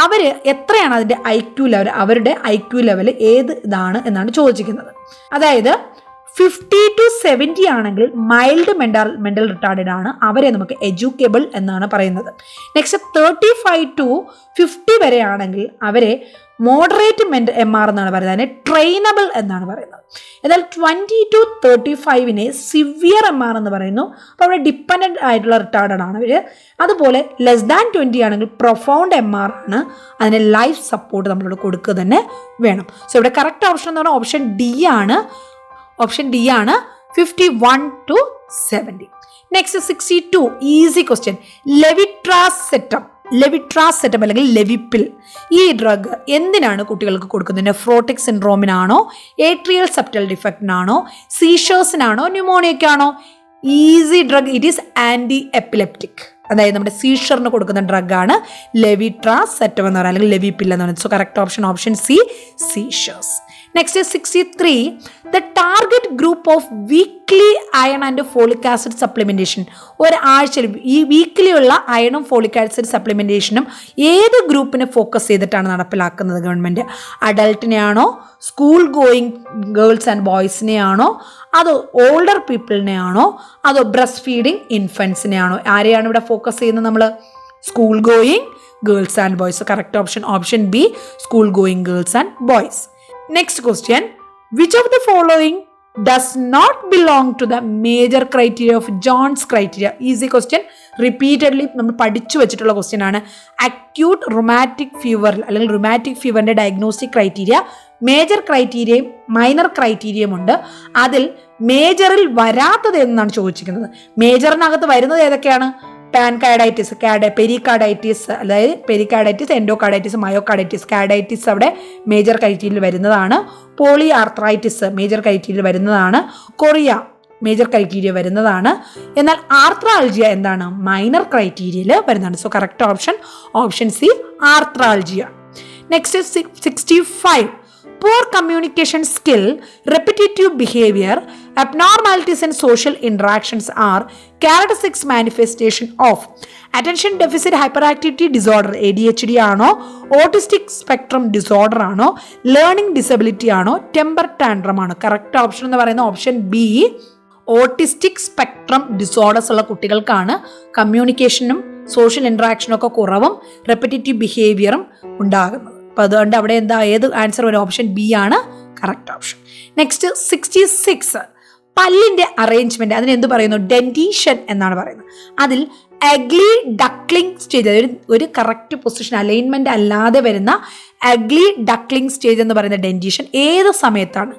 അവർ എത്രയാണ് അതിൻ്റെ IQ ലെവൽ, അവരുടെ IQ ലെവൽ ഏത് ഇതാണ് എന്നാണ് ചോദിച്ചിരിക്കുന്നത്. അതായത് 50 to 70 ആണെങ്കിൽ മൈൽഡ് മെന്റൽ റിട്ടാർഡഡ് ആണ്, അവരെ നമുക്ക് എഡ്യൂക്കേബിൾ എന്നാണ് പറയുന്നത്. നെക്സ്റ്റ് 35 to 50 വരെ ആണെങ്കിൽ അവരെ മോഡറേറ്റ് MR എന്നാണ് പറയുന്നത്, അതിനെ ട്രെയിനബിൾ എന്നാണ് പറയുന്നത്. എന്നാൽ 20 to 35 സിവിയർ MR എന്ന് പറയുന്നു. അപ്പോൾ അവിടെ ഡിപ്പെൻഡൻ്റ് ആയിട്ടുള്ള റിട്ടാർഡഡ് ആണ് അവർ. അതുപോലെ ലെസ് ദാൻ 20 ആണെങ്കിൽ പ്രൊഫൗണ്ട് MR ആണ്, അതിന് ലൈഫ് സപ്പോർട്ട് നമ്മളിവിടെ കൊടുക്കുക തന്നെ വേണം. സോ ഇവിടെ കറക്റ്റ് ഓപ്ഷൻ എന്ന് പറഞ്ഞാൽ ഓപ്ഷൻ ഡി ആണ്. ഓപ്ഷൻ ഡി ആണ് 51 to 70. Next 62, easy question. Levetiracetam അല്ലെങ്കിൽ ലെവിപ്പിൽ, ഈ ഡ്രഗ് എന്തിനാണ് കുട്ടികൾക്ക് കൊടുക്കുന്നത്? നെഫ്രോട്ടിക് സിൻഡ്രോമിനാണോ, ഏട്രിയൽ സെപ്റ്റൽ ഡിഫക്റ്റിനാണോ, സീഷേഴ്സിനാണോ, ന്യൂമോണിയക്കാണോ? Easy drug, it is anti epileptic, അതായത് നമ്മുടെ സീഷറിന് കൊടുക്കുന്ന ഡ്രഗാണ് ലെവിട്രാസെറ്റം എന്ന് പറയുന്നത്, അല്ലെങ്കിൽ ലെവിപ്പിൽ എന്ന് പറയുന്നത്. So correct option option C, seizures. Next 63, the target group of weekly iron and folic acid supplementation. ഒരാഴ്ചയിൽ ഈ വീക്ക്ലി ഉള്ള അയണും ഫോളിക് ആസിഡ് സപ്ലിമെൻറ്റേഷനും ഏത് ഗ്രൂപ്പിനെ ഫോക്കസ് ചെയ്തിട്ടാണ് നടപ്പിലാക്കുന്നത് ഗവൺമെൻറ്? അഡൾട്ടിനെയാണോ, സ്കൂൾ ഗോയിങ് ഗേൾസ് ആൻഡ് ബോയ്സിനെയാണോ, അതോ ഓൾഡർ പീപ്പിളിനെയാണോ, അതോ ബ്രസ്റ്റ് ഫീഡിങ് ഇൻഫൻസിനെയാണോ? ആരെയാണ് ഇവിടെ ഫോക്കസ് ചെയ്യുന്നത് നമ്മൾ? School going girls and boys. Correct option option B, school going girls and boys. Next question, which of the following does not belong to the major criteria of Jones criteria? Easy question, repeatedly നമ്മൾ പഠിച്ചു വെച്ചിട്ടുള്ള question ആണ്. Acute rheumatic fever അല്ലെങ്കിൽ rheumatic ഫീവറിൻ്റെ diagnostic criteria major ക്രൈറ്റീരിയയും minor ക്രൈറ്റീരിയയും ഉണ്ട്. അതിൽ മേജറിൽ വരാത്തത് എന്നാണ് ചോദിച്ചിരിക്കുന്നത്. മേജറിനകത്ത് വരുന്നത് ഏതൊക്കെയാണ്? പാൻകാർഡൈറ്റിസ്, പെരികാർഡൈറ്റിസ്, അതായത് പെരികാർഡൈറ്റിസ്, എൻഡോകാർഡൈറ്റിസ്, മയോകാർഡൈറ്റിസ്. കാർഡൈറ്റിസ് അവിടെ മേജർ ക്രൈറ്റീരിയയിൽ വരുന്നതാണ്. പോളി ആർത്രൈറ്റിസ് മേജർ ക്രൈറ്റീരിയയിൽ വരുന്നതാണ്. കൊറിയ മേജർ ക്രൈറ്റീരിയ വരുന്നതാണ്. എന്നാൽ ആർത്രാൾജിയ എന്താണ്? മൈനർ ക്രൈറ്റീരിയയിൽ വരുന്നതാണ്. So correct option option C, arthralgia. Next 65, poor communication skill, repetitive behavior, abnormalities in social interactions are characteristic manifestation of attention deficit hyperactivity disorder, ADHD ആണോ, autistic spectrum disorder ആണോ, learning disability ആണോ, temper tantrum ആണോ? Correct option എന്ന് പറയുന്ന option B, autistic spectrum disorders ഉള്ള കുട്ടികൾക്കാണ് കമ്മ്യൂണിക്കേഷനും social ഇൻട്രാക്ഷനും ഒക്കെ കുറവും റെപ്പിറ്റേറ്റീവ് ബിഹേവിയറും ഉണ്ടാകുന്നത്. അപ്പോൾ അതുകൊണ്ട് അവിടെ എന്താ ഏത് ആൻസർ വരും? ഓപ്ഷൻ ബി ആണ് കറക്റ്റ് ഓപ്ഷൻ. നെക്സ്റ്റ് 66, പല്ലിൻ്റെ അറേഞ്ച്മെൻറ്റ്, അതിന് എന്ത് പറയുന്നു? ഡെന്റീഷൻ എന്നാണ് പറയുന്നത്. അതിൽ അഗ്ലി ഡക്ലിംഗ് സ്റ്റേജ്, ഒരു കറക്റ്റ് പൊസിഷൻ അലൈൻമെൻറ്റ് അല്ലാതെ വരുന്ന അഗ്ലി ഡക്ലിംഗ് സ്റ്റേജ് എന്ന് പറയുന്ന ഡെന്റീഷൻ ഏത് സമയത്താണ്?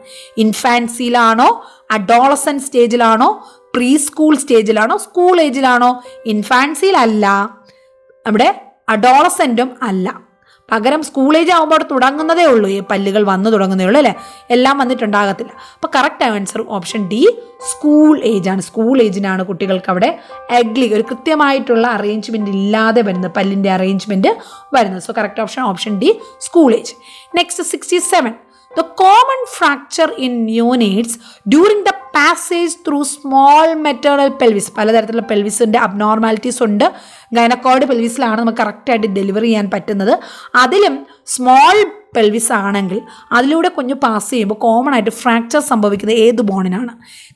ഇൻഫാൻസിയിലാണോ, അഡോളസൻ സ്റ്റേജിലാണോ, പ്രീ സ്കൂൾ സ്റ്റേജിലാണോ, സ്കൂൾ ഏജിലാണോ? ഇൻഫാൻസിയിലല്ല, അവിടെ അഡോളസെൻറ്റും അല്ല, പകരം സ്കൂൾ ഏജ് ആകുമ്പോൾ അവിടെ തുടങ്ങുന്നതേ ഉള്ളൂ, ഈ പല്ലുകൾ വന്നു തുടങ്ങുന്നതേ ഉള്ളൂ അല്ലേ, എല്ലാം വന്നിട്ടുണ്ടാകത്തില്ല. അപ്പോൾ correct answer option D, school age ആണ്. സ്കൂൾ ഏജിനാണ് കുട്ടികൾക്ക് അവിടെ അഗ്ലി, ഒരു കൃത്യമായിട്ടുള്ള അറേഞ്ച്മെൻറ്റ് ഇല്ലാതെ വരുന്നത്, പല്ലിൻ്റെ അറേഞ്ച്മെൻറ്റ് വരുന്നത്. So correct option option D, school age. Next 67, the common fracture in neonates during the passage through small maternal pelvis. പലതരത്തിലുള്ള പെൽവിസിൻ്റെ അബ്നോർമാലിറ്റീസ് ഉണ്ട്. ഗൈനക്കോയിഡ് പെൽവിസിലാണ് നമുക്ക് കറക്റ്റായിട്ട് ഡെലിവറി ചെയ്യാൻ പറ്റുന്നത്. അതിലും സ്മോൾ പെൽവിസ് ആണെങ്കിൽ അതിലൂടെ കുഞ്ഞ് പാസ് ചെയ്യുമ്പോൾ കോമൺ ആയിട്ട് ഫ്രാക്ചർ സംഭവിക്കുന്നത് ഏത് ബോണിനാണ്?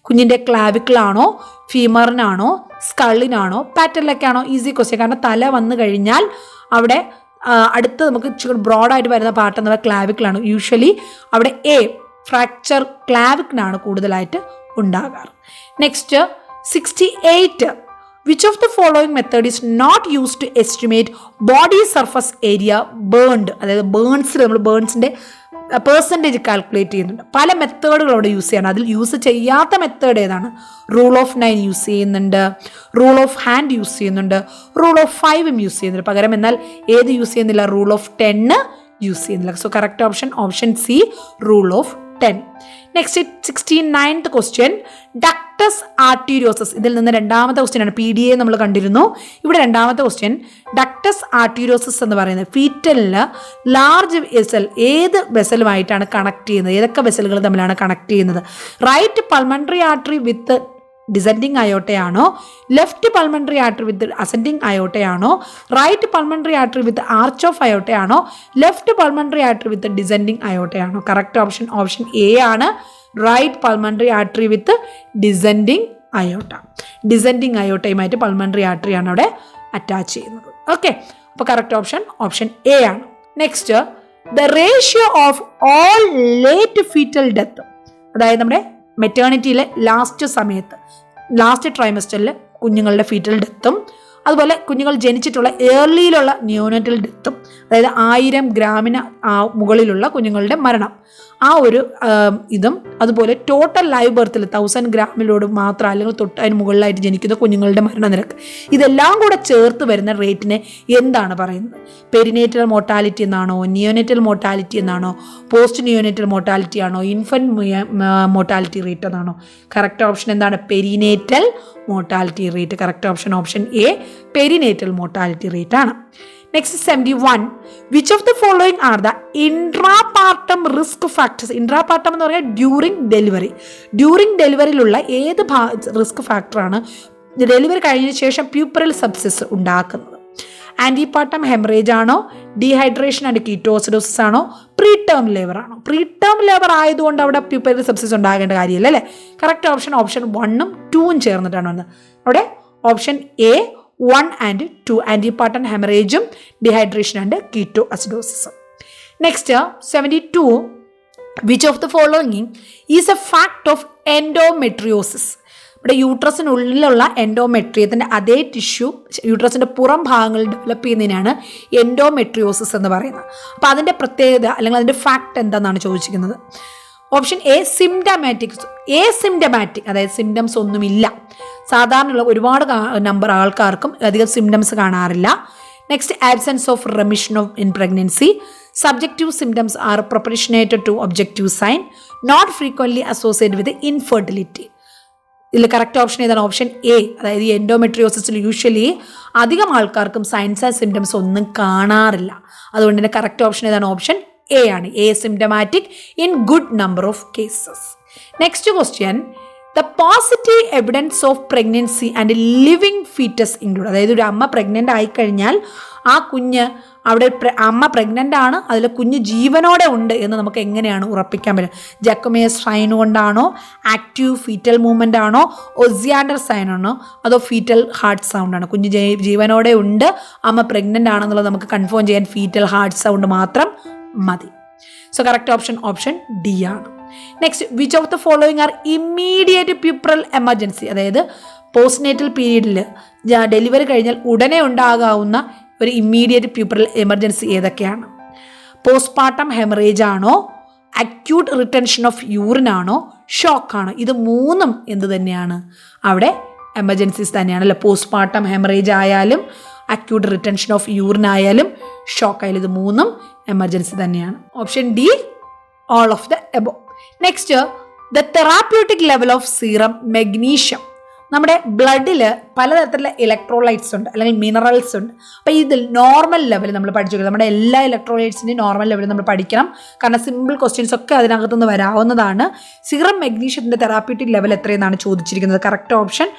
കുഞ്ഞിൻ്റെ ക്ലാവിക്കിളാണോ, ഫീമറിനാണോ, സ്കള്ളിനാണോ, പാറ്റലിലേക്കാണോ? Easy question. കാരണം തല വന്നു കഴിഞ്ഞാൽ അവിടെ അടുത്ത് നമുക്ക് ഇച്ചിരി ബ്രോഡായിട്ട് വരുന്ന പാർട്ട് എന്ന് പറയുന്നത് ക്ലാവിക്കിളാണ്. യൂഷ്വലി അവിടെ ഫ്രാക്ചർ ക്ലാവിക്കിനാണ് കൂടുതലായിട്ട് ഉണ്ടാകാറ്. Next 68. Which of the following method is not used to estimate body surface area burned? അതായത് ബേൺസിൽ നമ്മൾ ബേൺസിൻ്റെ പെർസെൻറ്റേജ് കാൽക്കുലേറ്റ് ചെയ്യുന്നുണ്ട്. പല മെത്തേഡുകൾ അവിടെ യൂസ് ചെയ്യണം. അതിൽ യൂസ് ചെയ്യാത്ത മെത്തേഡ് ഏതാണ്? റൂൾ ഓഫ് 9 യൂസ് ചെയ്യുന്നുണ്ട്, റൂൾ ഓഫ് ഹാൻഡ് യൂസ് ചെയ്യുന്നുണ്ട്, റൂൾ ഓഫ് 5 യൂസ് ചെയ്യുന്നുണ്ട്. പകരം എന്നാൽ ഏത് യൂസ് ചെയ്യുന്നില്ല? റൂൾ ഓഫ് 10 യൂസ് ചെയ്യുന്നില്ല. So correct option C, rule of 10. Next 69th question, ductus arteriosus. ഇതിൽ നിന്ന് രണ്ടാമത്തെ ക്വസ്റ്റ്യൻ ആണ്. PDA നമ്മൾ കണ്ടിരുന്നു. ഇവിടെ രണ്ടാമത്തെ ക്വസ്റ്റ്യൻ, ഡക്ടസ് ആർട്ടീരിയോസസ് എന്ന് പറയുന്നത് ഫീറ്റലിന് ലാർജ് വെസൽ ഏത് വെസലുമായിട്ടാണ് കണക്ട് ചെയ്യുന്നത്? ഏതൊക്കെ വെസലുകൾ തമ്മിലാണ് കണക്ട് ചെയ്യുന്നത്? Right pulmonary artery with descending അയോട്ടയാണോ, left pulmonary artery with ascending അയോട്ടയാണോ, right pulmonary artery with arch of അയോട്ടയാണോ, left pulmonary artery with descending അയോട്ടയാണോ? കറക്റ്റ് ഓപ്ഷൻ എ ആണ്, right pulmonary artery with descending aorta. Descending അയോട്ടയുമായിട്ട് pulmonary ആർട്ടറിയാണ് അവിടെ attach ചെയ്യുന്നത്. Okay, അപ്പോൾ കറക്റ്റ് ഓപ്ഷൻ എ ആണ്. Next, the ratio of all late fetal death. അതായത് നമ്മുടെ മെറ്റേണിറ്റിയിലെ ലാസ്റ്റ് ട്രൈമസ്റ്ററിൽ കുഞ്ഞുങ്ങളുടെ ഫീറ്റൽ ഡെത്തും അതുപോലെ കുഞ്ഞുങ്ങൾ ജനിച്ചിട്ടുള്ള ഏർലിയിലുള്ള ന്യൂനറ്റൽ ഡെത്തും, അതായത് 1000 ഗ്രാമിന് മുകളിലുള്ള കുഞ്ഞുങ്ങളുടെ മരണം, ആ ഒരു ഇതും അതുപോലെ ടോട്ടൽ ലൈവ് ബർത്തിൽ 1000 ഗ്രാമിലോട് മാത്രം അല്ലെങ്കിൽ അതിന് മുകളിലായിട്ട് ജനിക്കുന്ന കുഞ്ഞുങ്ങളുടെ മരണനിരക്ക്, ഇതെല്ലാം കൂടെ ചേർത്ത് വരുന്ന റേറ്റിനെ എന്താണ് പറയുന്നത്? പെരിനേറ്റൽ മോർട്ടാലിറ്റി എന്നാണോ, നിയോനേറ്റൽ മോർട്ടാലിറ്റി എന്നാണോ, പോസ്റ്റ് നിയോനേറ്റൽ മോർട്ടാലിറ്റി ആണോ, ഇൻഫൻറ്റ് മോർട്ടാലിറ്റി റേറ്റ് എന്നാണോ? കറക്റ്റ് ഓപ്ഷൻ എന്താണ്? Perinatal mortality rate. Correct option A, perinatal mortality rate ആണ്. Next 71. Which of the following are the intrapartum risk factors? Intrapartum എന്ന് പറഞ്ഞാൽ during ഡെലിവറിയിലുള്ള ഏത് risk ഫാക്ടറാണ് delivery കഴിഞ്ഞതിന് ശേഷം പ്യൂപ്പറൽ സബ്സിസ് ഉണ്ടാക്കുന്നത്? ആൻറ്റിപാർട്ടം ഹെമറേജ് ആണോ, ഡീഹൈഡ്രേഷൻ ആൻഡ് കീറ്റോസിഡോസിസ് ആണോ, പ്രീ ടേം ലേബർ ആണോ? പ്രീ ടേം ലേബർ ആയതുകൊണ്ട് അവിടെ പ്യൂപ്പറൽ സബ്സിസ് ഉണ്ടാകേണ്ട കാര്യമില്ല അല്ലേ? കറക്റ്റ് ഓപ്ഷൻ 1ഉം 2ഉം ചേർന്നിട്ടാണ് വന്നത്. അവിടെ ഓപ്ഷൻ എ 1 and 2, ആൻറ്റിപാർട്ടം ഹെമറേജും ഡീഹൈഡ്രേഷൻ ആൻഡ് കീറ്റോ അസിഡോസിസും. Next 72. Which of the following is a fact of endometriosis? ഇവിടെ യൂട്രസിനുള്ളിലുള്ള എൻഡോമെട്രിയത്തിൻ്റെ അതേ ടിഷ്യൂ യൂട്രസിൻ്റെ പുറം ഭാഗങ്ങൾ ഡെവലപ്പ് ചെയ്യുന്നതിനാണ് എൻഡോമെട്രിയോസിസ് എന്ന് പറയുന്നത്. അപ്പോൾ അതിൻ്റെ പ്രത്യേകത അല്ലെങ്കിൽ അതിൻ്റെ ഫാക്ട് എന്താണെന്നാണ് ചോദിച്ചിരിക്കുന്നത്. ഓപ്ഷൻ എ സിംറ്റമാറ്റിക്, അതായത് സിംറ്റംസ് ഒന്നുമില്ല. സാധാരണയുള്ള ഒരുപാട് നമ്പർ ആൾക്കാർക്കും അധികം സിംറ്റംസ് കാണാറില്ല. Next, absence of remission in pregnancy. Subjective symptoms are proportionated to objective sign. Not frequently associated with infertility. ഇതിൽ കറക്റ്റ് ഓപ്ഷൻ ഏതാണ്? Option A. അതായത് ഈ എൻഡോമെട്രിയോസിസിൽ യൂഷ്വലി അധികം ആൾക്കാർക്കും സൈൻസ് ആൻഡ് സിംറ്റംസ് ഒന്നും കാണാറില്ല. അതുകൊണ്ട് തന്നെ കറക്റ്റ് ഓപ്ഷൻ ഏതാണ്? ഓപ്ഷൻ എ ആണ്, asymptomatic in good number of cases. Next question, the positive evidence of pregnancy and living foetus include. അതായത് ഒരു അമ്മ പ്രഗ്നൻ്റ് ആയിക്കഴിഞ്ഞാൽ ആ കുഞ്ഞ് അവിടെ അമ്മ പ്രഗ്നൻ്റ് ആണ്, അതിൽ കുഞ്ഞ് ജീവനോടെ ഉണ്ട് എന്ന് നമുക്ക് എങ്ങനെയാണ് ഉറപ്പിക്കാൻ പറ്റുക? ജക്കോമിയസ് സൈൻ കൊണ്ടാണോ, ആക്റ്റീവ് ഫീറ്റൽ മൂവ്മെൻ്റ് ആണോ, ഒസിയാൻഡർ സൈൻ ആണോ, അതോ ഫീറ്റൽ ഹാർട്ട് സൗണ്ട് ആണോ? കുഞ്ഞ് ജീവനോടെ ഉണ്ട്, അമ്മ പ്രഗ്നൻ്റ് ആണെന്നുള്ളത് നമുക്ക് കൺഫേം ചെയ്യാൻ ഫീറ്റൽ ഹാർട്ട് സൗണ്ട് മാത്രം മതി. സോ കറക്റ്റ് ഓപ്ഷൻ ഡി ആണ്. Next, which of the following are immediate puerperal emergency? അതായത് പോസ്റ്റ്നേറ്റൽ പീരീഡിൽ ഡെലിവറി കഴിഞ്ഞാൽ ഉടനെ ഉണ്ടാകാവുന്ന ഒരു ഇമ്മീഡിയറ്റ് പ്യൂപ്പറൽ എമർജൻസി ഏതൊക്കെയാണ്? പോസ്റ്റ്പാർട്ടം ഹെമറേജ് ആണോ, അക്യൂട്ട് റിട്ടൻഷൻ ഓഫ് യൂറിൻ ആണോ, ഷോക്കാണോ? ഇത് മൂന്നും എന്ത് തന്നെയാണ്? അവിടെ എമർജൻസീസ് തന്നെയാണ് അല്ലേ? പോസ്റ്റ്പാർട്ടം ഹെമറേജ് ആയാലും അക്യൂട്ട് റിട്ടൻഷൻ ഓഫ് യൂറിൻ ആയാലും ഷോക്ക് ആയാലും ഇത് മൂന്നും എമർജൻസി തന്നെയാണ്. Option D, all of the above. Next, the therapeutic level of serum magnesium. നമ്മുടെ ബ്ലഡിൽ പലതരത്തിലുള്ള ഇലക്ട്രോലൈറ്റ്സ് ഉണ്ട് അല്ലെങ്കിൽ മിനറൽസ് ഉണ്ട്. അപ്പോൾ ഇതിൽ നോർമൽ ലെവൽ നമ്മൾ പഠിച്ചു. നമ്മുടെ എല്ലാ ഇലക്ട്രോലൈറ്റ്സിൻ്റെയും നോർമൽ ലെവൽ നമ്മൾ പഠിക്കണം. കാരണം സിമ്പിൾ ക്വസ്റ്റ്യൻസ് ഒക്കെ അതിനകത്തുനിന്ന് വരാവുന്നതാണ്. സീറം മെഗ്നീഷ്യത്തിൻ്റെ തെറാപ്യൂട്ടിക് ലെവൽ എത്രയെന്നാണ് ചോദിച്ചിരിക്കുന്നത്. കറക്റ്റ് ഓപ്ഷൻ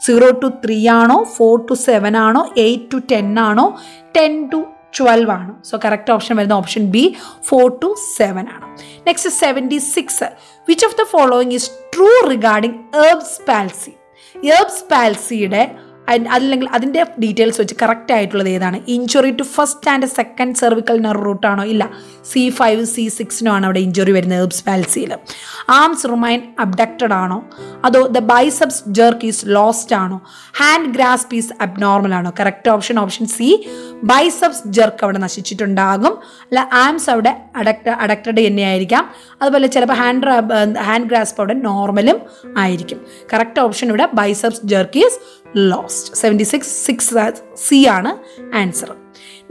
0 to 3 ആണോ, 4 to 7 ആണോ, 8 to 10 ആണോ, 10 to 12 ആണ്. സോ കറക്റ്റ് ഓപ്ഷൻ വരുന്ന ഓപ്ഷൻ ബി 4 to 7 ആണ്. Next 76, which of the following is true regarding Erb's palsy. Erb's പാൽസിയുടെ അല്ലെങ്കിൽ അതിൻ്റെ ഡീറ്റെയിൽസ് വെച്ച് കറക്റ്റ് ആയിട്ടുള്ളത് ഏതാണ്? Injury to first and second cervical nerve റൂട്ടാണോ? ഇല്ല, C5 C6 ആണ് അവിടെ ഇഞ്ചുറി വരുന്നത് എർബ്സ് പാൽസിയിൽ. ആംസ് റിമൈൻ അബ്ഡക്റ്റഡ് ആണോ? അതോ the biceps jerk is lost ആണോ? ഹാൻഡ് ഗ്രാസ്പ് ഈസ് അബ്നോർമൽ ആണോ? Correct option option C, biceps jerk അവിടെ നശിച്ചിട്ടുണ്ടാകും. അല്ല, ആംസ് അവിടെ അഡക്റ്റഡ് തന്നെയായിരിക്കാം. അതുപോലെ ചിലപ്പോൾ ഹാൻഡ് ഗ്രാസ്പ് അവിടെ നോർമലും ആയിരിക്കും. കറക്റ്റ് ഓപ്ഷൻ ഇവിടെ biceps jerk is lost. 76 6 C ആണ് answer.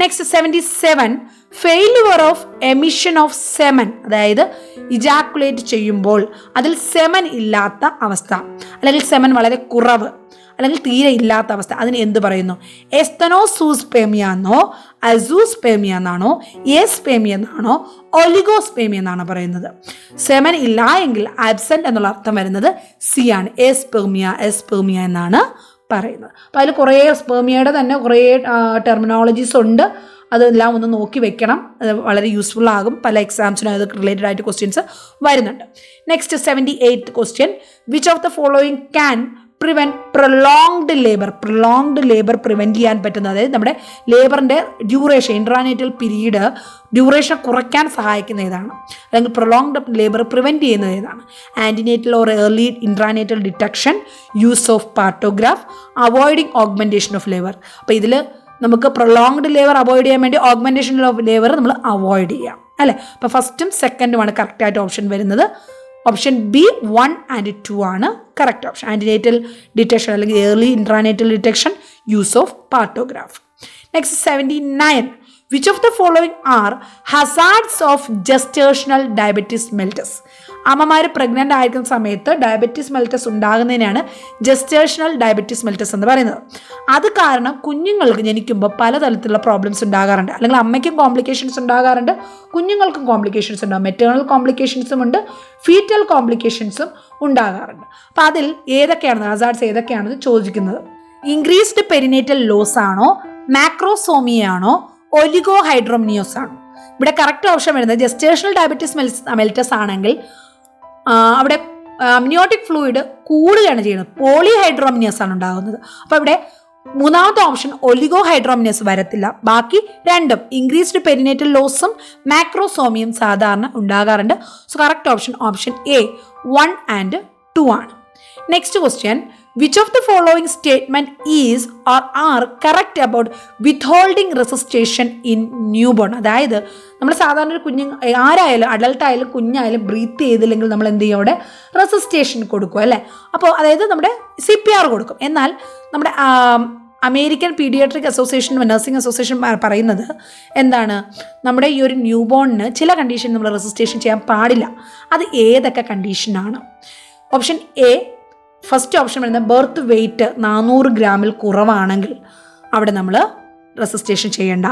Next 77, failure of emission of semen, അതായത് ഇജാക്കുലേറ്റ് ചെയ്യുമ്പോൾ അതിൽ സെമൻ ഇല്ലാത്ത അവസ്ഥ, അല്ലെങ്കിൽ സെമൻ വളരെ കുറവ്, അല്ലെങ്കിൽ തീരെ ഇല്ലാത്ത അവസ്ഥ, അതിന് എന്ത് പറയുന്നു? എസ്തനോസൂസ്പേമിയ എന്നോ അസൂസ്പേമിയ എന്നാണോ എസ്പേമിയ എന്നാണോ ഒലിഗോസ്പേമിയ എന്നാണോ പറയുന്നത്? സെമൻ ഇല്ല എങ്കിൽ ആബ്സെന്റ് എന്നുള്ള അർത്ഥം വരുന്നത് സി ആണ്, എസ്പേമിയ എന്നാണ് പറയുന്നത്. അപ്പോൾ അതിൽ കുറേ സ്പേമിയയുടെ തന്നെ കുറേ ടെർമിനോളജീസ് ഉണ്ട്. അതെല്ലാം ഒന്ന് നോക്കി വെക്കണം, അത് വളരെ യൂസ്ഫുൾ ആകും. പല എക്സാംസിനും അത് റിലേറ്റഡ് ആയിട്ട് ക്വസ്റ്റ്യൻസ് വരുന്നുണ്ട്. Next 78th question, which of the following can prevent prolonged labour prevent ചെയ്യാൻ പറ്റുന്നത്, അതായത് നമ്മുടെ ലേബറിൻ്റെ ഡ്യൂറേഷൻ, ഇൻട്രാനേറ്റൽ പീരീഡ് ഡ്യൂറേഷൻ കുറയ്ക്കാൻ സഹായിക്കുന്ന ഏതാണ്? അല്ലെങ്കിൽ പ്രൊലോങ്ഡ് ലേബർ പ്രിവെൻറ്റ് ചെയ്യുന്നത് ഏതാണ്? Antenatal or early intranatal detection, use of partograph, avoiding augmentation of labour. അപ്പോൾ ഇതിൽ നമുക്ക് പ്രൊലോങ്ഡ് ലേബർ അവോയ്ഡ് ചെയ്യാൻ വേണ്ടി ഓഗ്മെൻറ്റേഷൻ ഓഫ് ലേബർ നമ്മൾ അവോയ്ഡ് ചെയ്യാം അല്ലേ. അപ്പോൾ ഫസ്റ്റും സെക്കൻഡുമാണ് കറക്റ്റായിട്ട് ഓപ്ഷൻ വരുന്നത്. ഓപ്ഷൻ ബി 1 and 2 ആണ് കറക്റ്റ് ഓപ്ഷൻ. ആൻറ്റിനേറ്റൽ ഡിറ്റക്ഷൻ അല്ലെങ്കിൽ early intranatal detection, use of partograph. Next 79, which of the following are hazards of gestational diabetes mellitus. അമ്മമാർ പ്രഗ്നൻ്റ് ആയിരിക്കുന്ന സമയത്ത് ഡയബറ്റീസ് മെൽറ്റസ് ഉണ്ടാകുന്നതിനാണ് ജസ്റ്റേഷണൽ ഡയബറ്റീസ് മെൽറ്റസ് എന്ന് പറയുന്നത്. അത് കാരണം കുഞ്ഞുങ്ങൾക്ക് ജനിക്കുമ്പോൾ പലതരത്തിലുള്ള പ്രോബ്ലംസ് ഉണ്ടാകാറുണ്ട്. അല്ലെങ്കിൽ അമ്മയ്ക്കും കോംപ്ലിക്കേഷൻസ് ഉണ്ടാകാറുണ്ട്, കുഞ്ഞുങ്ങൾക്കും കോംപ്ലിക്കേഷൻസ് ഉണ്ടാകും. മെറ്റേണൽ കോംപ്ലിക്കേഷൻസും ഉണ്ട്, ഫീറ്റൽ കോംപ്ലിക്കേഷൻസും ഉണ്ടാകാറുണ്ട്. അപ്പോൾ അതിൽ ഏതൊക്കെയാണ് ഹസാർഡ്സ് ഏതൊക്കെയാണെന്ന് ചോദിക്കുന്നത്. ഇൻക്രീസ്ഡ് പെരിനേറ്റൽ ലോസ് ആണോ, മാക്രോസോമിയ ആണോ, ഒലിഗോഹൈഡ്രോമിയോസ് ആണോ? ഇവിടെ കറക്റ്റ് ഓപ്ഷൻ വരുന്നത് ജസ്റ്റേഷണൽ ഡയബറ്റീസ് മെൽറ്റസ് ആണെങ്കിൽ അവിടെ അമ്നിയോട്ടിക് ഫ്ലൂയിഡ് കൂടുകയാണ് ചെയ്യുന്നത്, പോളിഹൈഡ്രോമിനിയസ് ആണ് ഉണ്ടാകുന്നത്. അപ്പോൾ ഇവിടെ മൂന്നാമത്തെ ഓപ്ഷൻ ഒലിഗോഹൈഡ്രോമിനിയസ് വരത്തില്ല. ബാക്കി രണ്ടും ഇൻക്രീസ്ഡ് പെരിനേറ്റൽ ലോസും മാക്രോസോമിയും സാധാരണ ഉണ്ടാകാറുണ്ട്. So correct option option A 1 and 2 ആണ്. Next question, which of the following statement is or are correct about withholding resuscitation in newborn? അതായത് നമ്മൾ സാധാരണ ഒരു കുഞ്ഞ് ആരായാലും അഡൾട്ട് ആയാലും കുഞ്ഞായാലും ബ്രീത്ത് ചെയ്തില്ലെങ്കിൽ നമ്മൾ എന്ത് ചെയ്യും? അവിടെ റെസിസ്റ്റേഷൻ കൊടുക്കും അല്ലേ. അപ്പോൾ അതായത് നമ്മുടെ CPR കൊടുക്കും. എന്നാൽ നമ്മുടെ American paediatric association, nursing association പറയുന്നത് എന്താണ്? നമ്മുടെ ഈ ഒരു ന്യൂ ബോണിന് ചില കണ്ടീഷൻ നമ്മൾ റെസിസ്റ്റേഷൻ ചെയ്യാൻ പാടില്ല. അത് ഏതൊക്കെ കണ്ടീഷനാണ്? ഓപ്ഷൻ എ, ഫസ്റ്റ് ഓപ്ഷൻ വരുന്നത് ബർത്ത് വെയ്റ്റ് 400 ഗ്രാമിൽ കുറവാണെങ്കിൽ അവിടെ നമ്മൾ റെസിസ്റ്റേഷൻ ചെയ്യേണ്ട.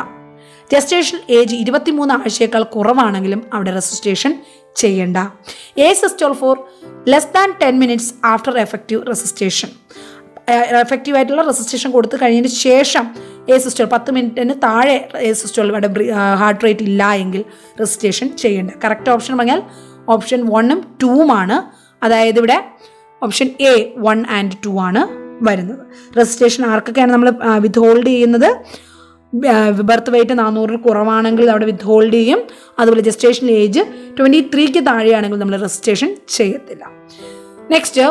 ജസ്റ്റേഷൻ ഏജ് 23 ആഴ്ചയേക്കാൾ കുറവാണെങ്കിലും അവിടെ റെസിസ്റ്റേഷൻ ചെയ്യേണ്ട. Asystole for less than 10 minutes after effective resuscitation. എഫക്റ്റീവായിട്ടുള്ള റെസിസ്റ്റേഷൻ കൊടുത്തു കഴിഞ്ഞതിന് ശേഷം എ സിസ്റ്റോൾ 10 മിനിറ്റിന് താഴെ എ സിസ്റ്റോൾ ഇവിടെ ഹാർട്ട് റേറ്റ് ഇല്ല എങ്കിൽ റെസിസ്റ്റേഷൻ ചെയ്യേണ്ട. കറക്റ്റ് ഓപ്ഷൻ പറഞ്ഞാൽ ഓപ്ഷൻ 1 ഉം 2 ആണ്. അതായത് ഇവിടെ ഓപ്ഷൻ എ 1 and 2 ആണ് വരുന്നത്. റെസിസ്റ്റേഷൻ ആർക്കൊക്കെയാണ് നമ്മൾ വിത്ത്ഹോൾഡ് ചെയ്യുന്നത്? ബർത്ത് വെയ്റ്റ് 400 കുറവാണെങ്കിൽ അവിടെ വിത്ത്ഹോൾഡ് ചെയ്യും. അതുപോലെ ജസ്റ്റേഷൻ ഏജ് 23 താഴെയാണെങ്കിൽ നമ്മൾ റെസിസ്റ്റേഷൻ ചെയ്യത്തില്ല. നെക്സ്റ്റ്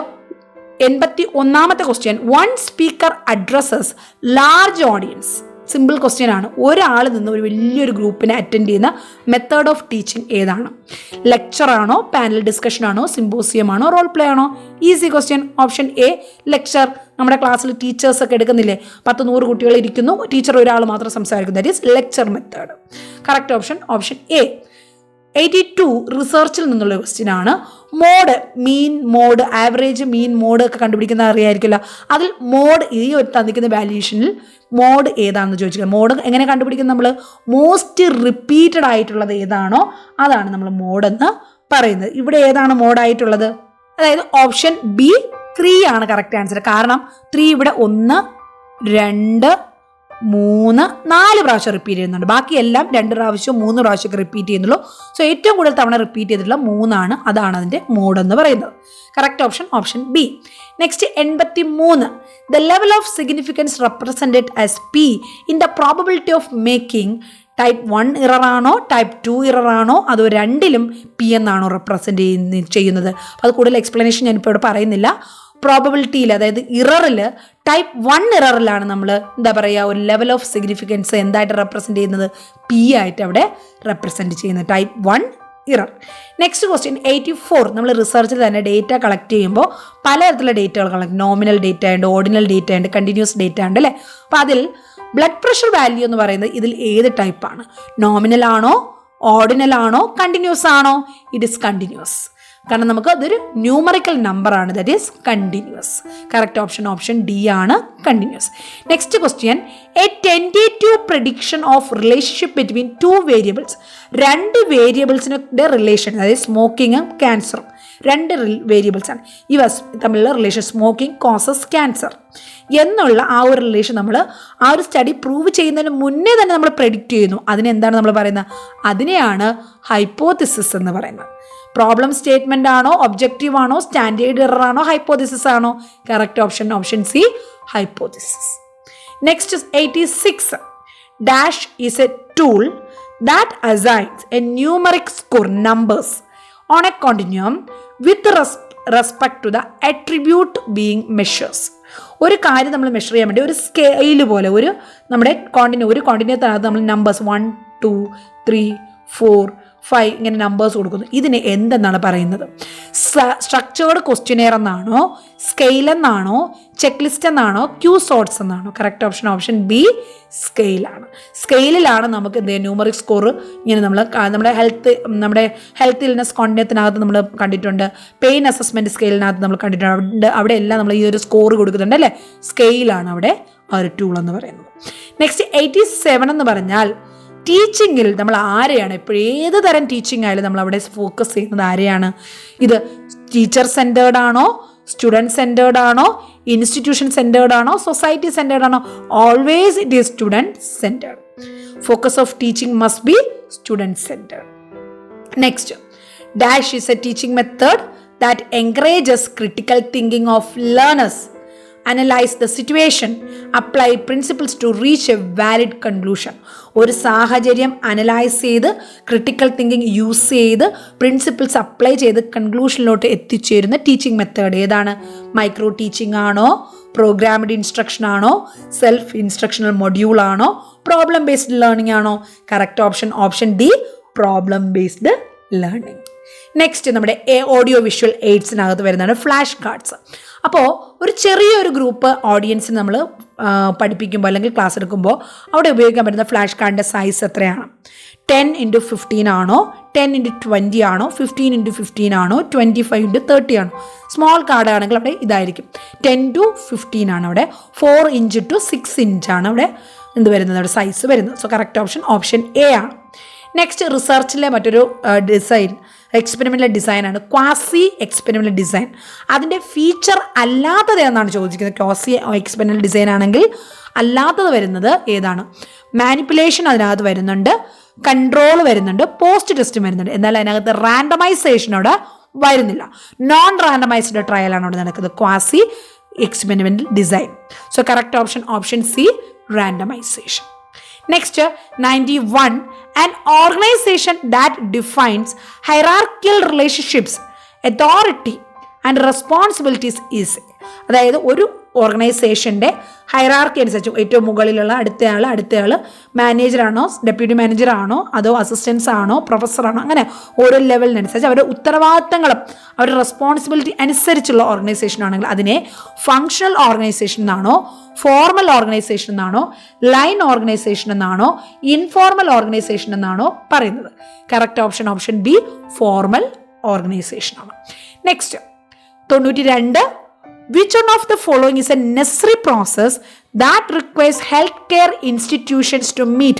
81ാമത്തെ question, 1 speaker addresses large audience. Simple question ആണ്. ഒരാൾ നിന്ന് ഒരു വലിയൊരു ഗ്രൂപ്പിനെ അറ്റൻഡ് ചെയ്യുന്ന മെത്തേഡ് ഓഫ് ടീച്ചിങ് ഏതാണ്? ലെക്ചറാണോ, പാനൽ ഡിസ്കഷൻ ആണോ, സിമ്പോസിയം ആണോ, റോൾ പ്ലേ ആണോ? Easy question. Option A lecture. നമ്മുടെ ക്ലാസ്സിൽ ടീച്ചേഴ്സൊക്കെ എടുക്കുന്നില്ലേ, 10-100 കുട്ടികൾ ഇരിക്കുന്നു, ടീച്ചർ ഒരാൾ മാത്രം സംസാരിക്കുന്നു, that is lecture method. Correct option option A. 82 റിസർച്ചിൽ നിന്നുള്ള ക്വസ്റ്റ്യൻ ആണ്. മോഡ്, മീൻ, മോഡ്, ആവറേജ്, മീൻ, മോഡ് ഒക്കെ കണ്ടുപിടിക്കുന്ന അറിയായിരിക്കില്ല. അതിൽ മോഡ് ഈ ഒരു തന്നിക്കുന്ന വാല്യൂഷനിൽ മോഡ് ഏതാണെന്ന് ചോദിച്ചിരിക്കുന്നത്. മോഡ് എങ്ങനെ കണ്ടുപിടിക്കുന്നത്? നമ്മൾ മോസ്റ്റ് റിപ്പീറ്റഡ് ആയിട്ടുള്ളത് ഏതാണോ അതാണ് നമ്മൾ മോഡെന്ന് പറയുന്നത്. ഇവിടെ ഏതാണ് മോഡായിട്ടുള്ളത്? അതായത് ഓപ്ഷൻ ബി 3 ആണ് കറക്റ്റ് ആൻസർ. കാരണം 3 ഇവിടെ 1, 2, 3, 4 പ്രാവശ്യം റിപ്പീറ്റ് ചെയ്യുന്നുണ്ട്. ബാക്കിയെല്ലാം 2 പ്രാവശ്യം 3 പ്രാവശ്യമൊക്കെ റിപ്പീറ്റ് ചെയ്യുന്നുള്ളൂ. സോ ഏറ്റവും കൂടുതൽ തവണ റിപ്പീറ്റ് ചെയ്തിട്ടുള്ള 3 ആണ്. അതാണ് അതിൻ്റെ മോഡ് എന്ന് പറയുന്നത്. Correct option option B. Next 83. The level of significance represented as P in the probability of making type 1 error ആണോ ടൈപ്പ് 2 ഇറർ ആണോ അതോ രണ്ടിലും പി എന്നാണോ റെപ്രസെൻറ്റ് ചെയ്യുന്നത്. അപ്പോൾ അത് കൂടുതൽ എക്സ്പ്ലനേഷൻ ഞാനിപ്പോൾ ഇവിടെ പറയുന്നില്ല. പ്രോബബിലിറ്റിയിൽ, അതായത് ഇററിൽ, ടൈപ്പ് 1 ഇററിലാണ് നമ്മൾ എന്താ പറയുക, ഒരു ലെവൽ ഓഫ് സിഗ്നിഫിക്കൻസ് എന്തായിട്ട് റെപ്രസെൻറ്റ് ചെയ്യുന്നത്, പി ആയിട്ട് അവിടെ റെപ്രസെൻറ്റ് ചെയ്യുന്നത്. Type 1 error. Next question 84. നമ്മൾ റിസർച്ചിൽ തന്നെ ഡേറ്റ കളക്ട് ചെയ്യുമ്പോൾ പലതരത്തിലുള്ള ഡേറ്റകൾ കളക്ട്, നോമിനൽ ഡേറ്റ ഉണ്ട്, ഓർഡിനൽ ഡേറ്റ ഉണ്ട്, കണ്ടിന്യൂസ് ഡേറ്റ ഉണ്ട് അല്ലേ. അപ്പോൾ അതിൽ ബ്ലഡ് പ്രഷർ വാല്യൂ എന്ന് പറയുന്നത് ഇതിൽ ഏത് ടൈപ്പാണ്? നോമിനൽ ആണോ, ഓർഡിനൽ ആണോ, കണ്ടിന്യൂസ് ആണോ? It is continuous. കാരണം നമുക്ക് അതൊരു ന്യൂമറിക്കൽ നമ്പർ ആണ്, that is continuous. Correct option option D ആണ്, continuous. Next question a tentative prediction of relationship between 2 variables. 2 വേരിയബിൾസിൻ്റെ റിലേഷൻ, അതായത് സ്മോക്കിങ്ങും ക്യാൻസറും 2 വേരിയബിൾസ് ആണ്. ഇവ തമ്മിലുള്ള റിലേഷൻ, സ്മോക്കിംഗ് കോസസ് ക്യാൻസർ എന്നുള്ള ആ ഒരു റിലേഷൻ നമ്മൾ ആ ഒരു സ്റ്റഡി പ്രൂവ് ചെയ്യുന്നതിന് മുന്നേ തന്നെ നമ്മൾ പ്രെഡിക്റ്റ് ചെയ്യുന്നു. അതിനെന്താണ് നമ്മൾ പറയുന്നത്? അതിനെയാണ് ഹൈപ്പോത്തിസിസ് എന്ന് പറയുന്നത്. പ്രോബ്ലം സ്റ്റേറ്റ്മെൻ്റ് ആണോ, ഒബ്ജക്റ്റീവ് ആണോ, സ്റ്റാൻഡേർഡ് എറർ ആണോ, ഹൈപ്പോത്തിസിസ് ആണോ? Correct option option C, hypothesis. Next 86. Dash is a tool that assigns a numeric score numbers on a continuum with respect to the attribute being measures. ഒരു കാര്യം നമ്മൾ measure ചെയ്യാൻ വേണ്ടി ഒരു scale പോലെ നമ്മുടെ കോണ്ടിന്യൂത്തിനകത്ത് നമ്മൾ നമ്പേഴ്സ് 1, 2, 3, 4, 5 ഇങ്ങനെ നമ്പേഴ്സ് കൊടുക്കുന്നു. ഇതിന് എന്തെന്നാണ് പറയുന്നത്? സ്ട്രക്ചേർഡ് ക്വസ്റ്റ്യനെയർ എന്നാണോ, സ്കെയിൽ എന്നാണോ, ചെക്ക് ലിസ്റ്റ് എന്നാണോ, ക്യൂ സോർട്ട്സ് എന്നാണോ? കറക്റ്റ് ഓപ്ഷൻ ഓപ്ഷൻ ബി, സ്കെയിലാണ്. സ്കെയിലാണ് നമുക്ക് എന്ത് ചെയ്യുക, ന്യൂമറിക് സ്കോർ ഇങ്ങനെ നമ്മുടെ ഹെൽത്ത് ഇൽനെസ് കോണ്ടിന്യൂത്തിനകത്ത് നമ്മൾ കണ്ടിട്ടുണ്ട്, പെയിൻ അസസ്മെൻറ്റ് സ്കെയിലിനകത്ത് നമ്മൾ കണ്ടിട്ടുണ്ട്. അവിടെ എല്ലാം നമ്മൾ ഈ ഒരു സ്കോർ കൊടുക്കുന്നുണ്ട് അല്ലേ. സ്കെയിലാണ് അവിടെ ആ ഒരു ടൂൾ എന്ന് പറയുന്നത്. നെക്സ്റ്റ് 87 എന്ന് പറഞ്ഞാൽ ടീച്ചിങ്ങിൽ നമ്മൾ ആരെയാണ്, എപ്പോഴും ഏത് തരം ടീച്ചിങ് ആയാലും നമ്മൾ അവിടെ ഫോക്കസ് ചെയ്യുന്നത് ആരെയാണ്? ഇത് ടീച്ചർ സെൻറ്റേർഡ് ആണോ, സ്റ്റുഡൻറ് സെൻറ്റേർഡ് ആണോ, ഇൻസ്റ്റിറ്റ്യൂഷൻ സെൻറ്റേർഡ് ആണോ, സൊസൈറ്റി സെൻറ്റേർഡ് ആണോ? Always it is student centred. Focus of teaching must be student centred. Next dash is a teaching method that encourages critical thinking of learners, analyse the situation, apply principles to reach a valid conclusion. ഒരു സാഹചര്യം analyse ചെയ്ത് critical thinking use ചെയ്ത് principles apply ചെയ്ത് കൺക്ലൂഷനിലോട്ട് എത്തിച്ചേരുന്ന teaching method ഏതാണ്? Micro teaching ആണോ, programmed instruction ആണോ, സെൽഫ് ഇൻസ്ട്രക്ഷണൽ മൊഡ്യൂൾ ആണോ, പ്രോബ്ലം ബേസ്ഡ് ലേണിംഗ് ആണോ? Correct option option D, problem based learning. Next നമ്മുടെ ഓഡിയോ വിഷ്വൽ എയ്ഡ്സിനകത്ത് വരുന്നതാണ് ഫ്ലാഷ് കാർഡ്സ്. അപ്പോൾ ഒരു ചെറിയൊരു ഗ്രൂപ്പ് ഓഡിയൻസിന് നമ്മൾ പഠിപ്പിക്കുമ്പോൾ അല്ലെങ്കിൽ ക്ലാസ് എടുക്കുമ്പോൾ അവിടെ ഉപയോഗിക്കാൻ പറ്റുന്ന ഫ്ലാഷ് കാർഡിൻ്റെ സൈസ് എത്രയാണ്? 10x15 ആണോ, 10x20 ആണോ, 15x15 ആണോ, 25x30 ആണോ? സ്മോൾ കാർഡ് ആണെങ്കിൽ അവിടെ ഇതായിരിക്കും, 10x15 ആണ് അവിടെ. 4" 6" അവിടെ എന്ത് വരുന്നത്, അവിടെ സൈസ് വരുന്നത്. So correct option option A ആണ്. നെക്സ്റ്റ് റിസർച്ചിലെ മറ്റൊരു ഡിസൈൻ, എക്സ്പെരിമെൻ്റൽ ഡിസൈനാണ് ക്വാസി എക്സ്പെരിമെൻ്റൽ ഡിസൈൻ. അതിൻ്റെ ഫീച്ചർ അല്ലാത്തത് എന്നാണ് ചോദിക്കുന്നത്. ക്വാസി എക്സ്പെരിമെൻ്റൽ ഡിസൈൻ ആണെങ്കിൽ അല്ലാത്തത് വരുന്നത് ഏതാണ്? മാനിപ്പുലേഷൻ അതിനകത്ത് വരുന്നുണ്ട്, കൺട്രോൾ വരുന്നുണ്ട്, പോസ്റ്റ് ടെസ്റ്റ് വരുന്നുണ്ട്. എന്നാൽ അതിനകത്ത് റാൻഡമൈസേഷൻ അവിടെ വരുന്നില്ല. നോൺ റാൻഡമൈസ്ഡ് ട്രയലാണ് അവിടെ നടക്കുന്നത്, quasi experimental design. So correct option option C, randomisation. Next 91, an organization that defines hierarchical relationships, authority and responsibilities is. അതായത് ഒരു ഓർഗനൈസേഷൻ്റെ ഹൈറാർക്കി അനുസരിച്ച് ഏറ്റവും മുകളിലുള്ള അടുത്തയാൾ മാനേജറാണോ, ഡെപ്യൂട്ടി മാനേജറാണോ, അതോ അസിസ്റ്റൻസ് ആണോ, പ്രൊഫസറാണോ, അങ്ങനെ ഓരോ ലെവലിനനുസരിച്ച് അവരുടെ ഉത്തരവാദിത്തങ്ങളും അവരുടെ റെസ്പോൺസിബിലിറ്റി അനുസരിച്ചുള്ള ഓർഗനൈസേഷൻ ആണെങ്കിൽ അതിനെ ഫങ്ഷണൽ ഓർഗനൈസേഷൻ എന്നാണോ, ഫോർമൽ ഓർഗനൈസേഷൻ എന്നാണോ, ലൈൻ ഓർഗനൈസേഷൻ എന്നാണോ, ഇൻഫോർമൽ ഓർഗനൈസേഷൻ എന്നാണോ പറയുന്നത്? Correct option option B, formal organisation ആണ്. Next 92, which one of the following is a necessary process that requires healthcare institutions to meet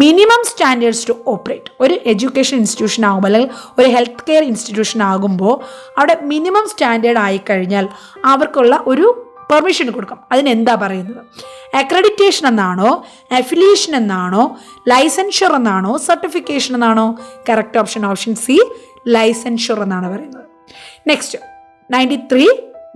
minimum standards to operate? ഒരു education institution ആകുമ്പോൾ അല്ലെങ്കിൽ ഒരു health care institution ആകുമ്പോൾ അവിടെ minimum standard ആയിക്കഴിഞ്ഞാൽ അവർക്കുള്ള ഒരു പെർമിഷൻ കൊടുക്കാം. അതിനെന്താ പറയുന്നത്? അക്രഡിറ്റേഷൻ എന്നാണോ, അഫിലിയേഷൻ എന്നാണോ, ലൈസൻഷ്യർ എന്നാണോ, സർട്ടിഫിക്കേഷൻ എന്നാണോ? കറക്റ്റ് ഓപ്ഷൻ ഓപ്ഷൻ സി, ലൈസൻഷ്യർ എന്നാണ് പറയുന്നത്. Next 93,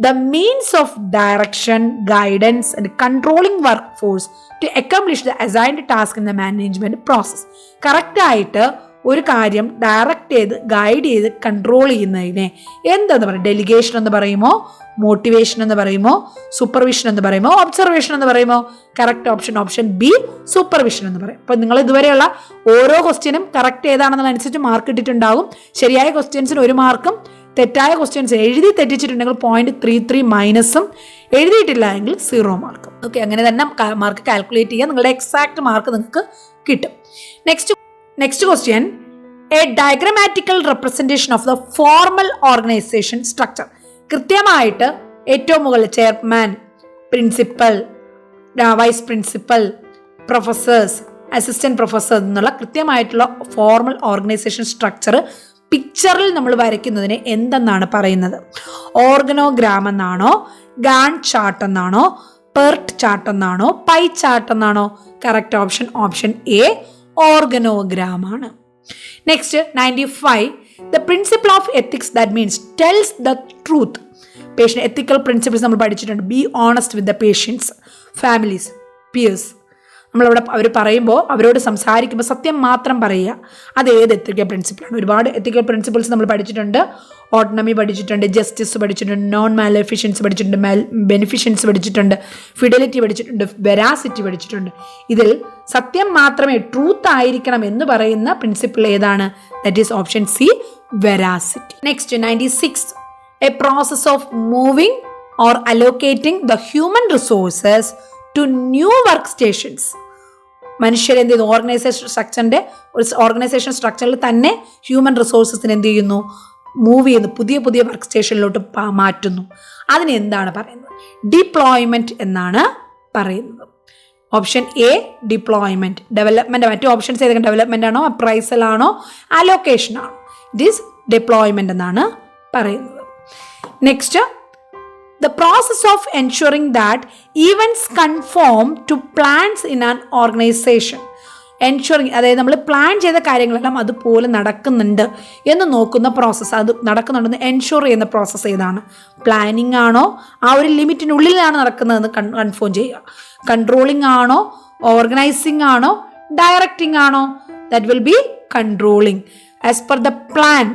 the means of direction, guidance and controlling workforce to accomplish the assigned task in the management process. കറക്റ്റായിട്ട് ഒരു കാര്യം ഡയറക്റ്റ് ചെയ്ത് ഗൈഡ് ചെയ്ത് കൺട്രോൾ ചെയ്യുന്നതിനെ എന്താന്ന് പറയും? ഡെലിഗേഷൻ എന്ന് പറയുമോ, മോട്ടിവേഷൻ എന്ന് പറയുമോ, സൂപ്പർവിഷൻ എന്ന് പറയുമോ, ഒബ്സർവേഷൻ എന്ന് പറയുമോ? Correct option option B, supervision എന്ന് പറയും. അപ്പം നിങ്ങൾ ഇതുവരെയുള്ള ഓരോ ക്വസ്റ്റ്യനും കറക്റ്റ് ഏതാണെന്നതനുസരിച്ച് മാർക്ക് ഇട്ടിട്ടുണ്ടാകും. ശരിയായ ക്വസ്റ്റ്യൻസിന് 1 മാർക്കും, തെറ്റായ ക്വസ്റ്റ്യൻസ് എഴുതി തെറ്റിച്ചിട്ടുണ്ടെങ്കിൽ 0.33 മൈനസും, എഴുതിയിട്ടില്ല എങ്കിൽ 0 മാർക്കും. ഓക്കെ, അങ്ങനെ തന്നെ മാർക്ക് കാൽക്കുലേറ്റ് ചെയ്യുക. നിങ്ങളുടെ എക്സാക്ട് മാർക്ക് നിങ്ങൾക്ക് കിട്ടും. Next question, a diagrammatical representation of the formal organisation structure. കൃത്യമായിട്ട് ഏറ്റവും മുകളിൽ chairman, principal, vice principal, professors, assistant professor എന്നുള്ള കൃത്യമായിട്ടുള്ള ഫോർമൽ ഓർഗനൈസേഷൻ സ്ട്രക്ചർ പിക്ചറിൽ നമ്മൾ വരയ്ക്കുന്നതിന് എന്തെന്നാണ് പറയുന്നത്? ഓർഗനോഗ്രാം എന്നാണോ, ഗാൻ ചാർട്ട് എന്നാണോ, പെർട്ട് ചാർട്ട് എന്നാണോ, പൈ ചാർട്ട് എന്നാണോ? Correct option option A, organogram ആണ്. Next 95, the principle of ethics that means tells the truth. Ethical principles നമ്മൾ പഠിച്ചിട്ടുണ്ട്. Be honest with the patients, families, peers. നമ്മളവിടെ അവർ പറയുമ്പോൾ, അവരോട് സംസാരിക്കുമ്പോൾ സത്യം മാത്രം പറയുക. അത് ഏത് എത്തിക്കൽ പ്രിൻസിപ്പിളാണ്? ഒരുപാട് എത്തിക്കൽ പ്രിൻസിപ്പിൾസ് നമ്മൾ പഠിച്ചിട്ടുണ്ട്. ഓട്ടോണമി പഠിച്ചിട്ടുണ്ട്, ജസ്റ്റിസ് പഠിച്ചിട്ടുണ്ട്, നോൺ മാലെഫിഷ്യൻസ് പഠിച്ചിട്ടുണ്ട്, ബെനിഫിഷ്യൻസ് പഠിച്ചിട്ടുണ്ട്, ഫിഡലിറ്റി പഠിച്ചിട്ടുണ്ട്, വെറാസിറ്റി പഠിച്ചിട്ടുണ്ട്. ഇതിൽ സത്യം മാത്രമേ ട്രൂത്ത് ആയിരിക്കണം എന്ന് പറയുന്ന പ്രിൻസിപ്പിൾ ഏതാണ്? That is option C, veracity. Next 96, a process of moving or allocating the human resources to new work stations. മനുഷ്യരെ എന്ത് ചെയ്യുന്നു? ഓർഗനൈസേഷൻ സ്ട്രക്ചറിൽ തന്നെ ഹ്യൂമൻ റിസോഴ്സസിന് എന്ത് ചെയ്യുന്നു? മൂവ് ചെയ്യുന്നു, പുതിയ പുതിയ വർക്ക് സ്റ്റേഷനിലോട്ട് മാറ്റുന്നു. അതിന് എന്താണ് പറയുന്നത്? ഡിപ്ലോയ്മെന്റ് എന്നാണ് പറയുന്നത്. Option A, deployment. ഡെവലപ്മെന്റ്. മറ്റു ഓപ്ഷൻസ് ഏതൊക്കെ? ഡെവലപ്മെന്റ് ആണോ, അപ്രൈസൽ ആണോ, അലോക്കേഷൻ ആണോ? ഇറ്റ് ഈസ് ഡിപ്ലോയ്മെന്റ് എന്നാണ് പറയുന്നത്. Next, the process of ensuring that events conform to plans in an organization. Ensuring, അതായത് നമ്മൾ പ്ലാൻ ചെയ്ത കാര്യങ്ങളെല്ലാം അതുപോലെ നടക്കുന്നുണ്ട് എന്ന് നോക്കുന്ന പ്രോസസ്സ്, അത് നടക്കുന്നുണ്ടെന്ന് എൻഷുർ ചെയ്യുന്ന പ്രോസസ്സ് ഏതാണ്? പ്ലാനിങ് ആണോ, ആ ഒരു ലിമിറ്റിനുള്ളിലാണ് നടക്കുന്നതെന്ന് കൺഫേം ചെയ്യുക. കൺട്രോളിങ് ആണോ, ഓർഗനൈസിങ് ആണോ, ഡയറക്റ്റിംഗ് ആണോ? That will be controlling. As per the plan,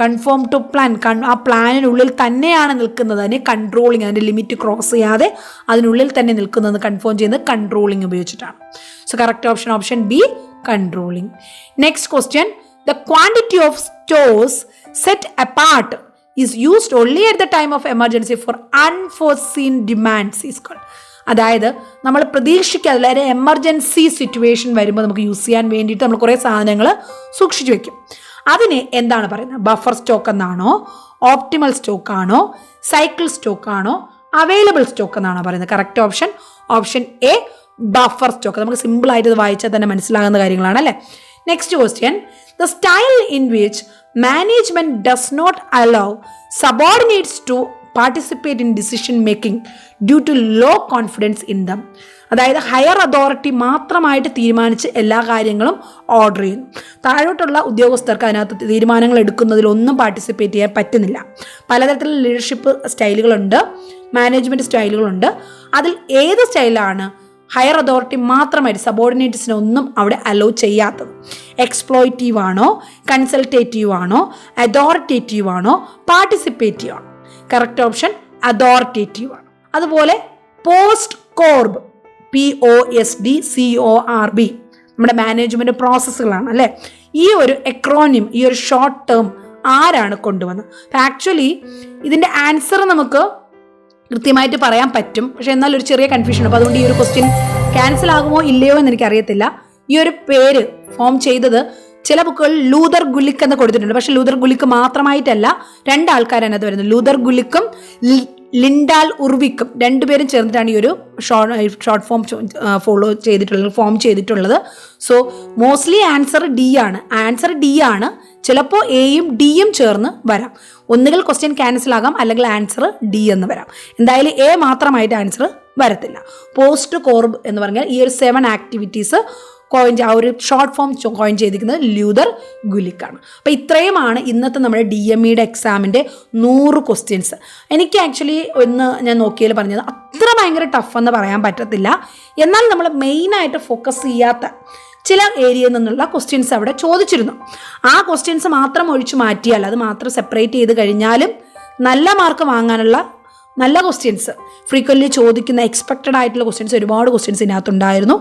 conform to plan, ആ പ്ലാനിനുള്ളിൽ തന്നെയാണ് നിൽക്കുന്നത്, അതിനെ കൺട്രോളിങ്, അതിൻ്റെ ലിമിറ്റ് ക്രോസ് ചെയ്യാതെ അതിനുള്ളിൽ തന്നെ നിൽക്കുന്നത് കൺഫേം ചെയ്യുന്നത് കൺട്രോളിങ് ഉപയോഗിച്ചിട്ടാണ്. So correct option option B, controlling. Next question, the quantity of stores set apart is used only at the time of emergency for unforeseen demands is called. അതായത് നമ്മൾ പ്രതീക്ഷിക്കാതെ, അതായത് എമർജൻസി സിറ്റുവേഷൻ വരുമ്പോൾ നമുക്ക് use ചെയ്യാൻ വേണ്ടിയിട്ട് നമ്മൾ കുറേ സാധനങ്ങൾ സൂക്ഷിച്ചു വെക്കും. അതിന് എന്താണ് പറയുന്നത്? ബഫർ സ്റ്റോക്ക് എന്നാണോ, ഓപ്റ്റിമൽ സ്റ്റോക്ക് ആണോ, സൈക്കിൾ സ്റ്റോക്ക് ആണോ, അവൈലബിൾ സ്റ്റോക്ക് എന്നാണോ പറയുന്നത്? Correct option option A, buffer stock. നമുക്ക് സിമ്പിൾ ആയിട്ട് ഇത് വായിച്ചാൽ തന്നെ മനസ്സിലാകുന്ന കാര്യങ്ങളാണ് അല്ലേ. Next question, the style in which management does not allow subordinates to participate in decision making due to low confidence in them. അതായത് ഹയർ അതോറിറ്റി മാത്രമായിട്ട് തീരുമാനിച്ച് എല്ലാ കാര്യങ്ങളും ഓർഡർ ചെയ്യുന്നു. താഴോട്ടുള്ള ഉദ്യോഗസ്ഥർക്ക് അതിനകത്ത് തീരുമാനങ്ങൾ എടുക്കുന്നതിലൊന്നും പാർട്ടിസിപ്പേറ്റ് ചെയ്യാൻ പറ്റുന്നില്ല. പലതരത്തിലുള്ള ലീഡർഷിപ്പ് സ്റ്റൈലുകളുണ്ട്, മാനേജ്മെൻറ്റ് സ്റ്റൈലുകളുണ്ട്. അതിൽ ഏത് സ്റ്റൈലാണ് ഹയർ അതോറിറ്റി മാത്രമായിട്ട് സബോർഡിനേറ്റ്സിനെ ഒന്നും അവിടെ അലോ ചെയ്യാത്തത്? എക്സ്പ്ലോയിറ്റീവ് ആണോ, കൺസൾട്ടേറ്റീവ് ആണോ, അതോറിറ്റേറ്റീവ് ആണോ, പാർട്ടിസിപ്പേറ്റീവ് ആണോ? കറക്റ്റ് ഓപ്ഷൻ അതോറിറ്റേറ്റീവ് ആണ്. അതുപോലെ പോസ്റ്റ് കോർബ്, POSDCORB നമ്മുടെ മാനേജ്മെൻറ്റ് പ്രോസസ്സുകളാണ് അല്ലേ. ഈ ഒരു എക്രോണിം, ഈ ഒരു ഷോർട്ട് ടേം ആരാണ് കൊണ്ടുവന്നത്? ആക്ച്വലി ഇതിൻ്റെ ആൻസർ നമുക്ക് കൃത്യമായിട്ട് പറയാൻ പറ്റും, പക്ഷെ എന്നാൽ ഒരു ചെറിയ കൺഫ്യൂഷൻ. അപ്പോൾ അതുകൊണ്ട് ഈ ഒരു ക്വസ്റ്റ്യൻ ക്യാൻസൽ ആകുമോ ഇല്ലയോ എന്ന് എനിക്കറിയത്തില്ല. ഈ ഒരു പേര് ഫോം ചെയ്തത് ചില ബുക്കുകളിൽ ലൂതർ ഗുലിക് എന്ന് കൊടുത്തിട്ടുണ്ട്. പക്ഷെ ലൂതർ ഗുലിക് മാത്രമായിട്ടല്ല, 2 ആൾക്കാരാണ് അത് വരുന്നത്. ലൂതർ ഗുലിക്കും ലിൻഡാൽ ഉർവിക്കും രണ്ടുപേരും ചേർന്നിട്ടാണ് ഈ ഒരു ഷോർട്ട് ഫോം ഫോം ചെയ്തിട്ടുള്ളത്. സോ മോസ്റ്റ്ലി ആൻസർ ഡി ആണ്. ചിലപ്പോൾ എയും ഡിയും ചേർന്ന് വരാം. ഒന്നുകിൽ ക്വസ്റ്റ്യൻ ക്യാൻസൽ ആകാം, അല്ലെങ്കിൽ ആൻസർ ഡി എന്ന് വരാം. എന്തായാലും എ മാത്രമായിട്ട് ആൻസർ വരത്തില്ല. പോസ്റ്റ് കോർബ് എന്ന് പറഞ്ഞാൽ ഈ ഒരു 7 ആക്ടിവിറ്റീസ് ആ ഒരു ഷോർട്ട് ഫോം കോയിൻ ചെയ്തിരിക്കുന്നത് ലൂതർ ഗുലിക്കാണ്. അപ്പോൾ ഇത്രയുമാണ് ഇന്നത്തെ നമ്മുടെ DMEയുടെ എക്സാമിൻ്റെ 100 ക്വസ്റ്റ്യൻസ്. എനിക്ക് ആക്ച്വലി ഞാൻ നോക്കിയാൽ പറഞ്ഞത് അത്ര ഭയങ്കര ടഫ് എന്ന് പറയാൻ പറ്റത്തില്ല. എന്നാൽ നമ്മൾ മെയിനായിട്ട് ഫോക്കസ് ചെയ്യാത്ത ചില ഏരിയയിൽ നിന്നുള്ള ക്വസ്റ്റ്യൻസ് അവിടെ ചോദിച്ചിരുന്നു. ആ ക്വസ്റ്റ്യൻസ് മാത്രം ഒഴിച്ചു മാറ്റിയാൽ, അത് മാത്രം സെപ്പറേറ്റ് ചെയ്ത് കഴിഞ്ഞാലും നല്ല മാർക്ക് വാങ്ങാനുള്ള നല്ല ക്വസ്റ്റ്യൻസ്, ഫ്രീക്വൻ്റ്ലി ചോദിക്കുന്ന എക്സ്പെക്റ്റഡ് ആയിട്ടുള്ള ക്വസ്റ്റ്യൻസ്, ഒരുപാട് ക്വസ്റ്റ്യൻസ് ഇതിനകത്തുണ്ടായിരുന്നു.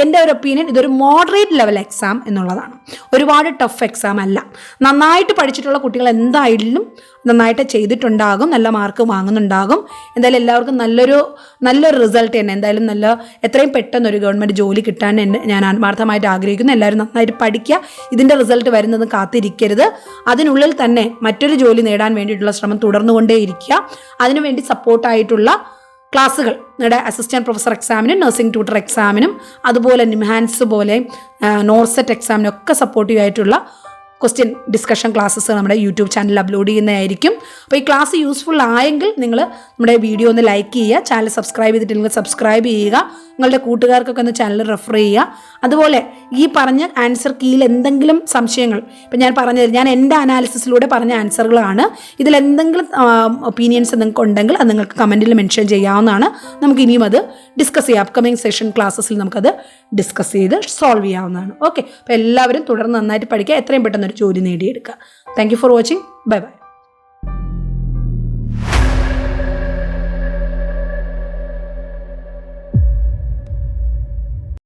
എൻ്റെ ഒരു ഒപ്പീനിയൻ ഇതൊരു മോഡറേറ്റ് ലെവൽ എക്സാം എന്നുള്ളതാണ്. ഒരുപാട് ടഫ് എക്സാം അല്ല. നന്നായിട്ട് പഠിച്ചിട്ടുള്ള കുട്ടികൾ എന്തായാലും നന്നായിട്ട് ചെയ്തിട്ടുണ്ടാകും, നല്ല മാർക്ക് വാങ്ങുന്നുണ്ടാകും. എന്തായാലും എല്ലാവർക്കും നല്ലൊരു റിസൾട്ട് തന്നെ, എന്തായാലും എത്രയും പെട്ടെന്നൊരു ഗവൺമെൻറ് ജോലി കിട്ടാൻ ഞാൻ ആത്മാർത്ഥമായിട്ട് ആഗ്രഹിക്കുന്നു. എല്ലാവരും നന്നായിട്ട് പഠിക്കുക. ഇതിൻ്റെ റിസൾട്ട് വരുന്നത് കാത്തിരിക്കരുത്. അതിനുള്ളിൽ തന്നെ മറ്റൊരു ജോലി നേടാൻ വേണ്ടിയിട്ടുള്ള ശ്രമം തുടർന്നുകൊണ്ടേയിരിക്കുക. അതിനുവേണ്ടി സപ്പോർട്ടായിട്ടുള്ള ക്ലാസ്സുകൾ നിങ്ങളുടെ അസിസ്റ്റൻറ്റ് പ്രൊഫസർ എക്സാമിനും നഴ്സിംഗ് ട്യൂട്ടർ എക്സാമിനും അതുപോലെ നിംഹാൻസ് പോലെ നോർസെറ്റ് എക്സാമിനും ഒക്കെ സപ്പോർട്ടീവ് ആയിട്ടുള്ള ക്വസ്റ്റ്യൻ ഡിസ്കഷൻ ക്ലാസ്സസ് നമ്മുടെ യൂട്യൂബ് ചാനലിൽ അപ്ലോഡ് ചെയ്യുന്നതായിരിക്കും. അപ്പോൾ ഈ ക്ലാസ് യൂസ്ഫുൾ ആയെങ്കിൽ നിങ്ങൾ നമ്മുടെ വീഡിയോ ഒന്ന് ലൈക്ക് ചെയ്യുക, ചാനൽ സബ്സ്ക്രൈബ് ചെയ്തിട്ടില്ലെങ്കിൽ സബ്സ്ക്രൈബ് ചെയ്യുക, നിങ്ങളുടെ കൂട്ടുകാർക്കൊക്കെ ഒന്ന് ചാനൽ റെഫർ ചെയ്യുക. അതുപോലെ ഈ പറഞ്ഞ ആൻസർ കീയിൽ എന്തെങ്കിലും സംശയങ്ങൾ, ഇപ്പം ഞാൻ എൻ്റെ അനാലിസിസിലൂടെ പറഞ്ഞ ആൻസറുകളാണ്. ഇതിലെന്തെങ്കിലും ഒപ്പീനിയൻസ് നിങ്ങൾക്ക് ഉണ്ടെങ്കിൽ അത് നിങ്ങൾക്ക് കമൻറ്റിൽ മെൻഷൻ ചെയ്യാവുന്നതാണ്. നമുക്ക് ഇനിയും അത് ഡിസ്കസ് ചെയ്യാം. അപ്കമിങ് സെഷൻ ക്ലാസ്സസിൽ നമുക്കത് ഡിസ്കസ് ചെയ്ത് സോൾവ് ചെയ്യാവുന്നതാണ്. ഓക്കെ, അപ്പോൾ എല്ലാവരും തുടർന്ന് നന്നായിട്ട് പഠിക്കുക, എത്രയും പെട്ടെന്ന് ഒരു ജോലി നേടിയെടുക്കുക. Thank you for watching. Bye bye.